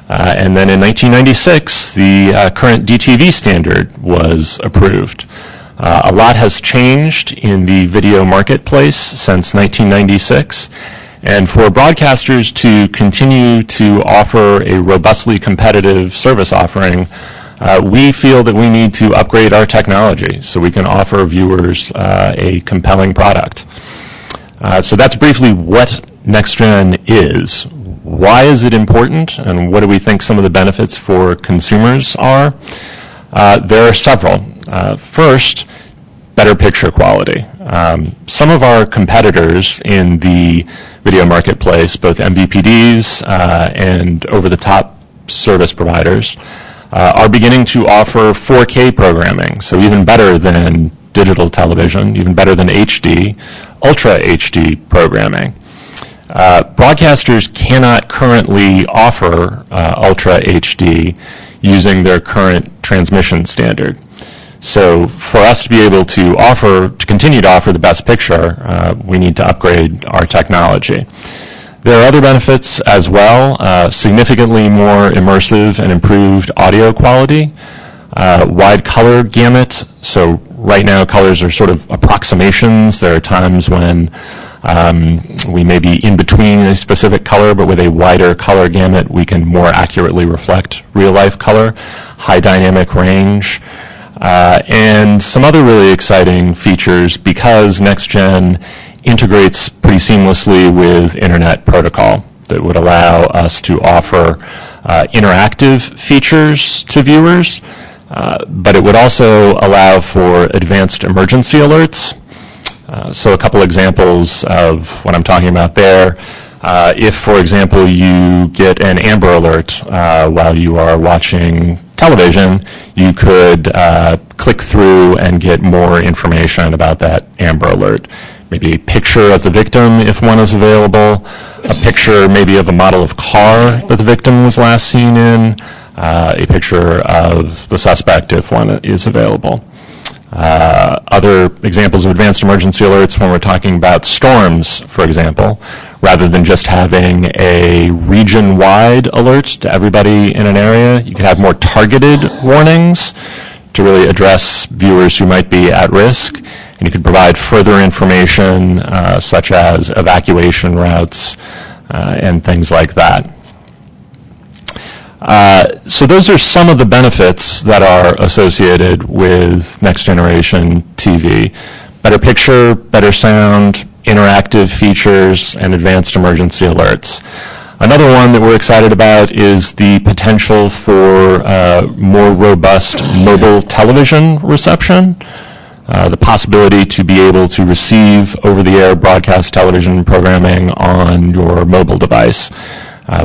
And then in 1996, the current DTV standard was approved. A lot has changed in the video marketplace since 1996. And for broadcasters to continue to offer a robustly competitive service offering, we feel that we need to upgrade our technology so we can offer viewers a compelling product. So that's briefly what NextGen is. Why is it important, and what do we think some of the benefits for consumers are? There are several. First, better picture quality. Some of our competitors in the video marketplace, both MVPDs and over-the-top service providers, are beginning to offer 4K programming, so even better than digital television, even better than HD, Ultra HD programming. Broadcasters cannot currently offer Ultra HD using their current transmission standard. So for us to be able to continue to offer the best picture, we need to upgrade our technology. There are other benefits as well, significantly more immersive and improved audio quality, wide color gamut. So right now colors are sort of approximations. There are times when we may be in between a specific color, but with a wider color gamut we can more accurately reflect real life color, high dynamic range, and some other really exciting features because NextGen integrates pretty seamlessly with Internet protocol that would allow us to offer interactive features to viewers, but it would also allow for advanced emergency alerts. So a couple examples of what I'm talking about there. If, for example, you get an Amber Alert while you are watching television, you could click through and get more information about that Amber Alert. Maybe a picture of the victim if one is available, a picture maybe of a model of car that the victim was last seen in, a picture of the suspect if one is available. Other examples of advanced emergency alerts when we're talking about storms, for example, rather than just having a region-wide alert to everybody in an area, you could have more targeted warnings to really address viewers who might be at risk, and you could provide further information such as evacuation routes and things like that. So those are some of the benefits that are associated with next generation TV. Better picture, better sound, interactive features, and advanced emergency alerts. Another one that we're excited about is the potential for more robust mobile television reception. The possibility to be able to receive over-the-air broadcast television programming on your mobile device,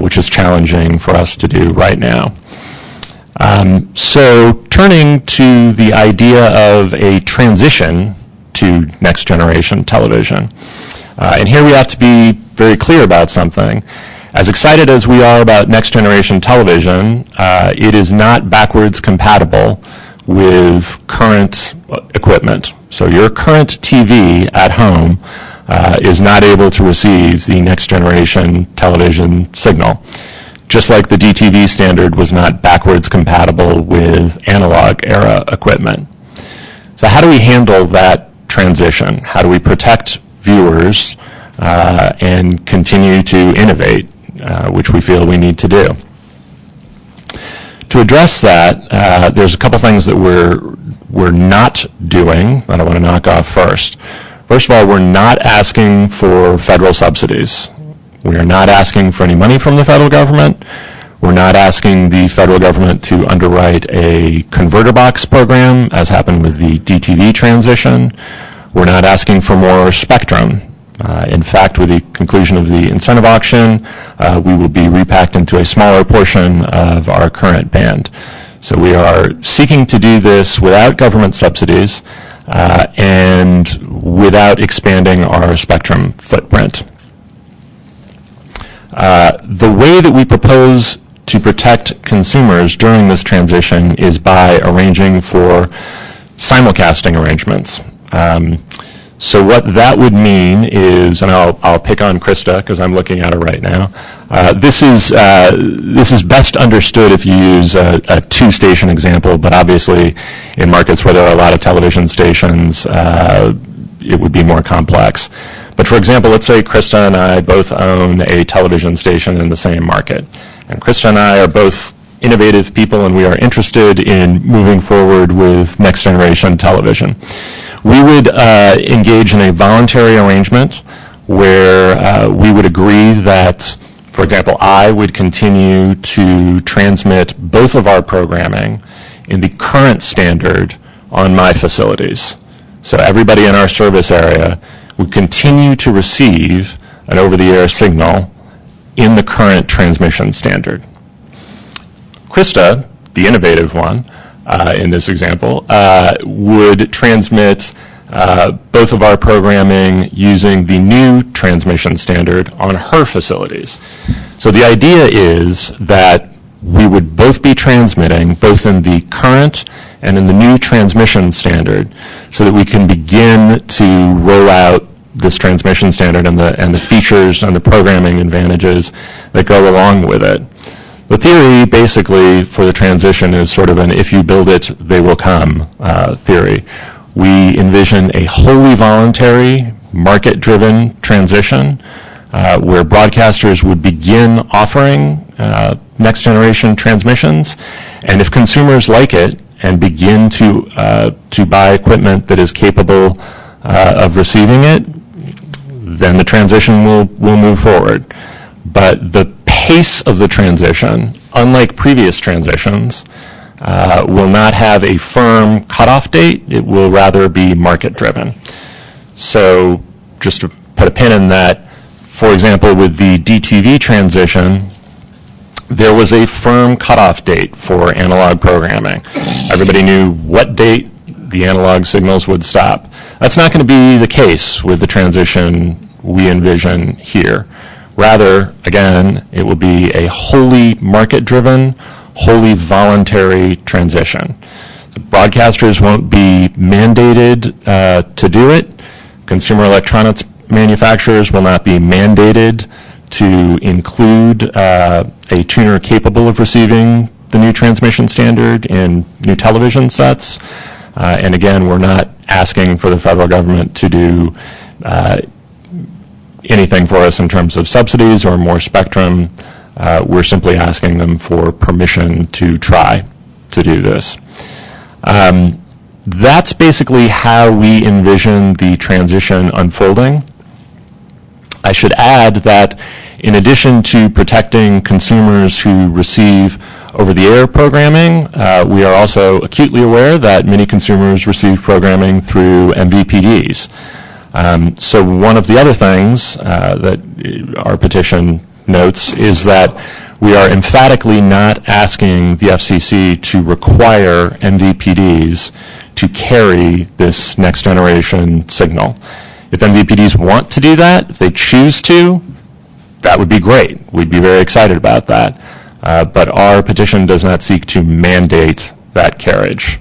which is challenging for us to do right now. So turning to the idea of a transition to next generation television. And here we have to be very clear about something. As excited as we are about next generation television, it is not backwards compatible with current equipment. So your current TV at home is not able to receive the next generation television signal, just like the DTV standard was not backwards compatible with analog era equipment. So how do we handle that transition? How do we protect viewers and continue to innovate, which we feel we need to do? To address that, there's a couple things that we're not doing that I want to knock off first. First of all, we're not asking for federal subsidies. We are not asking for any money from the federal government. We're not asking the federal government to underwrite a converter box program, as happened with the DTV transition. We're not asking for more spectrum. In fact, with the conclusion of the incentive auction, we will be repacked into a smaller portion of our current band. So we are seeking to do this without government subsidies and without expanding our spectrum footprint. The way that we propose to protect consumers during this transition is by arranging for simulcasting arrangements. So what that would mean is, and I'll pick on Krista because I'm looking at her right now. This is best understood if you use a two-station example, but obviously in markets where there are a lot of television stations, it would be more complex. But for example, let's say Krista and I both own a television station in the same market, and Krista and I are both innovative people, and we are interested in moving forward with next generation television. We would engage in a voluntary arrangement where we would agree that, for example, I would continue to transmit both of our programming in the current standard on my facilities. So everybody in our service area would continue to receive an over-the-air signal in the current transmission standard. Krista, the innovative one, in this example, would transmit both of our programming using the new transmission standard on her facilities. So the idea is that we would both be transmitting, both in the current and in the new transmission standard, so that we can begin to roll out this transmission standard and the features and the programming advantages that go along with it. The theory, basically, for the transition is sort of an if you build it, they will come theory. We envision a wholly voluntary, market-driven transition where broadcasters would begin offering next-generation transmissions, and if consumers like it and begin to buy equipment that is capable of receiving it, then the transition will move forward. But the pace of the transition, unlike previous transitions, will not have a firm cutoff date. It will rather be market-driven. So just to put a pin in that, for example, with the DTV transition, there was a firm cutoff date for analog programming. Everybody knew what date the analog signals would stop. That's not going to be the case with the transition we envision here. Rather, again, it will be a wholly market-driven, wholly voluntary transition. The broadcasters won't be mandated to do it. Consumer electronics manufacturers will not be mandated to include a tuner capable of receiving the new transmission standard in new television sets. And again, we're not asking for the federal government to do anything for us in terms of subsidies or more spectrum. We're simply asking them for permission to try to do this. That's basically how we envision the transition unfolding. I should add that in addition to protecting consumers who receive over-the-air programming, we are also acutely aware that many consumers receive programming through MVPDs. So one of the other things that our petition notes is that we are emphatically not asking the FCC to require MVPDs to carry this next generation signal. If MVPDs want to do that, if they choose to, that would be great. We'd be very excited about that. But our petition does not seek to mandate that carriage.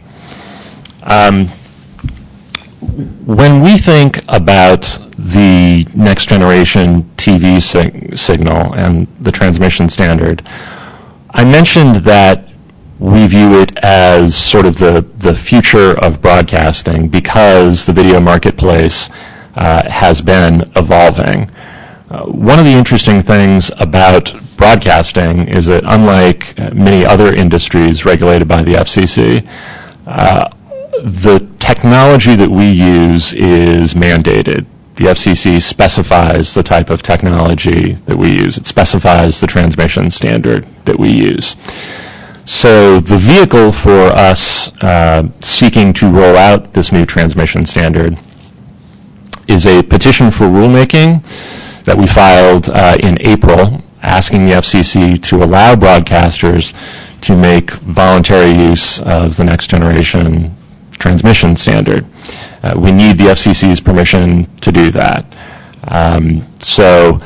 When we think about the next generation TV signal and the transmission standard, I mentioned that we view it as sort of the future of broadcasting because the video marketplace has been evolving. One of the interesting things about broadcasting is that unlike many other industries regulated by the FCC, the technology that we use is mandated. The FCC specifies the type of technology that we use. It specifies the transmission standard that we use. So the vehicle for us seeking to roll out this new transmission standard is a petition for rulemaking that we filed in April, asking the FCC to allow broadcasters to make voluntary use of the next generation transmission standard. We need the FCC's permission to do that. So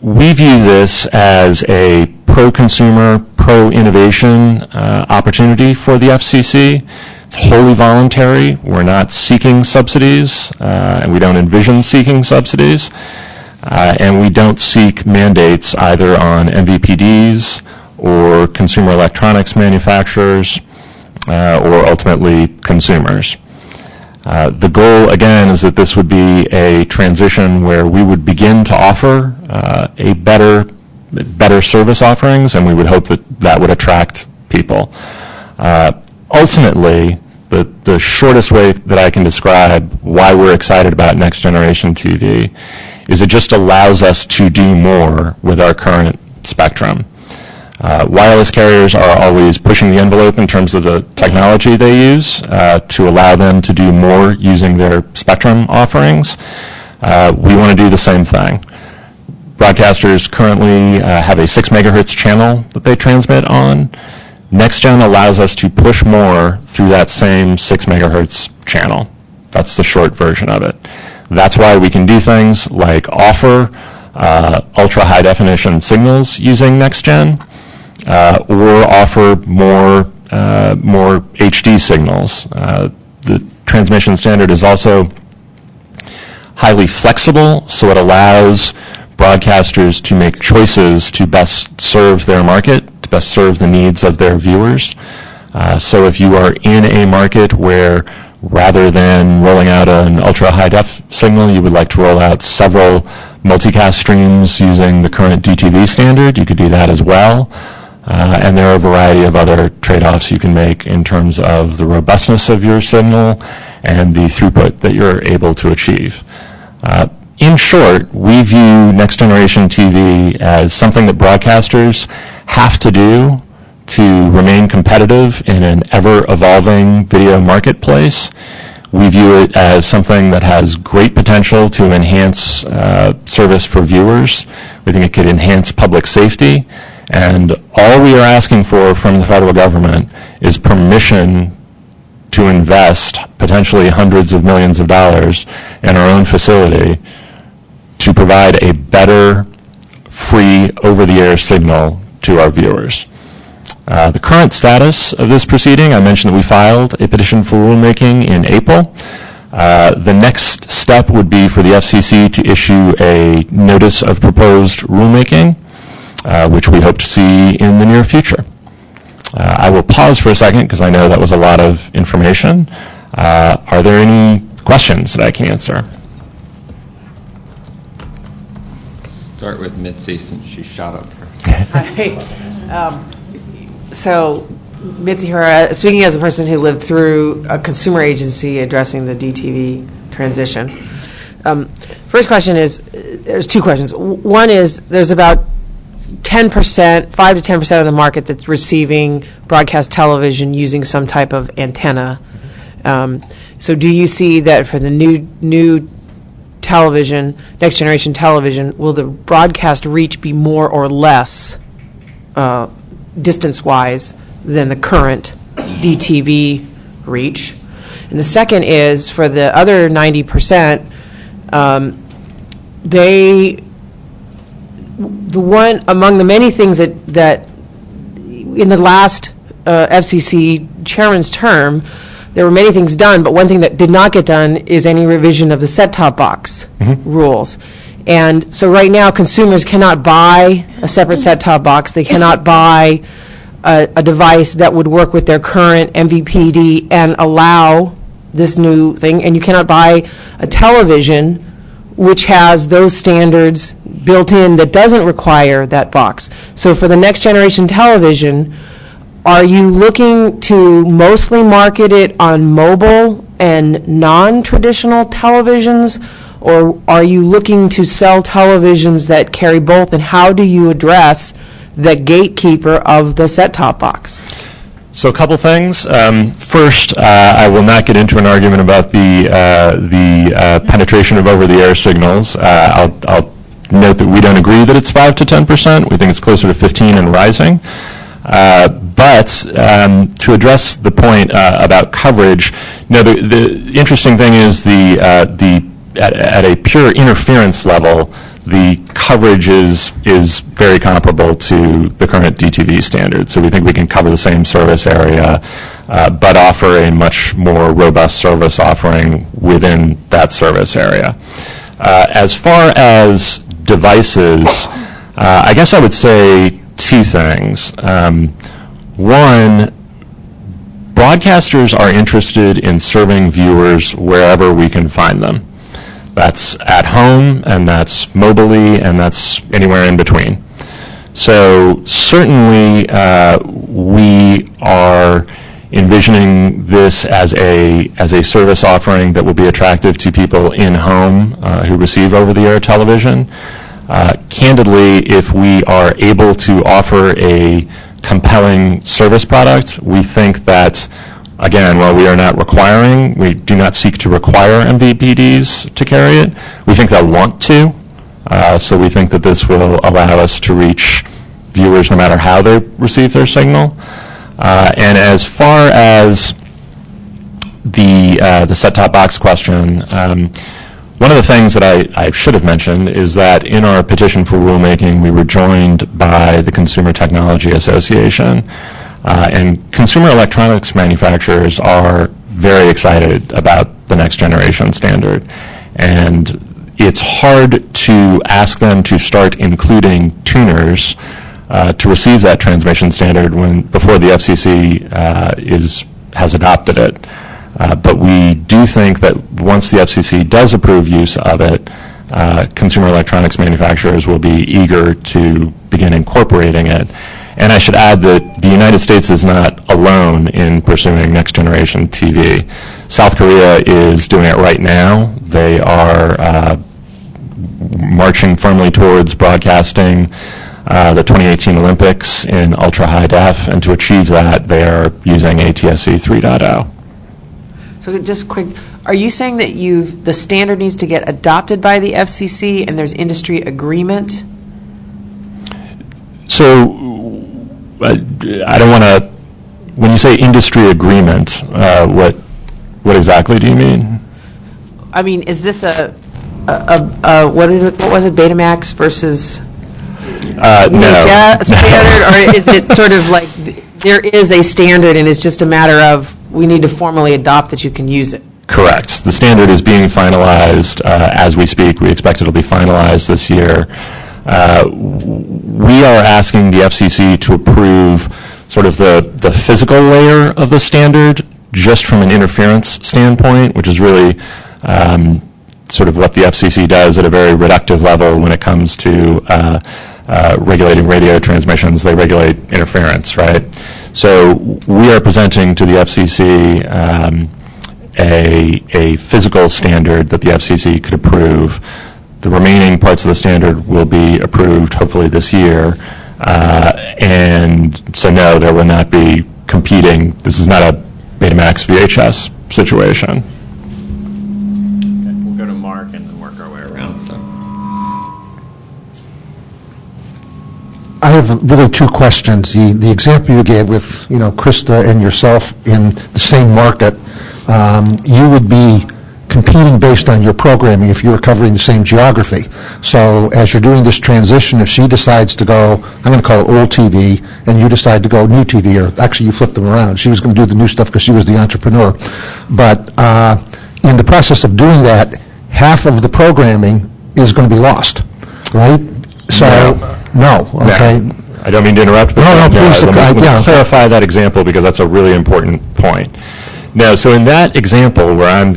we view this as a pro-consumer, pro-innovation opportunity for the FCC. It's wholly voluntary. We're not seeking subsidies, and we don't envision seeking subsidies. And we don't seek mandates either on MVPDs or consumer electronics manufacturers or ultimately consumers. The goal, again, is that this would be a transition where we would begin to offer a better service offerings, and we would hope that that would attract people. Ultimately, the shortest way that I can describe why we're excited about next generation TV is it just allows us to do more with our current spectrum. Wireless carriers are always pushing the envelope in terms of the technology they use to allow them to do more using their spectrum offerings. We want to do the same thing. Broadcasters currently have a 6 megahertz channel that they transmit on. NextGen allows us to push more through that same 6 megahertz channel. That's the short version of it. That's why we can do things like offer ultra high definition signals using NextGen, or offer more HD signals. The transmission standard is also highly flexible, so it allows broadcasters to make choices to best serve their market, to best serve the needs of their viewers. So if you are in a market where rather than rolling out an ultra high def signal, you would like to roll out several multicast streams using the current DTV standard, you could do that as well. And there are a variety of other trade-offs you can make in terms of the robustness of your signal and the throughput that you're able to achieve. In short, we view next generation TV as something that broadcasters have to do to remain competitive in an ever-evolving video marketplace. We view it as something that has great potential to enhance service for viewers. We think it could enhance public safety, And all we are asking for from the federal government is permission to invest potentially hundreds of millions of dollars in our own facility to provide a better free over-the-air signal to our viewers. The current status of this proceeding, I mentioned that we filed a petition for rulemaking in April. The next step would be for the FCC to issue a notice of proposed rulemaking, which we hope to see in the near future. I will pause for a second because I know that was a lot of information. Are there any questions that I can answer? Start with Mitzi since she shot up first. So, Mitzi Hura, speaking as a person who lived through a consumer agency addressing the DTV transition, first question is, there's two questions. One is, there's about 10%, 5 to 10% of the market that's receiving broadcast television using some type of antenna. So do you see that for the new television, next generation television, will the broadcast reach be more or less distance-wise than the current DTV reach? And the second is, for the other 90%, the one among the many things that in the last FCC chairman's term, there were many things done, but one thing that did not get done is any revision of the set-top box rules. And so right now, consumers cannot buy a separate set-top box. They cannot buy a device that would work with their current MVPD and allow this new thing. And you cannot buy a television which has those standards built in that doesn't require that box. So for the next generation television, are you looking to mostly market it on mobile and non-traditional televisions, or are you looking to sell televisions that carry both, and how do you address the gatekeeper of the set-top box? So a couple things. First, I will not get into an argument about the penetration of over-the-air signals. I'll note that we don't agree that it's 5 to 10%. We think it's closer to 15 and rising. But to address the point about coverage, the interesting thing is at a pure interference level, the coverage is very comparable to the current DTV standard. So we think we can cover the same service area, but offer a much more robust service offering within that service area. As far as devices, I guess I would say two things. One, broadcasters are interested in serving viewers wherever we can find them. That's at home, and that's mobily, and that's anywhere in between. So certainly we are envisioning this as a service offering that will be attractive to people in home who receive over-the-air television. Candidly, if we are able to offer a compelling service product, we think that, again, while we are not requiring, we do not seek to require MVPDs to carry it, we think they'll want to. So we think that this will allow us to reach viewers no matter how they receive their signal. And as far as the set-top box question, one of the things that I should have mentioned is that in our petition for rulemaking, we were joined by the Consumer Technology Association. And consumer electronics manufacturers are very excited about the next generation standard. And it's hard to ask them to start including tuners to receive that transmission standard before the FCC has adopted it. But we do think that once the FCC does approve use of it, consumer electronics manufacturers will be eager to begin incorporating it. And I should add that the United States is not alone in pursuing next generation TV. South Korea is doing it right now. They are marching firmly towards broadcasting the 2018 Olympics in ultra-high def, and to achieve that, they are using ATSC 3.0. So just quick, are you saying that the standard needs to get adopted by the FCC and there's industry agreement? So I don't want to, when you say industry agreement, what exactly do you mean? I mean, is this what was it, Betamax versus No. standard, or is it sort of like there is a standard and it's just a matter of we need to formally adopt that you can use it? Correct. The standard is being finalized as we speak. We expect it will be finalized this year. We are asking the FCC to approve sort of the physical layer of the standard just from an interference standpoint, which is really sort of what the FCC does at a very reductive level when it comes to regulating radio transmissions. They regulate interference, right? So we are presenting to the FCC a physical standard that the FCC could approve. The remaining parts of the standard will be approved hopefully this year. And so no, there will not be competing. This is not a Betamax VHS situation. We'll go to Mark and then work our way around. I have really two questions. The example you gave with, Krista and yourself in the same market, you would be competing based on your programming if you were covering the same geography. So as you're doing this transition, if she decides to go, I'm going to call it old TV, and you decide to go new TV, or actually you flip them around. She was going to do the new stuff because she was the entrepreneur. But in the process of doing that, half of the programming is going to be lost, right? So, no, okay. I don't mean to interrupt, but No, please, let me clarify that example because that's a really important point. Now, so in that example where I'm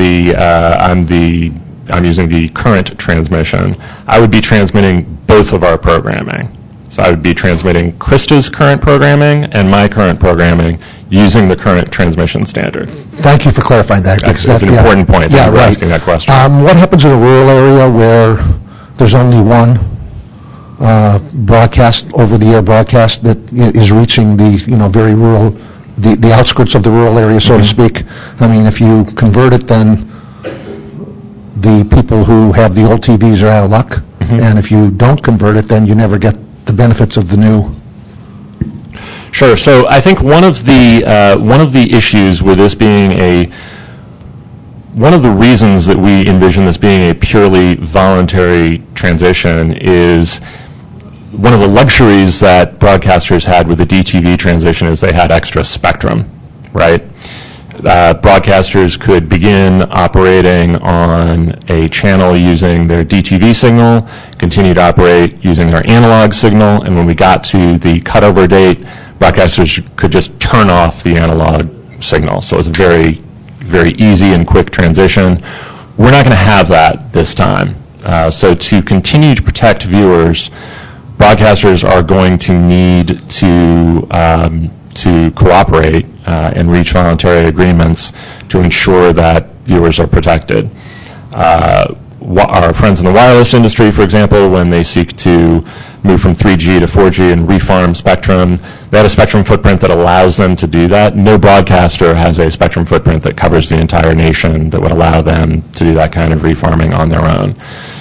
using the current transmission, I would be transmitting both of our programming. So I would be transmitting Krista's current programming and my current programming using the current transmission standard. Thank you for clarifying that. That's an important point. Thank you for asking that question. What happens in a rural area where there's only one broadcast, over-the-air broadcast that is reaching the, very rural, the outskirts of the rural area, so to speak? I mean, if you convert it, then the people who have the old TVs are out of luck. And if you don't convert it, then you never get the benefits of the new. Sure. So I think one of the issues with this being one of the reasons that we envision this being a purely voluntary transition is one of the luxuries that broadcasters had with the DTV transition is they had extra spectrum, right? Broadcasters could begin operating on a channel using their DTV signal, continue to operate using their analog signal, and when we got to the cutover date, broadcasters could just turn off the analog signal. So it was a very, very easy and quick transition. We're not going to have that this time. So to continue to protect viewers, broadcasters are going to need to cooperate and reach voluntary agreements to ensure that viewers are protected. Our friends in the wireless industry, for example, when they seek to move from 3G to 4G and refarm spectrum, they have a spectrum footprint that allows them to do that. No broadcaster has a spectrum footprint that covers the entire nation that would allow them to do that kind of refarming on their own.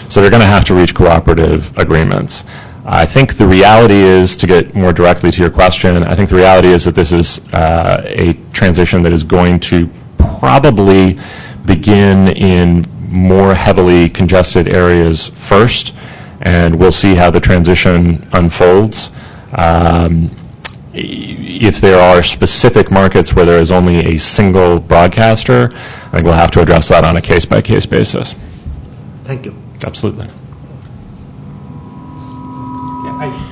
So they're going to have to reach cooperative agreements. I think the reality is, to get more directly to your question, I think the reality is that this is a transition that is going to probably begin in more heavily congested areas first, and we'll see how the transition unfolds. If there are specific markets where there is only a single broadcaster, I think we'll have to address that on a case-by-case basis. Thank you. Absolutely.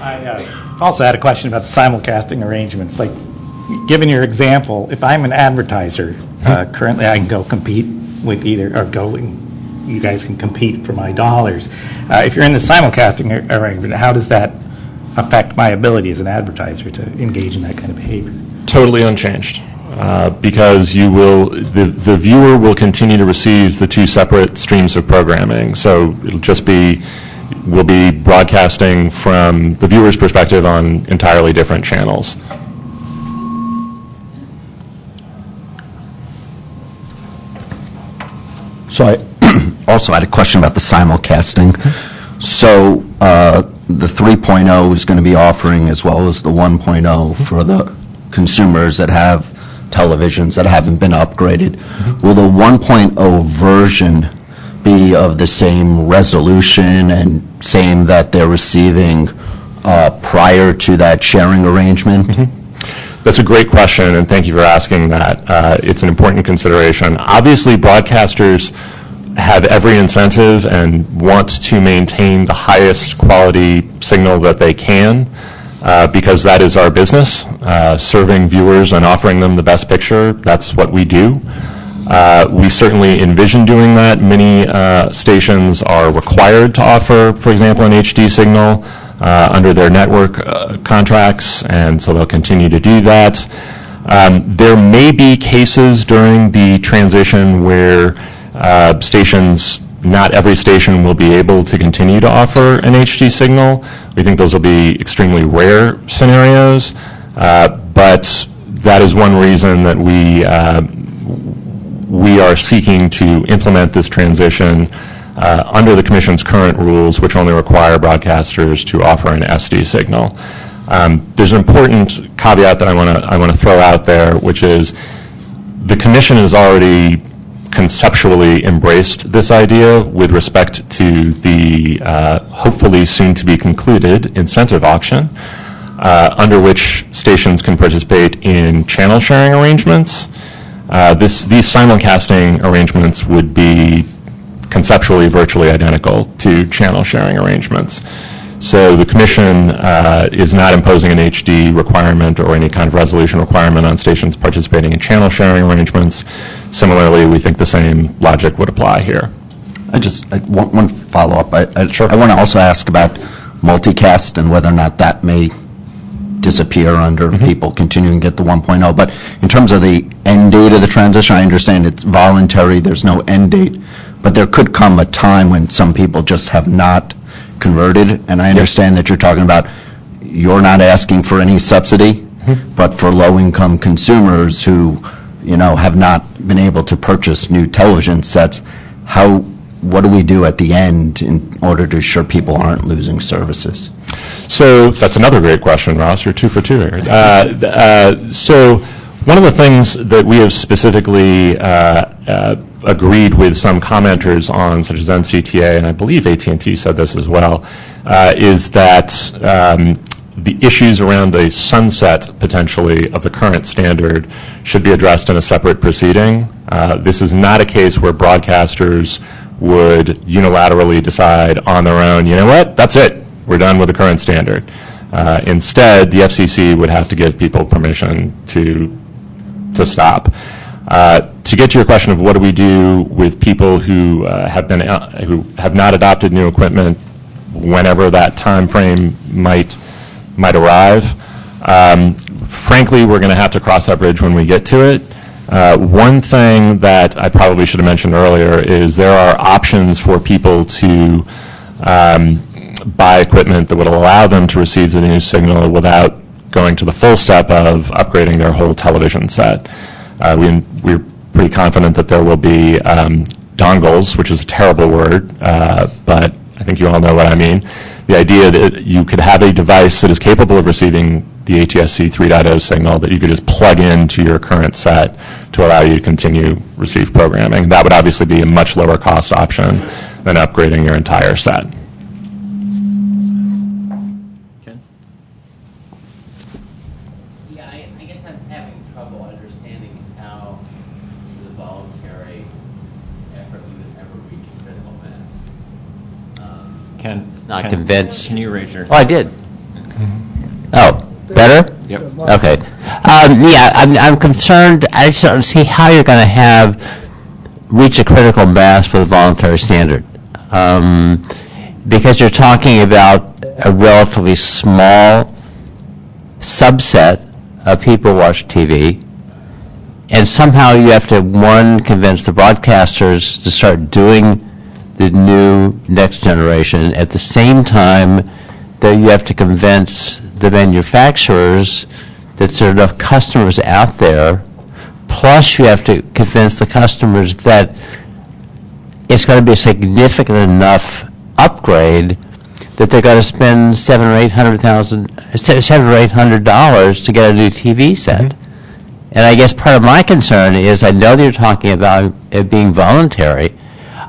I also had a question about the simulcasting arrangements. Like, given your example, if I'm an advertiser, currently I can go compete with either, or you guys can compete for my dollars. If you're in the simulcasting arrangement, how does that affect my ability as an advertiser to engage in that kind of behavior? Totally unchanged. Because the viewer will continue to receive the two separate streams of programming. So it'll just we'll be broadcasting from the viewer's perspective on entirely different channels. So I also had a question about the simulcasting. So the 3.0 is going to be offering as well as the 1.0 for the consumers that have televisions that haven't been upgraded. Will the 1.0 version be of the same resolution and same that they're receiving prior to that sharing arrangement? That's a great question, and thank you for asking that. It's an important consideration. Obviously, broadcasters have every incentive and want to maintain the highest quality signal that they can, because that is our business. Serving viewers and offering them the best picture, that's what we do. We certainly envision doing that. Many stations are required to offer, for example, an HD signal under their network contracts, and so they'll continue to do that. There may be cases during the transition where stations, not every station will be able to continue to offer an HD signal. We think those will be extremely rare scenarios, but that is one reason that we are seeking to implement this transition under the Commission's current rules, which only require broadcasters to offer an SD signal. There's an important caveat that I want to throw out there, which is the Commission has already conceptually embraced this idea with respect to the hopefully soon to be concluded incentive auction, under which stations can participate in channel sharing arrangements. These simulcasting arrangements would be conceptually virtually identical to channel sharing arrangements. So the Commission is not imposing an HD requirement or any kind of resolution requirement on stations participating in channel sharing arrangements. Similarly, we think the same logic would apply here. One follow-up. I want to also ask about multicast and whether or not that may disappear under people continuing to get the 1.0. But in terms of the end date of the transition, I understand it's voluntary, there's no end date, but there could come a time when some people just have not converted, and I understand that you're talking about you're not asking for any subsidy, but for low-income consumers who, have not been able to purchase new television sets, what do we do at the end in order to ensure people aren't losing services? So that's another great question, Ross. You're 2 for 2 here. So one of the things that we have specifically agreed with some commenters on, such as NCTA, and I believe AT&T said this as well, is that the issues around the sunset, potentially, of the current standard should be addressed in a separate proceeding. This is not a case where broadcasters would unilaterally decide on their own, you know what, that's it, we're done with the current standard. Instead, the FCC would have to give people permission to stop. To get to your question of what do we do with people who have not adopted new equipment whenever that time frame might arrive, frankly, we're going to have to cross that bridge when we get to it. One thing that I probably should have mentioned earlier is there are options for people to buy equipment that would allow them to receive the new signal without going to the full step of upgrading their whole television set. We're pretty confident that there will be dongles, which is a terrible word, but I think you all know what I mean. The idea that you could have a device that is capable of receiving the ATSC 3.0 signal that you could just plug into your current set to allow you to continue receive programming. That would obviously be a much lower cost option than upgrading your entire set. Yeah, I guess I'm having trouble understanding how the voluntary effort we would ever reach critical mass. Not convinced. Can you raise your... Oh, I did. Oh, better? Yep. Okay. Yeah, I'm concerned. I just don't see how you're going to reach a critical mass with a voluntary standard. Because you're talking about a relatively small subset of people who watch TV, and somehow you have to, convince the broadcasters to start doing the new next generation at the same time that you have to convince the manufacturers that there are enough customers out there, plus you have to convince the customers that it's going to be a significant enough upgrade that they're going to spend $700 to get a new TV set. And I guess part of my concern is, I know that you're talking about it being voluntary.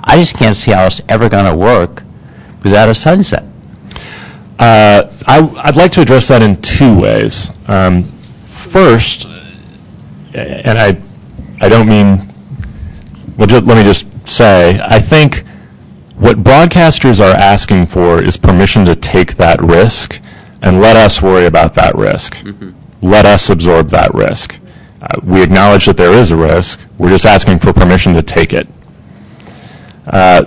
I just can't see how it's ever going to work without a sunset. I'd like to address that in two ways. First, and I don't mean, let me just say, I think what broadcasters are asking for is permission to take that risk and let us worry about that risk. Let us absorb that risk. We acknowledge that there is a risk. We're just asking for permission to take it.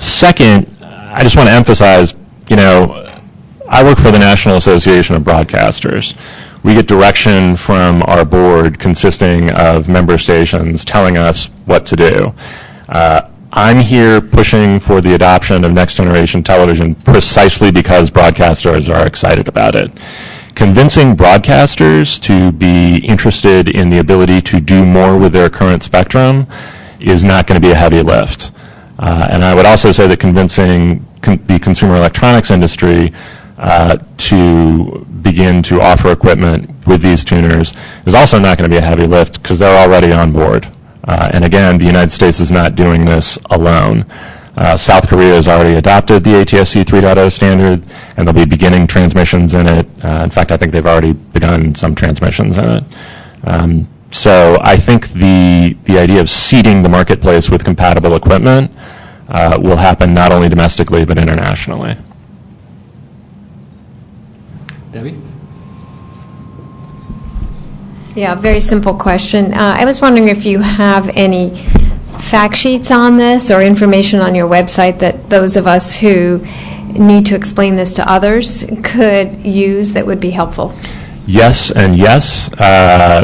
Second, I just want to emphasize, I work for the National Association of Broadcasters. We get direction from our board consisting of member stations telling us what to do. I'm here pushing for the adoption of next generation television precisely because broadcasters are excited about it. Convincing broadcasters to be interested in the ability to do more with their current spectrum is not going to be a heavy lift. And I would also say that convincing the consumer electronics industry to begin to offer equipment with these tuners is also not going to be a heavy lift because they're already on board. And again, the United States is not doing this alone. South Korea has already adopted the ATSC 3.0 standard, and they'll be beginning transmissions in it. In fact, I think they've already begun some transmissions in it. So I think the idea of seeding the marketplace with compatible equipment will happen not only domestically but internationally. Debbie? Yeah, very simple question. I was wondering if you have any fact sheets on this or information on your website that those of us who need to explain this to others could use that would be helpful. Yes and yes.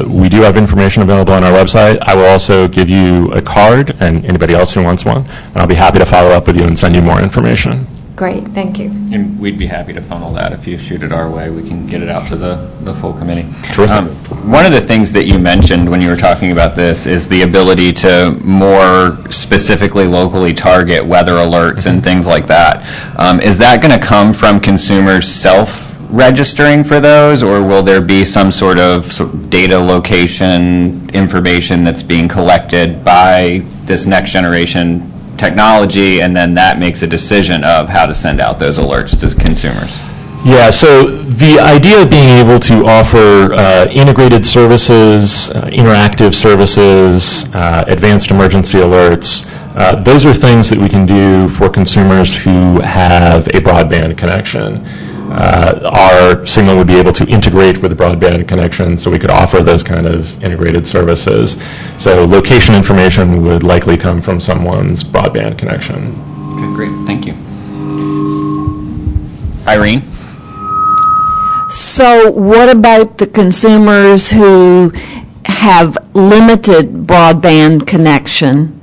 We do have information available on our website. I will also give you a card, and anybody else who wants one, and I'll be happy to follow up with you and send you more information. Great, thank you. And we'd be happy to funnel that. If you shoot it our way, we can get it out to the full committee. Terrific. One of the things that you mentioned when you were talking about this is the ability to more specifically locally target weather alerts and things like that. Is that going to come from consumers self-registering for those, or will there be some sort of data location information that's being collected by this next generation technology, and then that makes a decision of how to send out those alerts to consumers? Yeah, so the idea of being able to offer integrated services, interactive services, advanced emergency alerts, those are things that we can do for consumers who have a broadband connection. Our signal would be able to integrate with a broadband connection, so we could offer those kind of integrated services. So location information would likely come from someone's broadband connection. Okay, great. Thank you. Irene? So what about the consumers who have limited broadband connection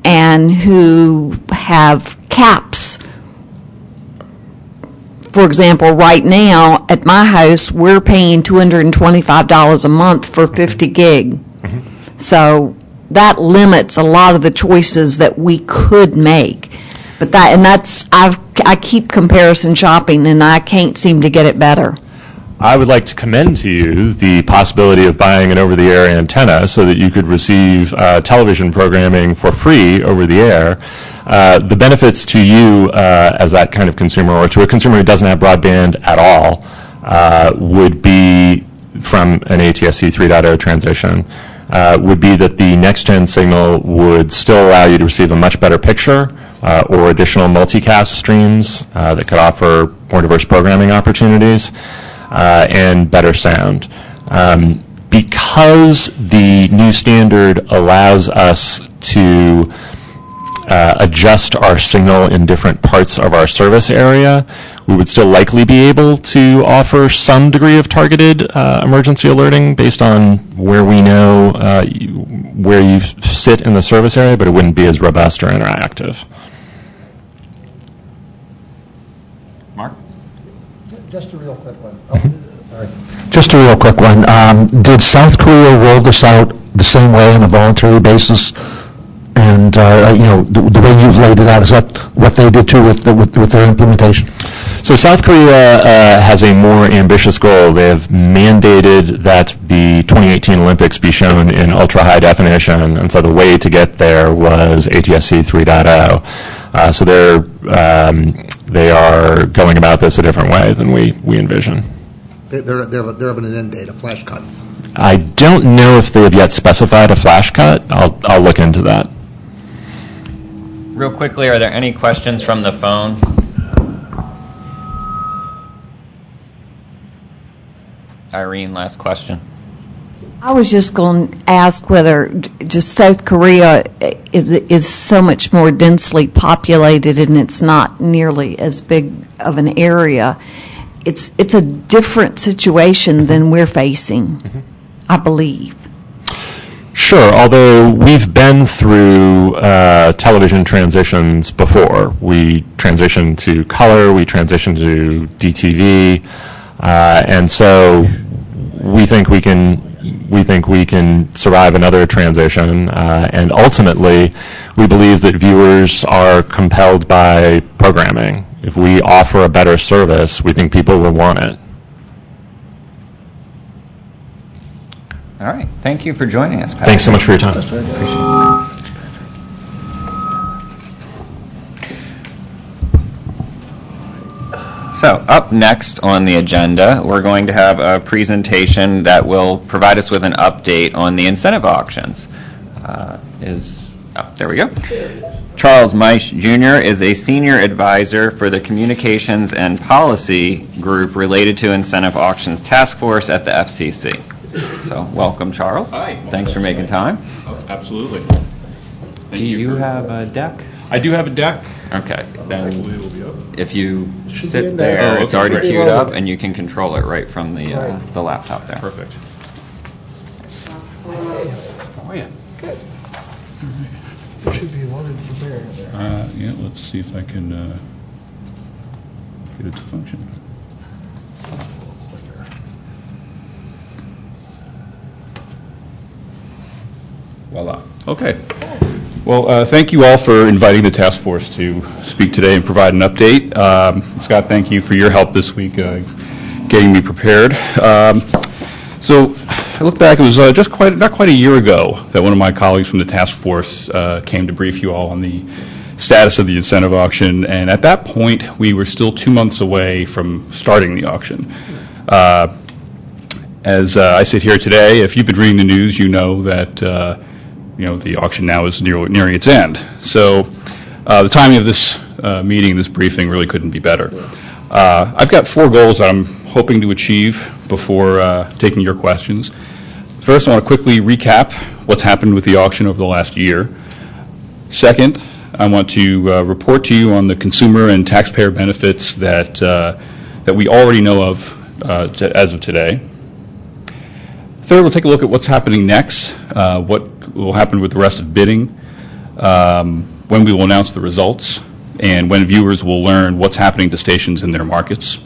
and who have caps? For example, right now at my house, we're paying $225 a month for 50 gig. So that limits a lot of the choices that we could make. But I keep comparison shopping and I can't seem to get it better. I would like to commend to you the possibility of buying an over-the-air antenna so that you could receive television programming for free over the air. The benefits to you as that kind of consumer, or to a consumer who doesn't have broadband at all, would be from an ATSC 3.0 transition, would be that the next-gen signal would still allow you to receive a much better picture or additional multicast streams that could offer more diverse programming opportunities. And better sound. Because the new standard allows us to adjust our signal in different parts of our service area, we would still likely be able to offer some degree of targeted emergency alerting based on where we know where you sit in the service area, but it wouldn't be as robust or interactive. Mark? Just a real quick one. Just a real quick one. Did South Korea roll this out the same way on a voluntary basis? And and the way you've laid it out, is that what they did too with their implementation? So South Korea has a more ambitious goal. They have mandated that the 2018 Olympics be shown in ultra-high definition, and so the way to get there was ATSC 3.0. So they are going about this a different way than we envision. They're having an end date, a flash cut. I don't know if they have yet specified a flash cut. I'll look into that. Real quickly, are there any questions from the phone? Irene, last question. I was just going to ask whether just South Korea is so much more densely populated and it's not nearly as big of an area. It's a different situation than we're facing, I believe. Sure, although we've been through television transitions before. We transitioned to color, we transitioned to DTV, and so we think we can survive another transition, and ultimately we believe that viewers are compelled by programming. If we offer a better service, we think people will want it. All right. Thank you for joining us, Pat. Thanks so much for your time. Appreciate it. So up next on the agenda, we're going to have a presentation that will provide us with an update on the incentive auctions. There we go. Charles Meisch Jr. is a senior advisor for the Communications and Policy Group related to Incentive Auctions Task Force at the FCC. So welcome, Charles. Hi. Thanks for making time. Oh, absolutely. Do you have a deck? I do have a deck. Okay, then if you Should be sit in there. there, Oh, it's okay, already great. queued up, and you can control it right from the laptop there. Perfect. Oh, yeah. Good. There should be one in the there. Yeah, let's see if I can get it to function. Voila. Okay. Well, thank you all for inviting the task force to speak today and provide an update. Scott, thank you for your help this week getting me prepared. So I look back, it was not quite a year ago that one of my colleagues from the task force came to brief you all on the status of the incentive auction, and at that point we were still 2 months away from starting the auction. As I sit here today, if you've been reading the news, you know that the auction now is nearing its end. So the timing of this meeting, this briefing, really couldn't be better. I've got 4 goals that I'm hoping to achieve before taking your questions. First, I want to quickly recap what's happened with the auction over the last year. Second, I want to report to you on the consumer and taxpayer benefits that we already know of as of today. Third, we'll take a look at what's happening next, what will happen with the rest of bidding, when we will announce the results, and when viewers will learn what's happening to stations in their markets.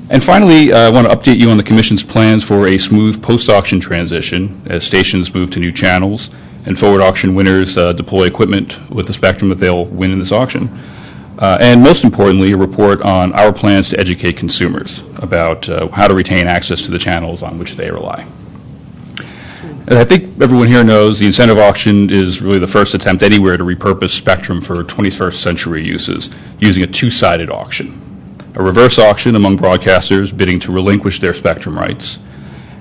And finally, I want to update you on the Commission's plans for a smooth post-auction transition as stations move to new channels and forward auction winners deploy equipment with the spectrum that they'll win in this auction. And most importantly, a report on our plans to educate consumers about how to retain access to the channels on which they rely. And I think everyone here knows the incentive auction is really the first attempt anywhere to repurpose spectrum for 21st century uses using a 2-sided auction. A reverse auction among broadcasters bidding to relinquish their spectrum rights,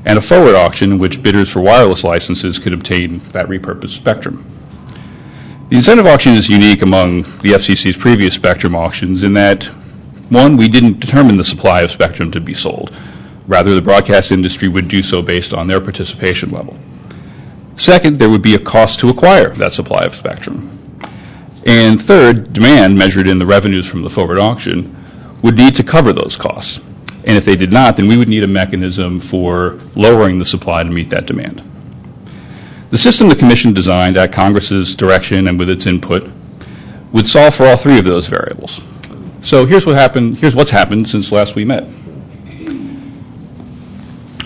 and a forward auction in which bidders for wireless licenses could obtain that repurposed spectrum. The incentive auction is unique among the FCC's previous spectrum auctions in that, one, we didn't determine the supply of spectrum to be sold. Rather, the broadcast industry would do so based on their participation level. Second, there would be a cost to acquire that supply of spectrum. And third, demand, measured in the revenues from the forward auction, would need to cover those costs. And if they did not, then we would need a mechanism for lowering the supply to meet that demand. The system the Commission designed at Congress's direction and with its input would solve for all 3 of those variables. So here's what's happened since last we met.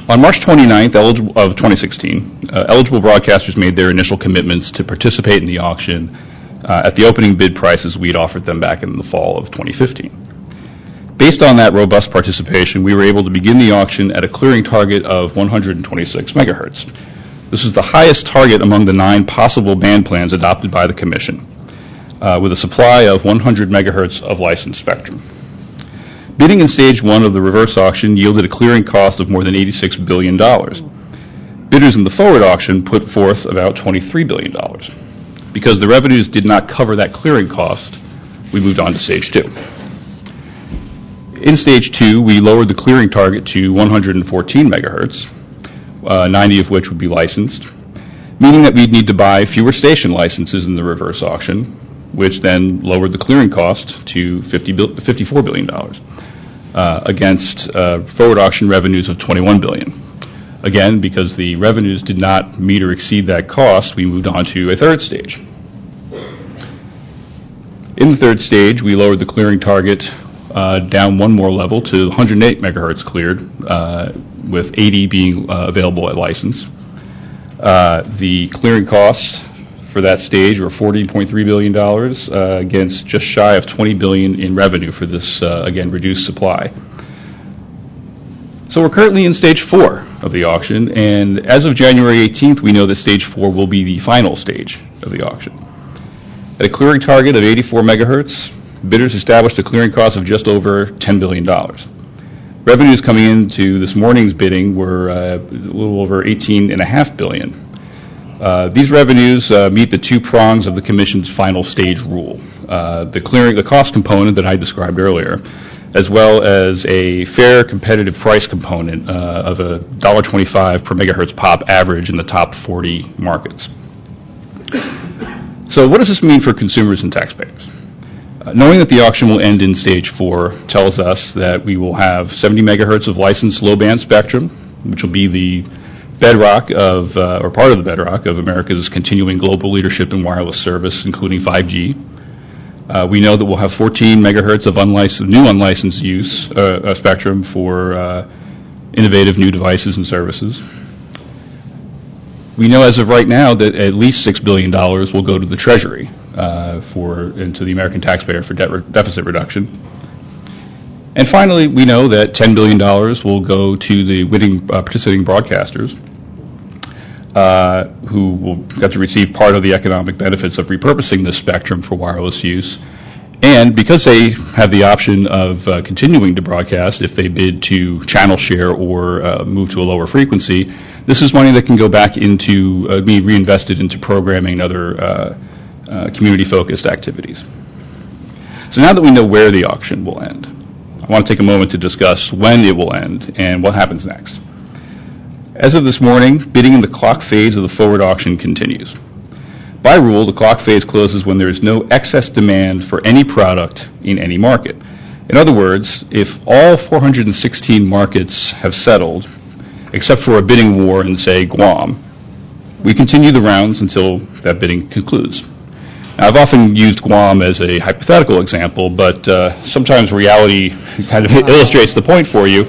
On March 29th of 2016, eligible broadcasters made their initial commitments to participate in the auction at the opening bid prices we'd offered them back in the fall of 2015. Based on that robust participation, we were able to begin the auction at a clearing target of 126 megahertz. This is the highest target among the 9 possible band plans adopted by the Commission, with a supply of 100 megahertz of licensed spectrum. Bidding in Stage 1 of the reverse auction yielded a clearing cost of more than $86 billion. Bidders in the forward auction put forth about $23 billion. Because the revenues did not cover that clearing cost, we moved on to Stage 2. In Stage 2, we lowered the clearing target to 114 megahertz, 90 of which would be licensed, meaning that we'd need to buy fewer station licenses in the reverse auction, which then lowered the clearing cost to $54 billion, against forward auction revenues of $21 billion. Again, because the revenues did not meet or exceed that cost, we moved on to a third stage. In the third stage, we lowered the clearing target down one more level to 108 megahertz cleared, with 80 being available at license. The clearing costs for that stage were $40.3 billion against just shy of $20 billion in revenue for this, again, reduced supply. So we're currently in Stage 4 of the auction, and as of January 18th, we know that Stage 4 will be the final stage of the auction. At a clearing target of 84 megahertz, bidders established a clearing cost of just over $10 billion. Revenues coming into this morning's bidding were a little over $18.5 billion. These revenues meet the 2 prongs of the Commission's final stage rule, the cost component that I described earlier, as well as a fair competitive price component of $1.25 per megahertz pop average in the top 40 markets. So what does this mean for consumers and taxpayers? Knowing that the auction will end in Stage 4 tells us that we will have 70 megahertz of licensed low-band spectrum, which will be the bedrock of, or part of the bedrock of America's continuing global leadership in wireless service, including 5G. We know that we'll have 14 megahertz of new unlicensed use spectrum for innovative new devices and services. We know as of right now that at least $6 billion will go to the Treasury and to the American taxpayer for deficit reduction. And finally, we know that $10 billion will go to the winning participating broadcasters who will get to receive part of the economic benefits of repurposing this spectrum for wireless use. And because they have the option of continuing to broadcast if they bid to channel share or move to a lower frequency, this is money that can go back into, be reinvested into programming and other community-focused activities. So now that we know where the auction will end, I want to take a moment to discuss when it will end and what happens next. As of this morning, bidding in the clock phase of the forward auction continues. By rule, the clock phase closes when there is no excess demand for any product in any market. In other words, if all 416 markets have settled, except for a bidding war in, say, Guam, we continue the rounds until that bidding concludes. Now, I've often used Guam as a hypothetical example, but sometimes reality kind of illustrates the point for you.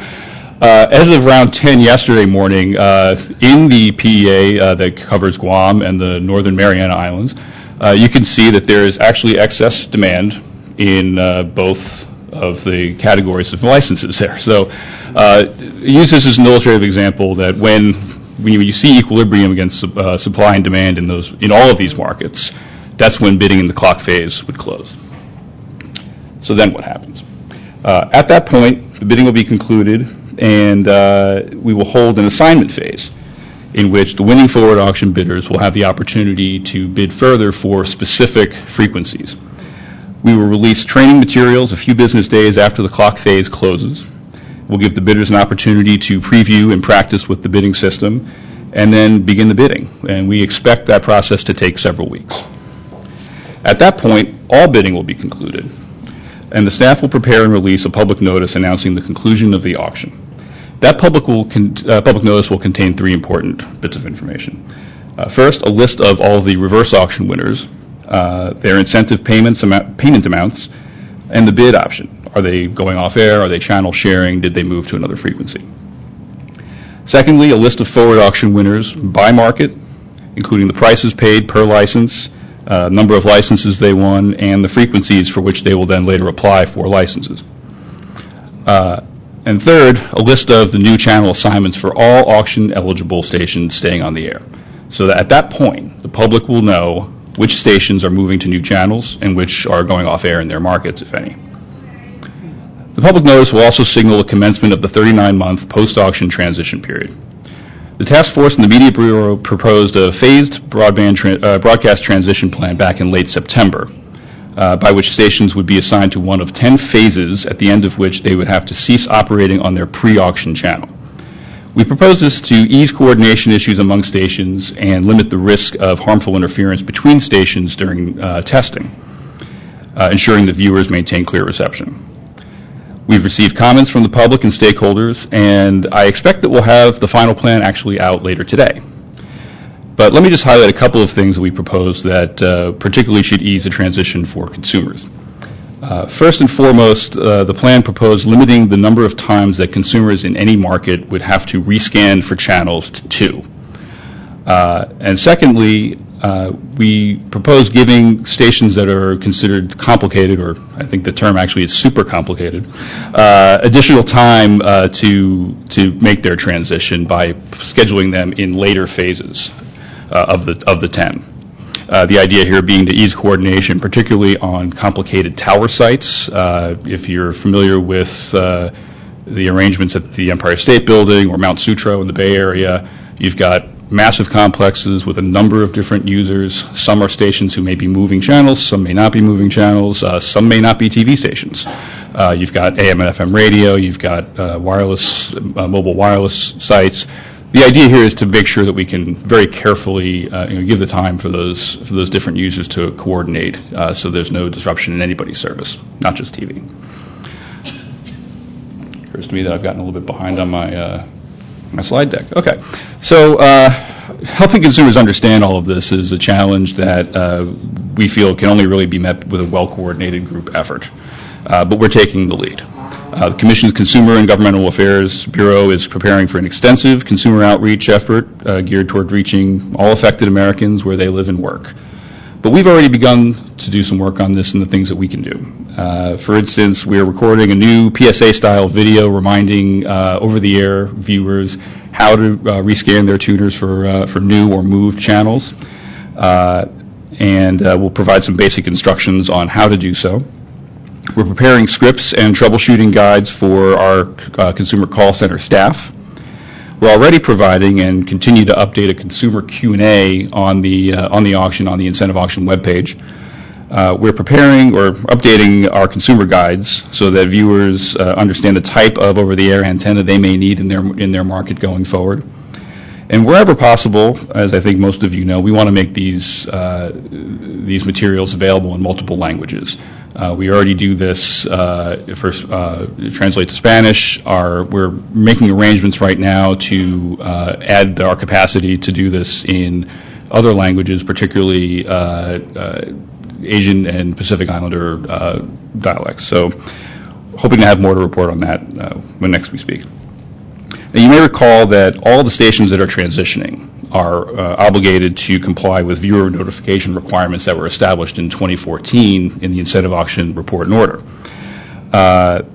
As of round 10 yesterday morning, in the PEA that covers Guam and the Northern Mariana Islands, you can see that there is actually excess demand in both of the categories of licenses there. So use this as an illustrative example that when you see equilibrium against supply and demand in all of these markets, that's when bidding in the clock phase would close. So then what happens? At that point, the bidding will be concluded, and we will hold an assignment phase in which the winning forward auction bidders will have the opportunity to bid further for specific frequencies. We will release training materials a few business days after the clock phase closes. We'll give the bidders an opportunity to preview and practice with the bidding system, and then begin the bidding. And we expect that process to take several weeks. At that point, all bidding will be concluded, and the staff will prepare and release a public notice announcing the conclusion of the auction. That public notice will contain 3 important bits of information. First, a list of all of the reverse auction winners, their incentive payment amounts, and the bid option. Are they going off air? Are they channel sharing? Did they move to another frequency? Secondly, a list of forward auction winners by market, including the prices paid per license, number of licenses they won, and the frequencies for which they will then later apply for licenses. And third, a list of the new channel assignments for all auction-eligible stations staying on the air, so that at that point, the public will know which stations are moving to new channels and which are going off air in their markets, if any. The public notice will also signal the commencement of the 39-month post-auction transition period. The task force and the Media Bureau proposed a phased broadcast transition plan back in late September, by which stations would be assigned to one of 10 phases, at the end of which they would have to cease operating on their pre-auction channel. We propose this to ease coordination issues among stations and limit the risk of harmful interference between stations during testing, ensuring that viewers maintain clear reception. We've received comments from the public and stakeholders, and I expect that we'll have the final plan actually out later today. But let me just highlight a couple of things that we propose that particularly should ease the transition for consumers. First and foremost, the plan proposed limiting the number of times that consumers in any market would have to rescan for channels to 2. And secondly, we propose giving stations that are considered complicated, or I think the term actually is super complicated, additional time to make their transition by scheduling them in later phases of the 10. The idea here being to ease coordination, particularly on complicated tower sites. If you're familiar with the arrangements at the Empire State Building or Mount Sutro in the Bay Area, you've got massive complexes with a number of different users. Some are stations who may be moving channels, some may not be moving channels, some may not be TV stations. You've got AM and FM radio, you've got mobile wireless sites. The idea here is to make sure that we can very carefully give the time for those different users to coordinate, so there's no disruption in anybody's service, not just TV. It occurs to me that I've gotten a little bit behind on my slide deck. Okay, so helping consumers understand all of this is a challenge that we feel can only really be met with a well-coordinated group effort, but we're taking the lead. The Commission's Consumer and Governmental Affairs Bureau is preparing for an extensive consumer outreach effort geared toward reaching all affected Americans where they live and work. But we've already begun to do some work on this and the things that we can do. For instance, we are recording a new PSA-style video reminding over-the-air viewers how to rescan their tuners for new or moved channels, and we'll provide some basic instructions on how to do so. We're preparing scripts and troubleshooting guides for our consumer call center staff. We're already providing and continue to update a consumer Q&A on the auction, on the incentive auction webpage. We're preparing or updating our consumer guides so that viewers understand the type of over-the-air antenna they may need in their market going forward. And wherever possible, as I think most of you know, we want to make these materials available in multiple languages. We already do this first translate to Spanish. We're making arrangements right now to add our capacity to do this in other languages, particularly Asian and Pacific Islander dialects. So hoping to have more to report on that when next we speak. Now, you may recall that all the stations that are transitioning are obligated to comply with viewer notification requirements that were established in 2014 in the incentive auction report and order.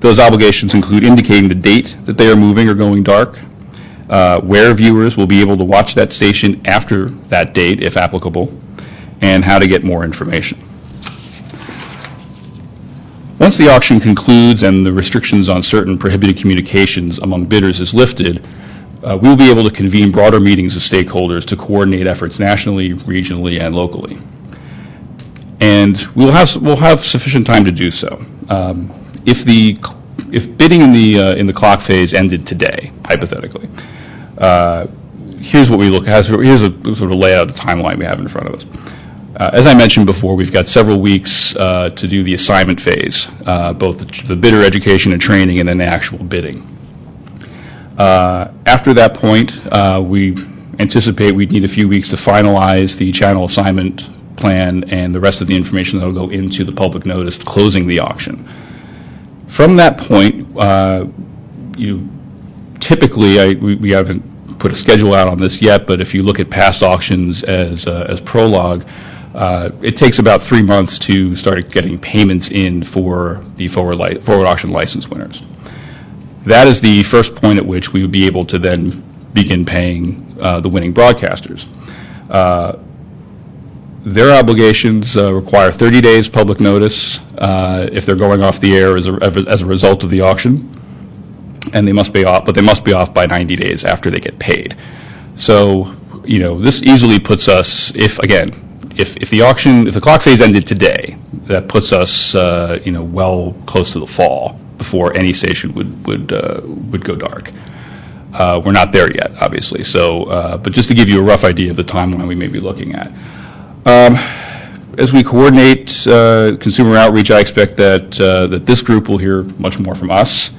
Those obligations include indicating the date that they are moving or going dark, where viewers will be able to watch that station after that date, if applicable, and how to get more information. Once the auction concludes and the restrictions on certain prohibited communications among bidders is lifted, we'll be able to convene broader meetings of stakeholders to coordinate efforts nationally, regionally, and locally. And we'll have sufficient time to do so. If bidding in the clock phase ended today, hypothetically, here's what we look at. Here's a sort of layout of the timeline we have in front of us. As I mentioned before, we've got several weeks to do the assignment phase, both the bidder education and training and then the actual bidding. After that point, we anticipate we'd need a few weeks to finalize the channel assignment plan and the rest of the information that will go into the public notice closing the auction. From that point, typically, we haven't put a schedule out on this yet, but if you look at past auctions as prologue, it takes about 3 months to start getting payments in for the forward auction license winners. That is the first point at which we would be able to then begin paying the winning broadcasters. Their obligations require 30 days public notice if they're going off the air as a result of the auction, and they must be off, but they must be off by 90 days after they get paid. So, this easily puts us, if the clock phase ended today, that puts us, well close to the fall before any station would go dark. We're not there yet, obviously. So, but just to give you a rough idea of the timeline we may be looking at. As we coordinate consumer outreach, I expect that this group will hear much more from us,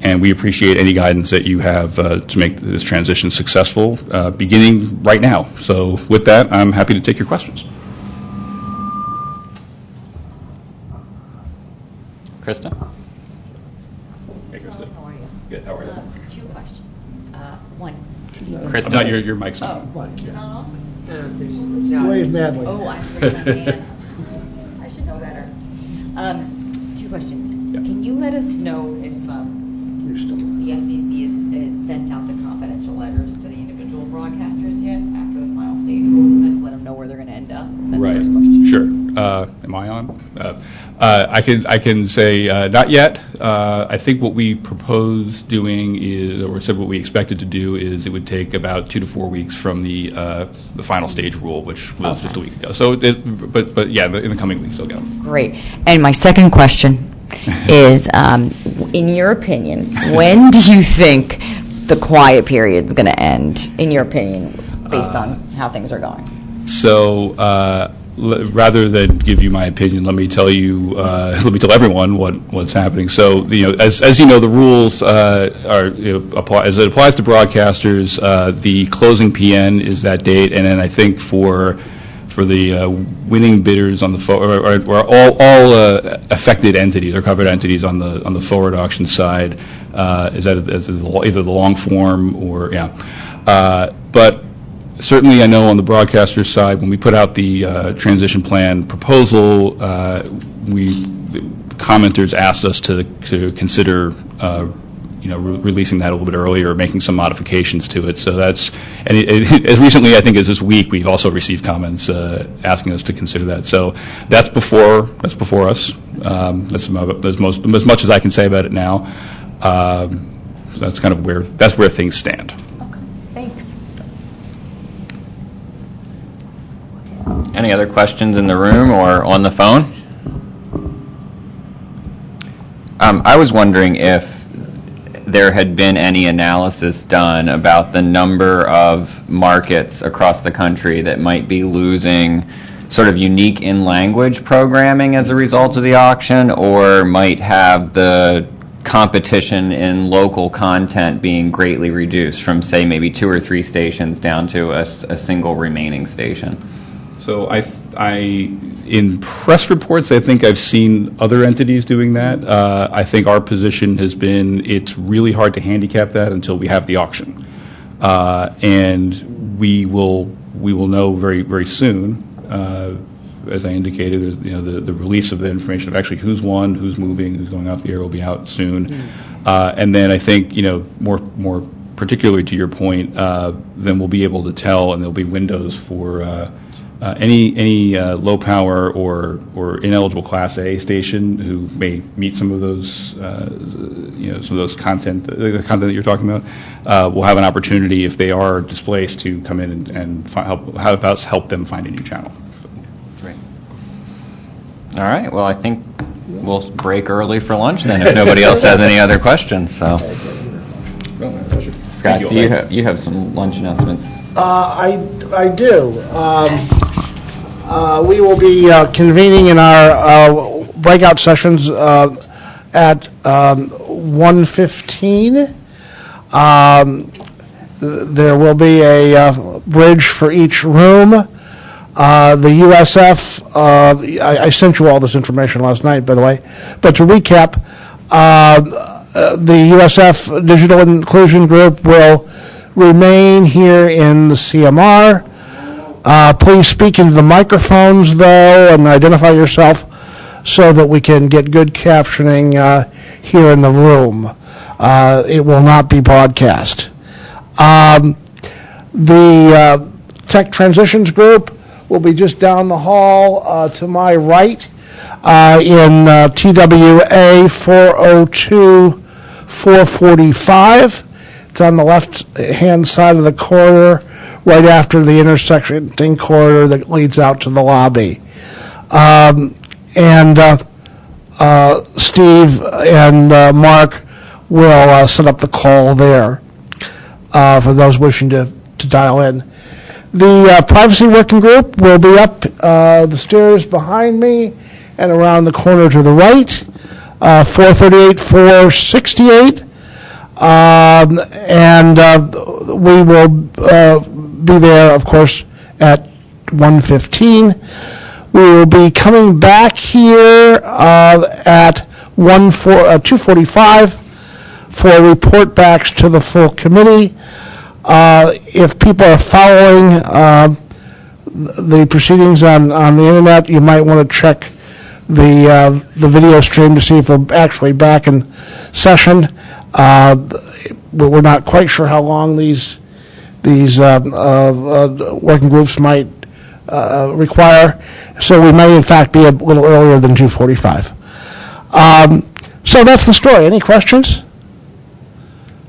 and we appreciate any guidance that you have to make this transition successful, beginning right now. So with that, I'm happy to take your questions. Krista? Hey, Krista. How are you? Good. How are you? 2 questions. One. Krista, your mic's on. Wave madly. Oh, I'm raising my hand. I should know better. 2 questions. Yeah. Can you let us know if the FCC has sent out the confidential letters to the individual broadcasters yet after the final stage rule was meant to let them know where they're going to end up? That's Right. the first question. Sure. Am I on? I can say not yet. I think what we propose doing is, or said what we expected to do is, it would take about 2 to 4 weeks from the final stage rule, which was just a week ago. So, but yeah, in the coming weeks they'll get them. Great. And my second question is, in your opinion, when do you think the quiet period is going to end, in your opinion, based on how things are going? So, rather than give you my opinion, let me tell you, let me tell everyone what's happening. So, as you know, the rules are apply as it applies to broadcasters. The closing PN is that date, and then I think for the winning bidders on the or all affected entities or covered entities on the forward auction side, is either the long form or but. Certainly, I know on the broadcaster side, when we put out the transition plan proposal, the commenters asked us to consider, releasing that a little bit earlier, or making some modifications to it. So that's, and as recently, I think, as this week, we've also received comments asking us to consider that. So that's before us. That's as much as I can say about it now. So that's kind of where things stand. Okay. Thanks. Any other questions in the room or on the phone? I was wondering if there had been any analysis done about the number of markets across the country that might be losing sort of unique in-language programming as a result of the auction, or might have the competition in local content being greatly reduced from, say, maybe 2 or 3 stations down to a single remaining station. So in press reports, I think I've seen other entities doing that. I think our position has been it's really hard to handicap that until we have the auction, and we will know very, very soon. As I indicated, the release of the information of actually who's won, who's moving, who's going off the air will be out soon. And then I think more particularly to your point, then we'll be able to tell, and there'll be windows for. Any low power or ineligible Class A station who may meet some of those some of those content that you're talking about will have an opportunity, if they are displaced, to come in and help them find a new channel. Great. All right. Well, I think we'll break early for lunch then, if nobody else has any other questions. So, Scott, do you have some lunch announcements? I do. We will be convening in our breakout sessions at 1:15. There will be a bridge for each room. The USF, I sent you all this information last night, by the way, but to recap, the USF Digital Inclusion Group will remain here in the CMR. Please speak into the microphones, though, and identify yourself so that we can get good captioning here in the room. It will not be broadcast. The Tech Transitions Group will be just down the hall to my right in TWA 402-445. It's on the left-hand side of the corridor, right after the intersecting corridor that leads out to the lobby. Steve and Mark will set up the call there for those wishing to dial in. The Privacy Working Group will be up the stairs behind me and around the corner to the right, 438, 468. We will be there, of course, at 1:15. We will be coming back here at 2:45 for report backs to the full committee. If people are following the proceedings on the internet, you might want to check the video stream to see if we're actually back in session. We're not quite sure how long these working groups might require, so we may in fact be a little earlier than 2:45. So that's the story. Any questions?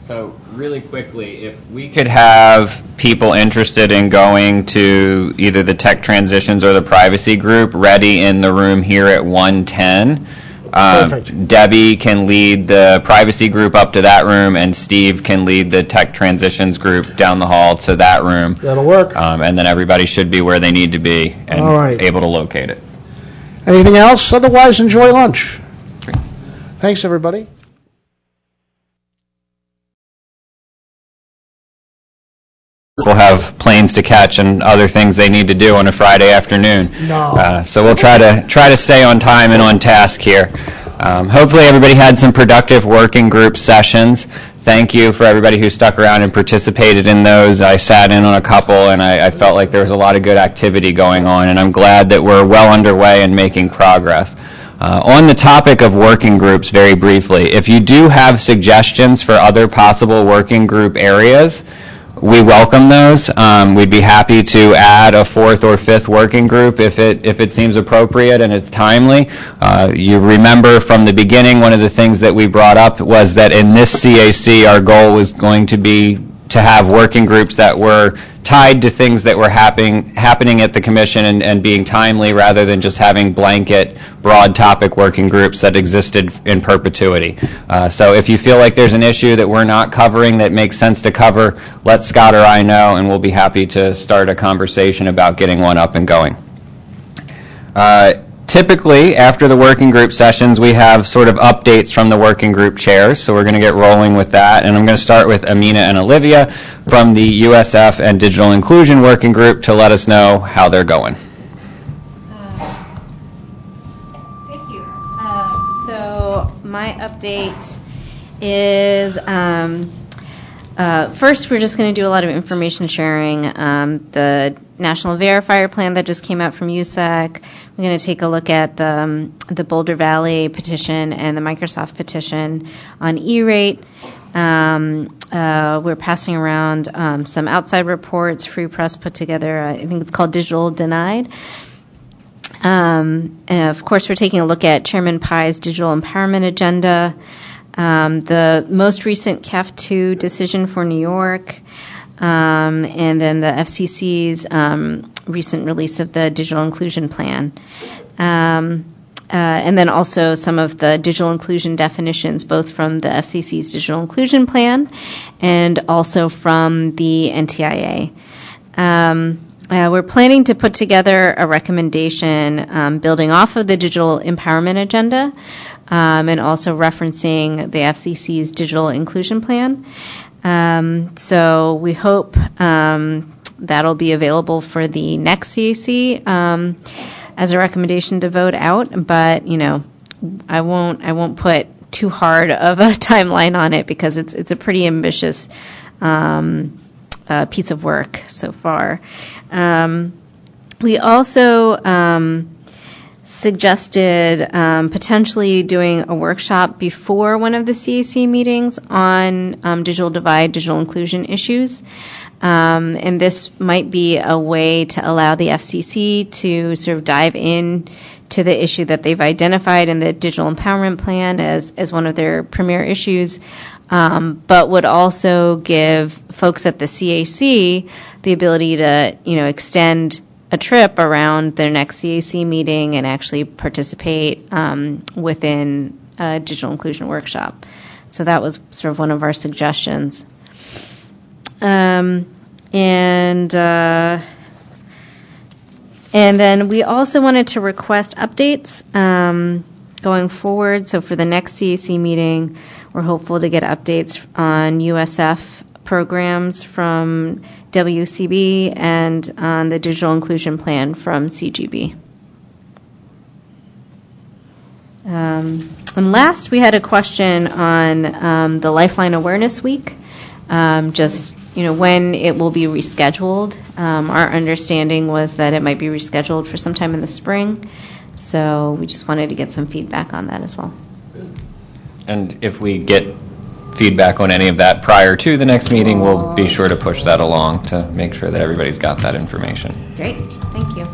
So really quickly, if we could have people interested in going to either the Tech Transitions or the Privacy Group ready in the room here at 1:10. Perfect. Debbie can lead the Privacy Group up to that room, and Steve can lead the Tech Transitions Group down the hall to that room. That'll work. And then everybody should be where they need to be and All right. able to locate it. Anything else? Otherwise, enjoy lunch. Thanks, everybody. We'll have planes to catch and other things they need to do on a Friday afternoon. No. So we'll try to stay on time and on task here. Hopefully everybody had some productive working group sessions. Thank you for everybody who stuck around and participated in those. I sat in on a couple, and I felt like there was a lot of good activity going on, and I'm glad that we're well underway and making progress. On the topic of working groups, very briefly, if you do have suggestions for other possible working group areas, we welcome those. We'd be happy to add a fourth or fifth working group if it seems appropriate and it's timely. You remember from the beginning, one of the things that we brought up was that in this CAC, our goal was going to be to have working groups that were tied to things that were happening at the commission and being timely, rather than just having blanket, broad topic working groups that existed in perpetuity. So if you feel like there's an issue that we're not covering that makes sense to cover, let Scott or I know, and we'll be happy to start a conversation about getting one up and going. Typically, after the working group sessions, we have sort of updates from the working group chairs, so we're going to get rolling with that. And I'm going to start with Amina and Olivia from the USF and Digital Inclusion Working Group to let us know how they're going. Thank you. So my update is, first, we're just going to do a lot of information sharing. The National Verifier Plan that just came out from USAC. We're going to take a look at the Boulder Valley petition and the Microsoft petition on E-rate. We're passing around some outside reports Free Press put together. I think it's called Digital Denied. And of course, we're taking a look at Chairman Pai's digital empowerment agenda, the most recent CAF2 decision for New York, and then the FCC's recent release of the digital inclusion plan. And then also some of the digital inclusion definitions, both from the FCC's digital inclusion plan and also from the NTIA. We're planning to put together a recommendation building off of the digital empowerment agenda and also referencing the FCC's digital inclusion plan. So we hope that'll be available for the next CAC as a recommendation to vote out, but I won't put too hard of a timeline on it because it's a pretty ambitious piece of work so far. We also suggested potentially doing a workshop before one of the CAC meetings on digital divide, digital inclusion issues. And this might be a way to allow the FCC to sort of dive in to the issue that they've identified in the Digital Empowerment Plan as one of their premier issues, but would also give folks at the CAC the ability to, extend a trip around their next CAC meeting and actually participate within a digital inclusion workshop. So that was sort of one of our suggestions. And then we also wanted to request updates going forward. So for the next CAC meeting, we're hopeful to get updates on USF programs from WCB and on the digital inclusion plan from CGB. And last, we had a question on the Lifeline Awareness Week. When it will be rescheduled. Our understanding was that it might be rescheduled for sometime in the spring, so we just wanted to get some feedback on that as well. And if we get feedback on any of that prior to the next meeting, we'll be sure to push that along to make sure that everybody's got that information. Great, thank you.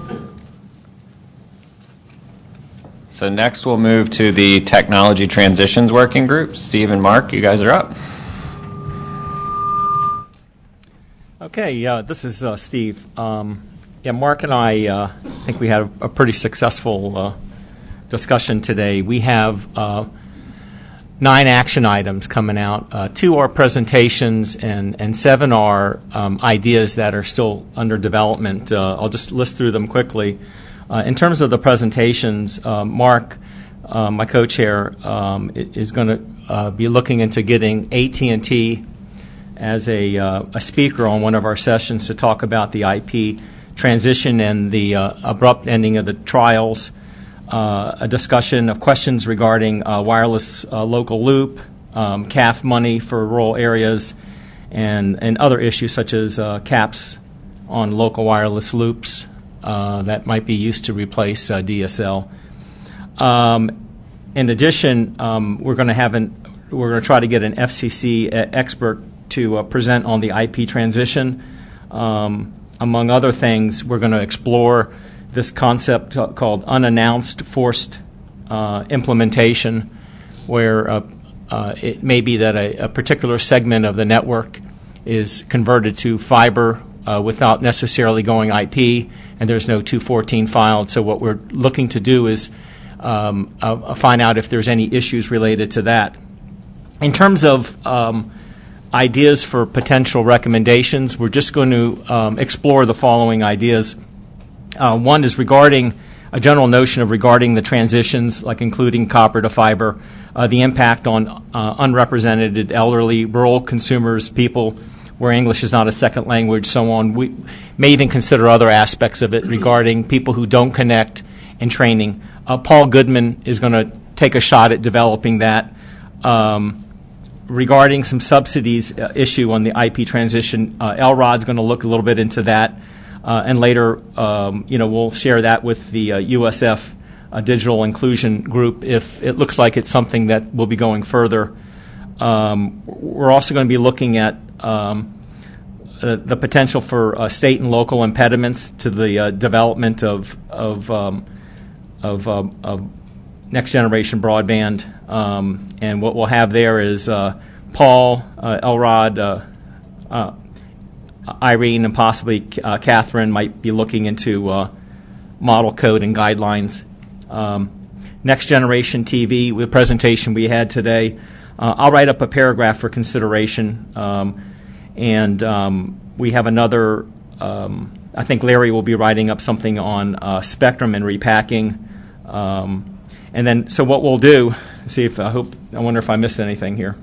So next we'll move to the Technology Transitions Working Group. Steve and Mark, you guys are up. Okay, this is Steve. Mark and I think we had a pretty successful discussion today. We have 9 action items coming out. 2 are presentations, and 7 are ideas that are still under development. I'll just list through them quickly. In terms of the presentations, Mark, my co-chair, is going to be looking into getting AT&T as a speaker on one of our sessions to talk about the IP transition and the abrupt ending of the trials, a discussion of questions regarding wireless local loop, CAF money for rural areas, and other issues such as caps on local wireless loops that might be used to replace DSL. In addition, we're going to try to get an FCC expert to present on the IP transition. Among other things, we're going to explore this concept called unannounced forced implementation, where it may be that a particular segment of the network is converted to fiber without necessarily going IP, and there's no 214 filed. So what we're looking to do is find out if there's any issues related to that. In terms of ideas for potential recommendations, we're just going to explore the following ideas. One is regarding a general notion of regarding the transitions, like including copper to fiber, the impact on unrepresented elderly, rural consumers, people where English is not a second language, so on. We may even consider other aspects of it regarding people who don't connect and training. Paul Goodman is going to take a shot at developing that. Regarding some subsidies issue on the IP transition, Elrod's going to look a little bit into that, and later, we'll share that with the USF Digital Inclusion Group if it looks like it's something that will be going further. We're also going to be looking at the potential for state and local impediments to the development of next generation broadband, and what we'll have there is Paul, Elrod, Irene, and possibly Catherine might be looking into model code and guidelines. Next generation TV, the presentation we had today, I'll write up a paragraph for consideration, and we have another, I think Larry will be writing up something on spectrum and repacking. And then, so what we'll do, I wonder if I missed anything here.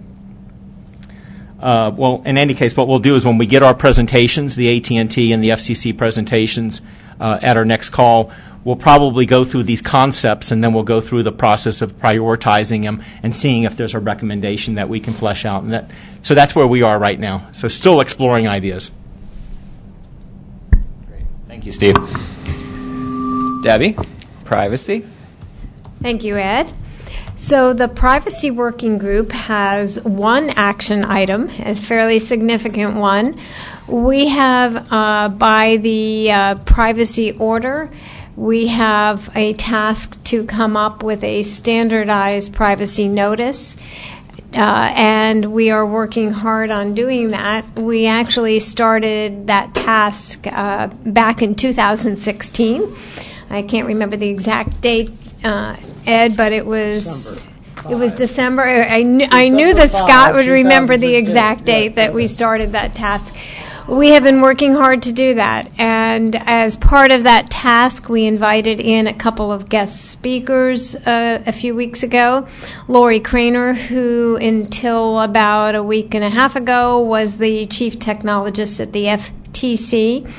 Well, in any case, what we'll do is when we get our presentations, the AT&T and the FCC presentations at our next call, we'll probably go through these concepts, and then we'll go through the process of prioritizing them and seeing if there's a recommendation that we can flesh out. So that's where we are right now. So still exploring ideas. Thank you, Steve. Debbie, privacy. Thank you, Ed. So the Privacy Working Group has one action item, a fairly significant one. We have, by the privacy order, we have a task to come up with a standardized privacy notice. And we are working hard on doing that. We actually started that task back in 2016. I can't remember the exact date, Ed, but it was December. I knew that Scott would remember the exact date that we started that task. We have been working hard to do that, and as part of that task, we invited in a couple of guest speakers a few weeks ago. Lori Craner, who until about a week and a half ago was the chief technologist at the FTC,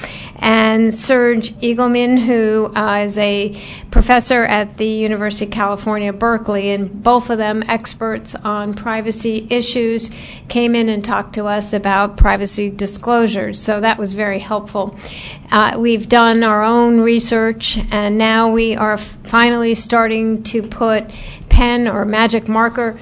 and Serge Eagleman, who is a professor at the University of California, Berkeley, and both of them experts on privacy issues, came in and talked to us about privacy disclosures. So that was very helpful. We've done our own research, and now we are finally starting to put pen or magic marker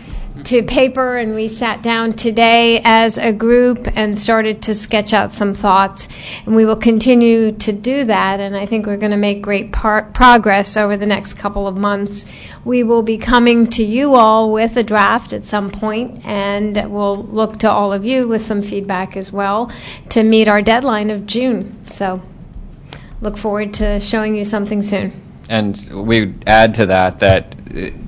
to paper, and we sat down today as a group and started to sketch out some thoughts, and we will continue to do that, and I think we're going to make great progress over the next couple of months. We will be coming to you all with a draft at some point, and we'll look to all of you with some feedback as well to meet our deadline of June. So look forward to showing you something soon. And we add to that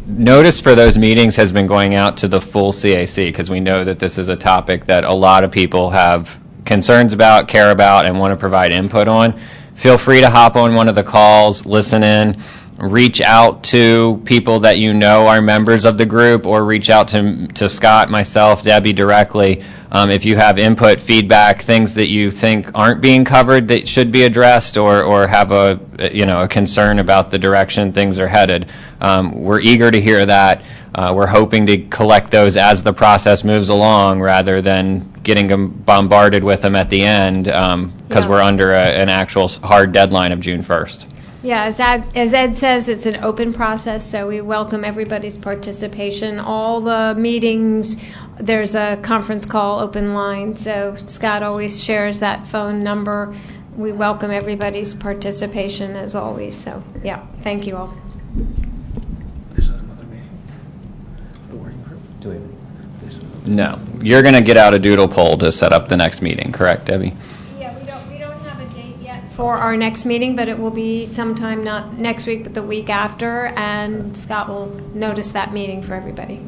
notice for those meetings has been going out to the full CAC, because we know that this is a topic that a lot of people have concerns about, care about, and want to provide input on. Feel free to hop on one of the calls, listen in, reach out to people that you know are members of the group, or reach out to Scott, myself, Debbie directly. If you have input, feedback, things that you think aren't being covered that should be addressed, or have a concern about the direction things are headed, we're eager to hear that. We're hoping to collect those as the process moves along, rather than getting them bombarded with them at the end, because we're under an actual hard deadline of June 1st. Yeah, as Ed says, it's an open process, so we welcome everybody's participation. All the meetings, there's a conference call open line, so Scott always shares that phone number. We welcome everybody's participation as always. So, yeah, thank you all. There's another meeting? The working group? Do we? No. You're going to get out a doodle poll to set up the next meeting, correct, Debbie? We don't have a date yet for our next meeting, but it will be sometime not next week, but the week after, and Scott will notice that meeting for everybody.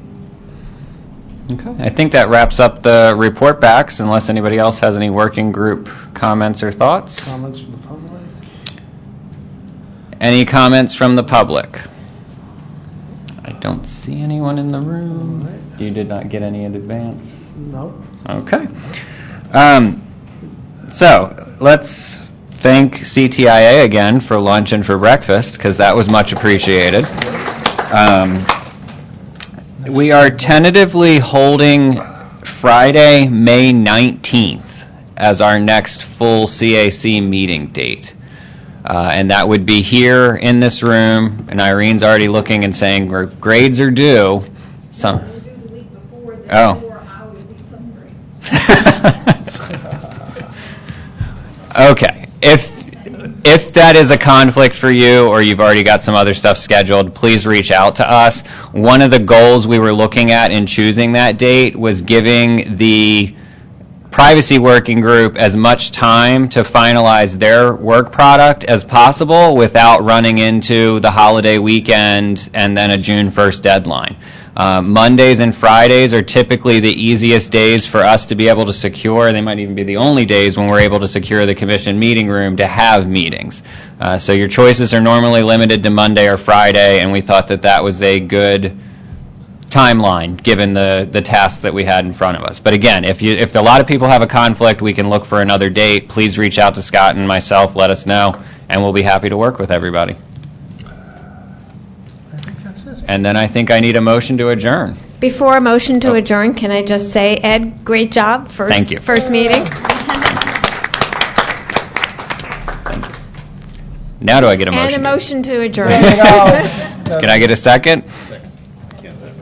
Okay. I think that wraps up the report backs, unless anybody else has any working group comments or thoughts. Comments from the public? Any comments from the public? I don't see anyone in the room. Right. You did not get any in advance? No. Okay. So let's thank CTIA again for lunch and for breakfast, because that was much appreciated. We are tentatively holding Friday, May 19th as our next full CAC meeting date. And that would be here in this room, and Irene's already looking and saying, grades are due. Okay. If that is a conflict for you, or you've already got some other stuff scheduled, please reach out to us. One of the goals we were looking at in choosing that date was giving the Privacy Working Group as much time to finalize their work product as possible without running into the holiday weekend and then a June 1st deadline. Mondays and Fridays are typically the easiest days for us to be able to secure. They might even be the only days when we're able to secure the commission meeting room to have meetings. So your choices are normally limited to Monday or Friday, and we thought that that was a good timeline given the tasks that we had in front of us. But again, if a lot of people have a conflict, we can look for another date. Please reach out to Scott and myself, let us know, and we'll be happy to work with everybody. And then I think I need a motion to adjourn. Before a motion to adjourn, can I just say, Ed, great job. Thank you. First meeting. Now do I get a And a motion? motion to adjourn. Can I get a second?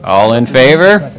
All in favor?